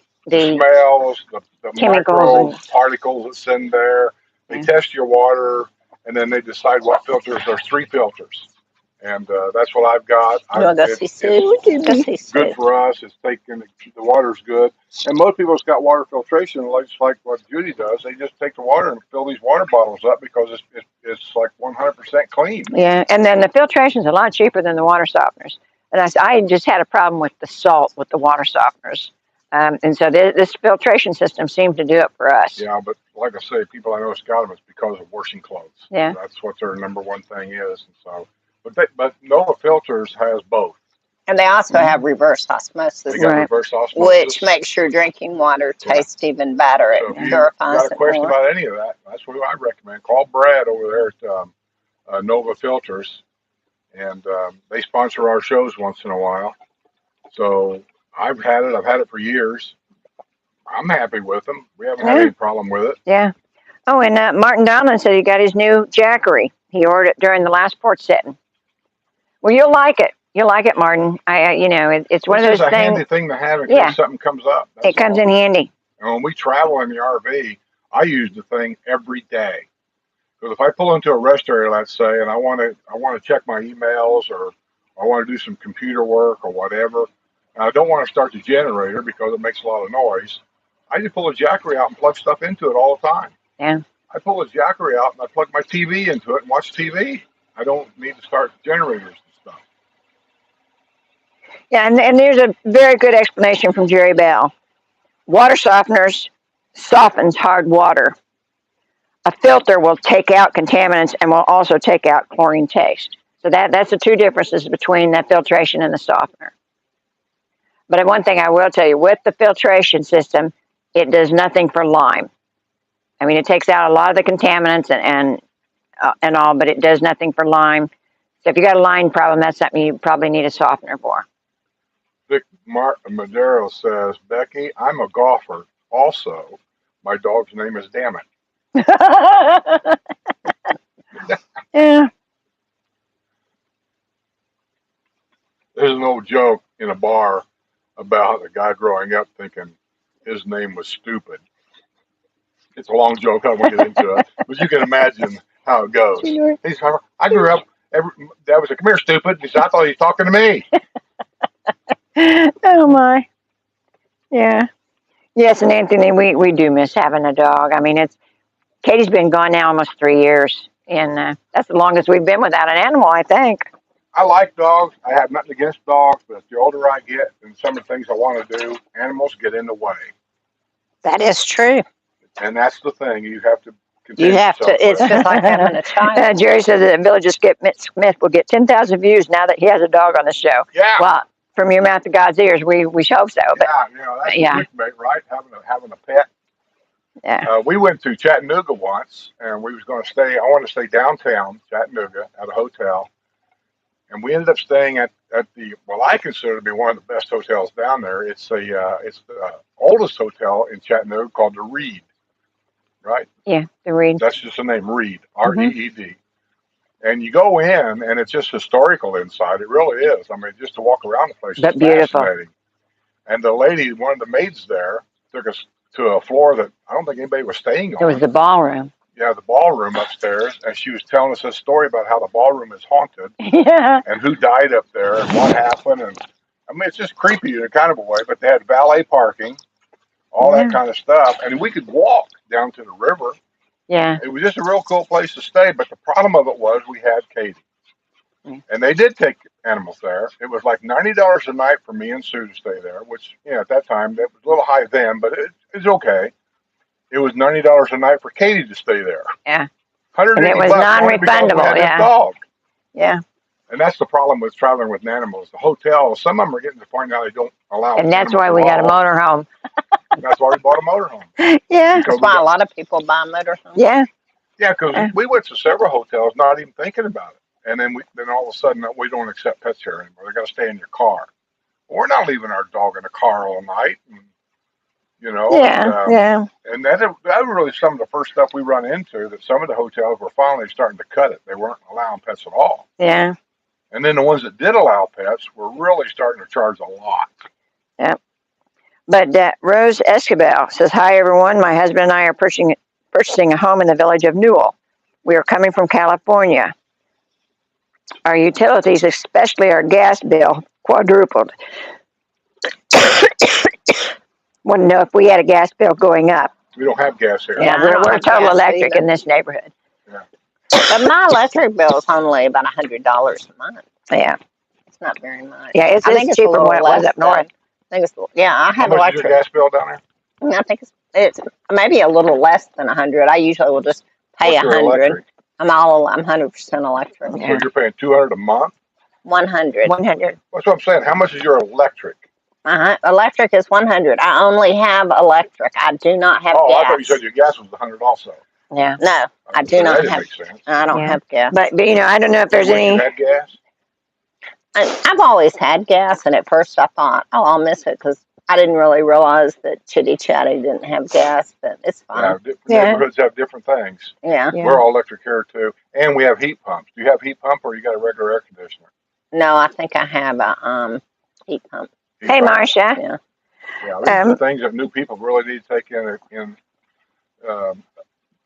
smells, the chemicals micro particles that's in there. They test your water, and then they decide what filters. There's 3 filters. And that's what I've got. It's good for us. It's taking the water's good, and most people that's got water filtration, like what Judy does, they just take the water and fill these water bottles up because it's like 100% clean. Yeah, and then the filtration's a lot cheaper than the water softeners. But I just had a problem with the salt with the water softeners. And so this filtration system seemed to do it for us. Yeah, but like I say, people I know that's got them, it's because of washing clothes. Yeah. That's what their number one thing is. And so, but Nova Filters has both. And they also have reverse osmosis, They got Right. reverse osmosis. which makes your drinking water taste even better. So It if you purifies got a it question more. about any of that, that's what I recommend. Call Brad over there at Nova Filters, and they sponsor our shows once in a while. So I've had it. I've had it for years. I'm happy with them. We haven't had Yeah. any problem with it. Yeah. Oh, and Martin Donlin said he got his new Jackery. He ordered it during the last Porch Settin. Well, you'll like it. You'll like it, Martin. It's one of It's those just a handy things. thing to have in Yeah. case something comes up. It That's comes all. in handy. And when we travel in the RV, I use the thing every day. Because if I pull into a rest area, let's say, and I want to check my emails, or I want to do some computer work or whatever, and I don't want to start the generator because it makes a lot of noise, I just pull a Jackery out and plug stuff into it all the time. Yeah. I pull a Jackery out and I plug my TV into it and watch TV. I don't need to start generators and stuff. Yeah, and there's a very good explanation from Jerry Bell. Water softeners softens hard water. A filter will take out contaminants and will also take out chlorine taste. So that's the two differences between the filtration and the softener. But one thing I will tell you, with the filtration system, it does nothing for lime. I mean, it takes out a lot of the contaminants and all, but it does nothing for lime. So if you got a lime problem, that's something you probably need a softener for. Vic Madero says, Becky, I'm a golfer. Also, my dog's name is Damn It. Yeah. There's an old joke in a bar about a guy growing up thinking his name was Stupid. It's a long joke. I don't want to get into it, but you can imagine how it goes. I grew up. Dad was like, "Come here, stupid." He said, "I thought he was talking to me." Oh my. Yeah. Yes, and Anthony, we do miss having a dog. I mean, Katie's been gone now almost 3 years, and that's the longest we've been without an animal, I think. I like dogs. I have nothing against dogs, but the older I get and some of the things I want to do, animals get in the way. That is true. And that's the thing. You have to You have to. It's just like having a child. Jerry says that Villager Skip Smith will get 10,000 views now that he has a dog on the show. Yeah. Well, from your mouth to God's ears, we hope so. But Yeah, that's what we make, right? Having a pet. yeah. We went to Chattanooga once, and we was going to stay. I wanted to stay downtown Chattanooga at a hotel, and we ended up staying at the I consider to be one of the best hotels down there. It's the oldest hotel in Chattanooga called the Reed, right? Yeah, the Reed. That's just the name, Reed, REED. And you go in, and it's just historical inside. It really is. I mean, just to walk around the place is Beautiful. fascinating. And the lady, one of the maids there, took us to a floor that I don't think anybody was staying on. It was the ballroom. Yeah, the ballroom upstairs, and she was telling us a story about how the ballroom is haunted Yeah. and who died up there and what happened. And I mean, it's just creepy in a kind of a way, but they had valet parking, all that kind of stuff, and we could walk down to the river. Yeah. It was just a real cool place to stay, but the problem of it was we had Katie. And they did take animals there. It was like $90 a night for me and Sue to stay there, which, at that time, that was a little high then, but it's okay. It was $90 a night for Katie to stay there. Yeah. And it was non-refundable, yeah. Dog. Yeah. And that's the problem with traveling with animals. The hotels, some of them are getting to the point now they don't allow. And that's why we got a motorhome. That's why we bought a motorhome. Yeah. That's why a lot of people buy motorhomes. Yeah. Yeah, because we went to several hotels not even thinking about it. And then all of a sudden, we don't accept pets here anymore. They got to stay in your car. We're not leaving our dog in the car all night. And, Yeah. And that was really some of the first stuff we run into, that some of the hotels were finally starting to cut it. They weren't allowing pets at all. Yeah. And then the ones that did allow pets were really starting to charge a lot. Yeah. But Rose Escobar says, "Hi, everyone. My husband and I are purchasing a home in the village of Newell. We are coming from California. Our utilities, especially our gas bill, quadrupled. Want to know if we had a gas bill going up. We don't have gas here. Yeah, we're total electric in this neighborhood. Yeah. But my electric bill is only about $100 a month. Yeah. not very much. Yeah, I think it's it's a cheaper than little what it was less up north. I think it's, yeah, I How have much is your electric. gas bill down there? I think it's maybe a little less than 100. I usually will just pay What's your 100. electric? I'm 100% electric. So you're paying $200 a month? 100. 100. That's what I'm saying. How much is your electric? Electric is 100. I only have electric. I do not have Oh, gas. I thought you said your gas was 100 also. Yeah. No, I do That not didn't have. make sense. I don't Yeah. have gas. But you know, I don't know if there's Wish any. you had gas. I've always had gas, and at first I thought, oh, I'll miss it because I didn't really realize that Chitty Chatty didn't have gas, but it's Yeah, fine. different Yeah. neighborhoods have different things. Yeah. Yeah. We're all electric here too, and we have heat pumps. Do you have heat pump or you got a regular air conditioner? No, I think I have a heat pump. Heat Hey, pump. Marcia. Yeah. Yeah, these are the things that new people really need to take in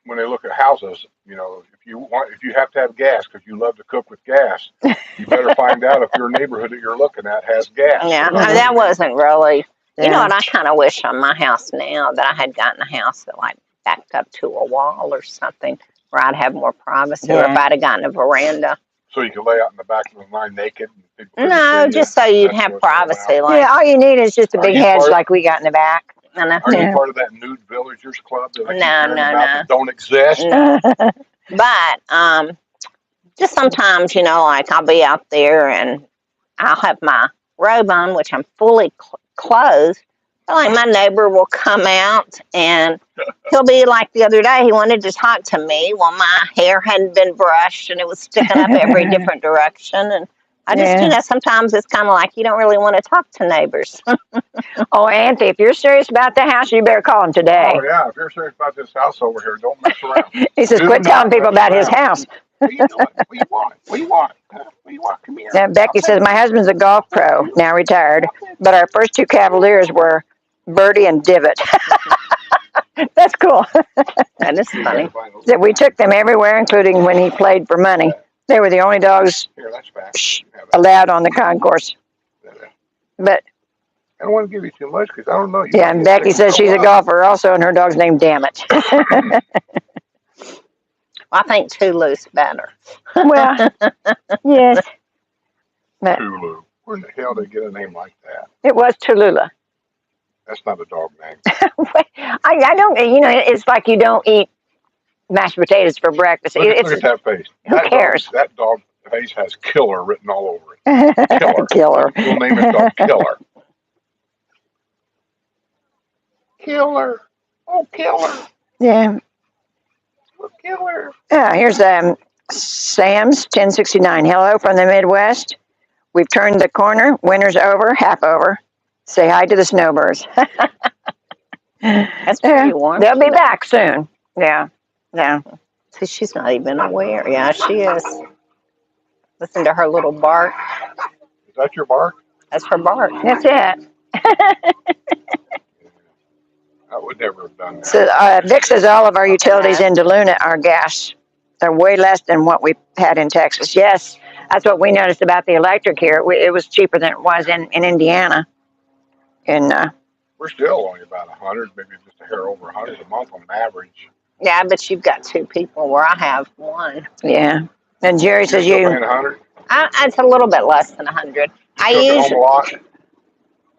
when they look at houses. You know, if you have to have gas because you love to cook with gas, you better find out if your neighborhood that you're looking at has gas. Yeah, or not. that wasn't really. You know Yeah. what? I kind of wish on my house now that I had gotten a house that like backed up to a wall or something where I'd have more privacy. Or if Yeah. I'd have gotten a veranda. So you can lay out in the back of the line naked. And people couldn't No, see you. just so you'd That's have what it's all about. privacy. Like, Yeah, all you need is just a Are big you hedge part- like we got in the back. I know. Are you Yeah. part of that nude villagers club that I keep No, hearing no, about no. that don't exist? No. But just sometimes, you know, like I'll be out there and I'll have my robe on, which I'm fully clothed. But like my neighbor will come out and he'll be like the other day, he wanted to talk to me. Well, my hair hadn't been brushed and it was sticking up every different direction. And I just, you know, sometimes it's kind of like you don't really want to talk to neighbors. Oh, Anthony, if you're serious about the house, you better call him today. Oh yeah, if you're serious about this house over here, don't mess around. He says, Do quit not telling people mess about his around. house. What are you doing? What do you want? What do you want? What do you want? Come here. Now, Becky says, my husband's a golf pro, now retired, but our first two Cavaliers were Birdie and Divot. That's cool. That is funny. That we took them everywhere, including when he played for money. They were the only dogs Here, that's fast. allowed on the concourse. But I don't want to give you too much because I don't know. You yeah, and Becky says she's a golfer also, and her dog's named Dammit. I think Tulu's better. Well, yes. But Tulu. Where in the hell did they get a name like that? it was Tallulah. That's not a dog name. I don't, you know, it's like you don't eat mashed potatoes for breakfast. Look at that face. Who cares? That dog face has killer written all over it. Killer. Killer. We'll name it dog Killer. Killer. Oh, Killer. Yeah. Oh, Killer. Here's Sam's 1069. Hello from the Midwest. We've turned the corner. Winter's over, half over. Say hi to the snowbirds. That's pretty warm. They'll be back soon. Yeah. Yeah. See, she's not even aware. Yeah, she is. Listen to her little bark. Is that your bark? That's her bark. That's it. I would never have done that. So Vic says all of our utilities in DeLuna are gas. They're way less than what we had in Texas. Yes, that's what we noticed about the electric here. It was cheaper than it was in Indiana. And We're still only about 100, maybe just a hair over 100 a month on average. Yeah, but you've got two people where I have one. yeah. And Jerry says You're still paying 100? It's a little bit less than 100. I You cook at usually home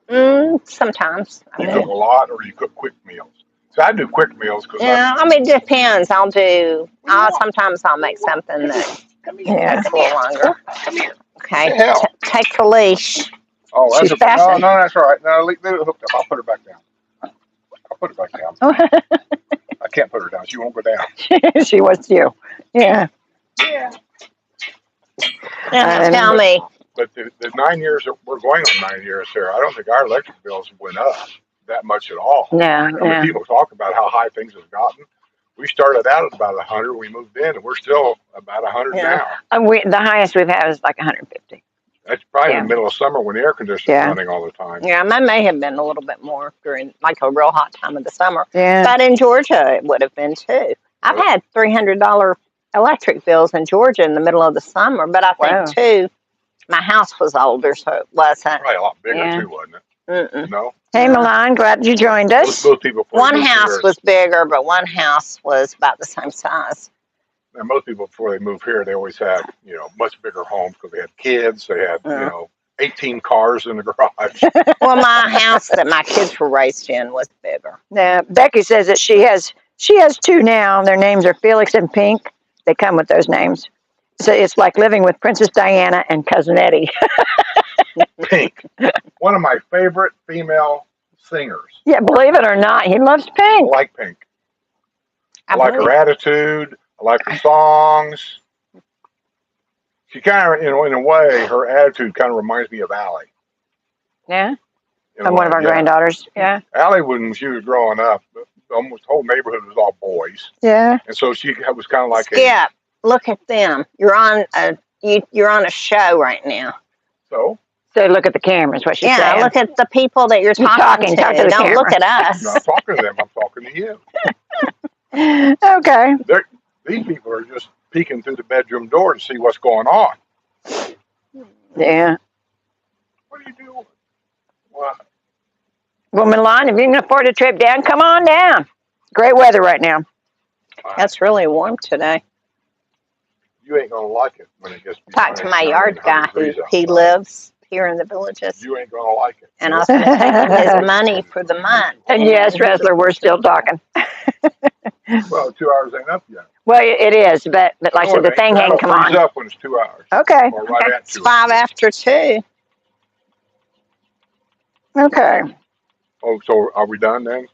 a lot? Sometimes. You cook a lot, or you cook quick meals? So I do quick meals because Yeah, I mean, it depends. Sometimes I'll make something that takes a little longer. Okay, take the leash. Oh, that's She's fastened. no, that's all right. No, leave it hooked up. I'll put her back down. I'll put her back down. I can't put her down. She won't go down. she wants you. Yeah. Now, tell me. But the 9 years that we're going on 9 years here, I don't think our electric bills went up that much at all. No. I mean, people talk about how high things have gotten. We started out at about 100. We moved in, and we're still about 100 now. The highest we've had is like 150. That's probably in the middle of summer when the air conditioner's running all the time. Yeah, mine may have been a little bit more during like a real hot time of the summer. Yeah. But in Georgia, it would have been too. I've had $300 electric bills in Georgia in the middle of the summer, but I think too, my house was older, so it wasn't. Probably a lot bigger too, wasn't it? Mm-mm. No. Hey, Milan, glad you joined us. Most people one house was bigger, but one house was about the same size. And most people before they move here, they always had, much bigger homes because they had kids, they had, 18 cars in the garage. Well, my house that my kids were raised in was bigger. Now, Becky says that she has two now. Their names are Felix and Pink. They come with those names. So it's like living with Princess Diana and Cousin Eddie. Pink, one of my favorite female singers. Yeah, believe it or not, he loves I Pink. like Pink. I I like her believe- attitude. I like her songs. She kind of, in a way, her attitude kind of reminds me of Allie. Yeah, In a I'm one of way, our yeah. granddaughters. Yeah, Allie, when she was growing up, almost the whole neighborhood was all boys, yeah. and so she was kind of like Skip, look at them. You're on a show right now. So So look at the camera. Is what she's Yeah, saying. look at the people that you're talking to. Talk to the Don't look camera. at I'm us. not talking to them. I'm talking to you. Okay. These people are just peeking through the bedroom door to see what's going on. Yeah. What are you doing? What? Well, Milan, if you can afford a trip down, come on down. Great weather right now. That's really warm today. You ain't gonna like it when it gets. Talk to my 90, yard guy 100 who degrees he outside. lives here in the Villages. You ain't gonna like it. And I was going to take him his money for the month. And yes, Wrestler, we're still talking. Well, 2 hours ain't up yet. Well, it is, but like I said, the thing hadn't come Freeze on. up when it's 2 hours. Okay. Or right at It's 2 5 hours. after 2. Okay. Oh, so are we done then?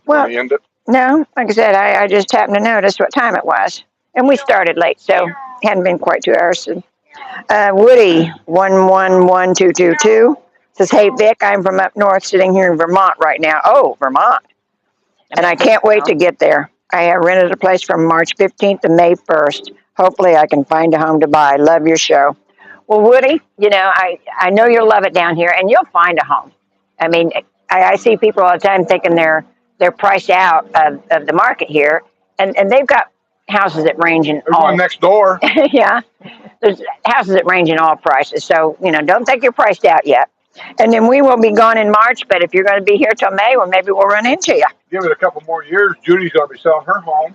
Well, We end it? no, like I said, I just happened to notice what time it was. And we started late, so it hadn't been quite 2 hours. Woody, 111222, says, hey, Vic, I'm from up north sitting here in Vermont right now. Oh, Vermont. And I can't wait to get there. I have rented a place from March 15th to May 1st. Hopefully I can find a home to buy. Love your show. Well, Woody, I know you'll love it down here, and you'll find a home. I mean, I see people all the time thinking they're priced out of the market here, and they've got houses that range in There's all. one next door. Yeah, there's houses that range in all prices. So don't think you're priced out yet. And then we will be gone in March. But if you're going to be here till May, well, maybe we'll run into you. Give it a couple more years. Judy's gonna be selling her home.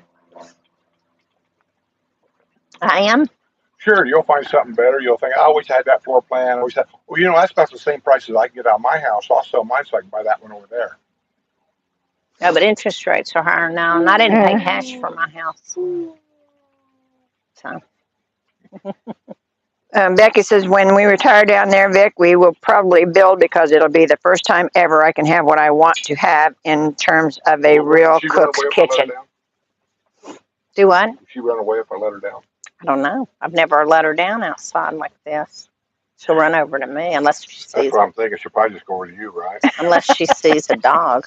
I am. Sure, you'll find something better. You'll think, I wish I had that floor plan. I wish that. Well, that's about the same price as I can get out of my house. I'll sell mine so I can buy that one over there. No, but interest rates are higher now, and I didn't pay cash for my house. So Becky says, when we retire down there, Vic, we will probably build because it'll be the first time ever I can have what I want to have in terms of a real She run cook's away if I let her kitchen. down? do what? She run away if I let her down. I don't know. I've never let her down outside like this. She'll run over to me unless she That's sees what I'm thinking. She'll probably just go over to you, right? a dog.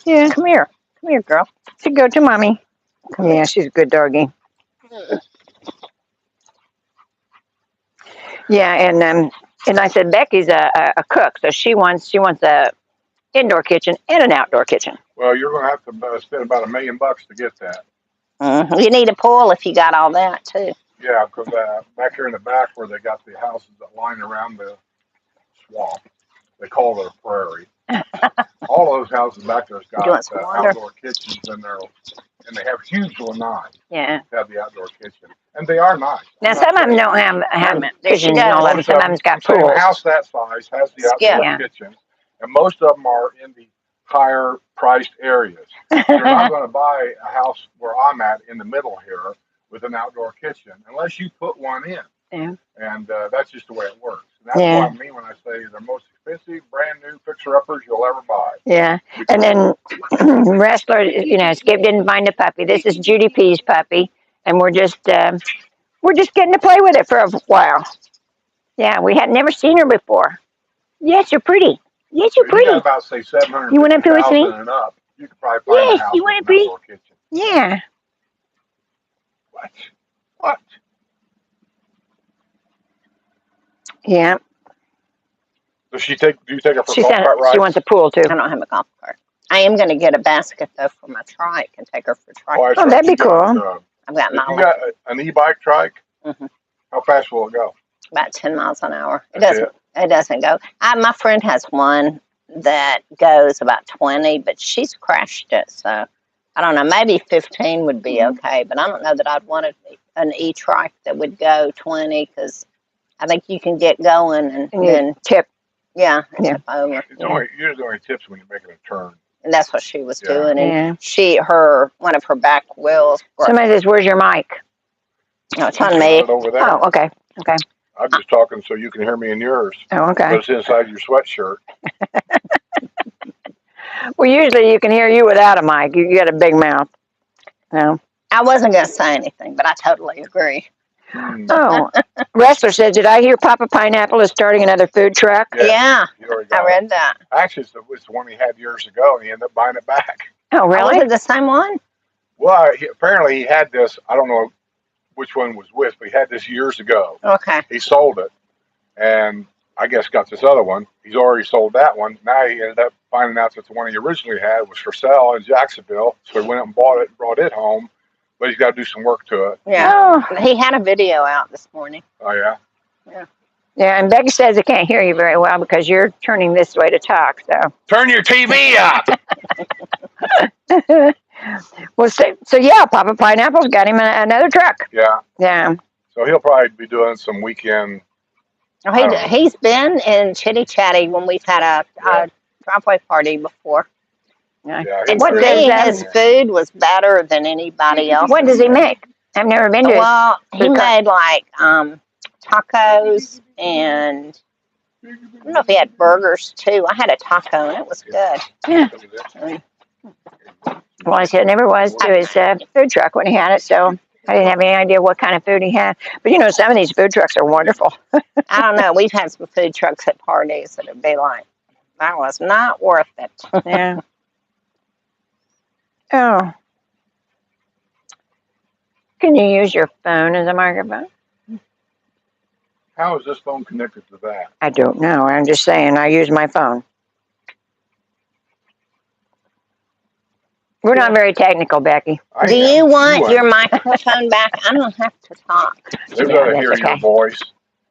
Yeah, Come here, girl. to go to mommy. Yeah, she's a good doggy. Yeah, and I said Becky's a cook, so she wants a indoor kitchen and an outdoor kitchen. Well, you're gonna have to spend about $1 million to get that. You need a pool if you got all that too. Yeah, because back here in the back where they got the houses that line around the swamp, they call it a prairie. All those houses back there's You want got some water? outdoor kitchens in there, and they have huge lanai Yeah. to have the outdoor kitchen, and they are nice. Now some of them don't have kitchens and all that. Some of them's got So a pools. house that size has the outdoor Yeah. Yeah. kitchen, and most of them are in the higher priced areas. You're not going to buy a house where I'm at in the middle here with an outdoor kitchen unless you put one in. Yeah. And that's just the way it works. And that's Yeah. what I mean when I say the most expensive, brand new fixer-uppers you'll ever buy. Yeah. And then Wrestler, Skip didn't find a puppy. This is Judy P's puppy, and we're just getting to play with it for a while. Yeah, we had never seen her before. Yes, you're pretty. Yes, you're So you got pretty. about say You want to play with me? $750,000 and up. You could probably find Yes, a house you with wanna an be? outdoor kitchen. Yeah. What? Yeah. Does she do you take her for She golf said cart rides? she wants a pool too. I don't have a golf cart. I am going to get a basket though for my trike and take her for trike. that's Oh, right. that'd be You got, cool. I've got if you my got an e-bike trike, Mhm. how fast will it go? about 10 miles an hour. That's It doesn't go. My friend has one that goes about 20, but she's crashed it. So I don't know. Maybe 15 would be okay, but I don't know that I'd want an e-trike that would go 20 because I think you can get going and And you then tip. yeah, Yeah. tip over. It's only usually only tips when you're making a turn. And that's what she was Yeah. doing. And Yeah. one of her back wheels. Somebody says, "Where's your mic?" No, it's She's on got me. it over there. Oh, okay. Okay. I'm just talking so you can hear me in yours. Oh, okay. But it's inside your sweatshirt. Well, usually you can hear you without a mic. You got a big mouth. No. I wasn't going to say anything, but I totally agree. Oh, Wrestler said, "Did I hear Papa Pineapple is starting another food truck?" Yeah, You already I got it. read that. Actually, it's the one he had years ago, and he ended up buying it back. Oh, Oh, was really? it the same one? Well, apparently he had this. I don't know which one was which, but he had this years ago. Okay. He sold it, and I guess got this other one. He's already sold that one. Now he ended up finding out that the one he originally had was for sale in Jacksonville, so he went up and bought it and brought it home. But he's got to do some work to it. Yeah. Oh, He had a video out this morning. Oh yeah. yeah. And Becky says I can't hear you very well because you're turning this way to talk. Turn your TV up. So, well, so yeah, Papa Pineapple's got him another truck. Yeah. Yeah. So he'll probably be doing some weekend. Oh, he's been in Chitty Chatty when we've had a driveway party before. Yeah. And What to does me, that- his food was better than anybody else. What does he make? I've never been to his. Well, he food made like tacos, and I don't know if he had burgers too. I had a taco and it was good. Yeah. Well, I said I never was to his food truck when he had it, so I didn't have any idea what kind of food he had. But you know, some of these food trucks are wonderful. I don't know. We've had some food trucks at parties that would be like, that was not worth it. Yeah. Oh. Can you use your phone as a microphone? How is this phone connected to that? I don't know. I'm just saying I use my phone. We're not very technical, Becky. Do you want your microphone back? I don't have to talk. They better hear that's your okay. voice.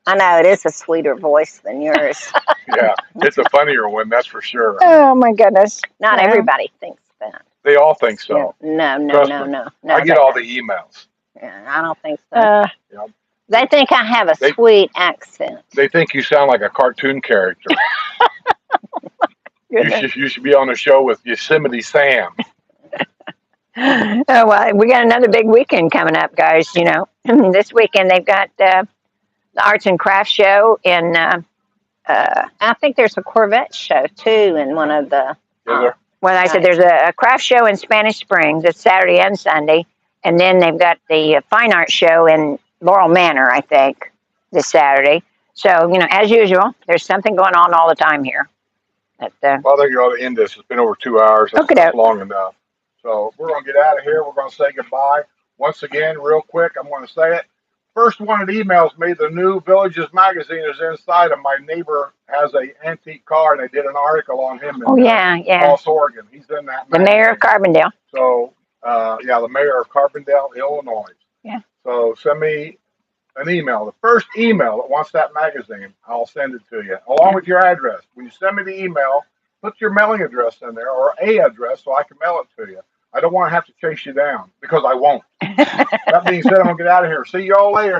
I know it is a sweeter voice than yours. Yeah, it's a funnier one, that's for sure. Oh my goodness. Not Yeah. everybody thinks that. They all think so. No. Trust me. I get all the emails. Yeah, I don't think so. Yeah. They think I have a sweet accent. They think you sound like a cartoon character. You should be on a show with Yosemite Sam. Oh, well, we got another big weekend coming up, guys. You know, this weekend they've got the Arts and Crafts Show in. I think there's a Corvette show too in one of the. Is Well, I said there's a craft show in Spanish Springs. It's Saturday and Sunday, and then they've got the fine art show in Laurel Manor, I think, this Saturday. So you know, as usual, there's something going on all the time here. Well, I think you ought to end this. It's been over 2 hours. That's long enough. So we're going to get out of here. We're going to say goodbye. Once again, real quick, I'm going to say it. First one that emails me, the new Villages magazine is inside of my neighbor has an antique car, and they did an article on him in Falls, Oregon. He's in that magazine. The mayor of Carbondale. So, the mayor of Carbondale, Illinois. Yeah. So send me an email. The first email that wants that magazine, I'll send it to you, along with your address. When you send me the email, put your mailing address in there, or a address, so I can mail it to you. I don't want to have to chase you down, because I won't. That being said, I'm going to get out of here. See you all later.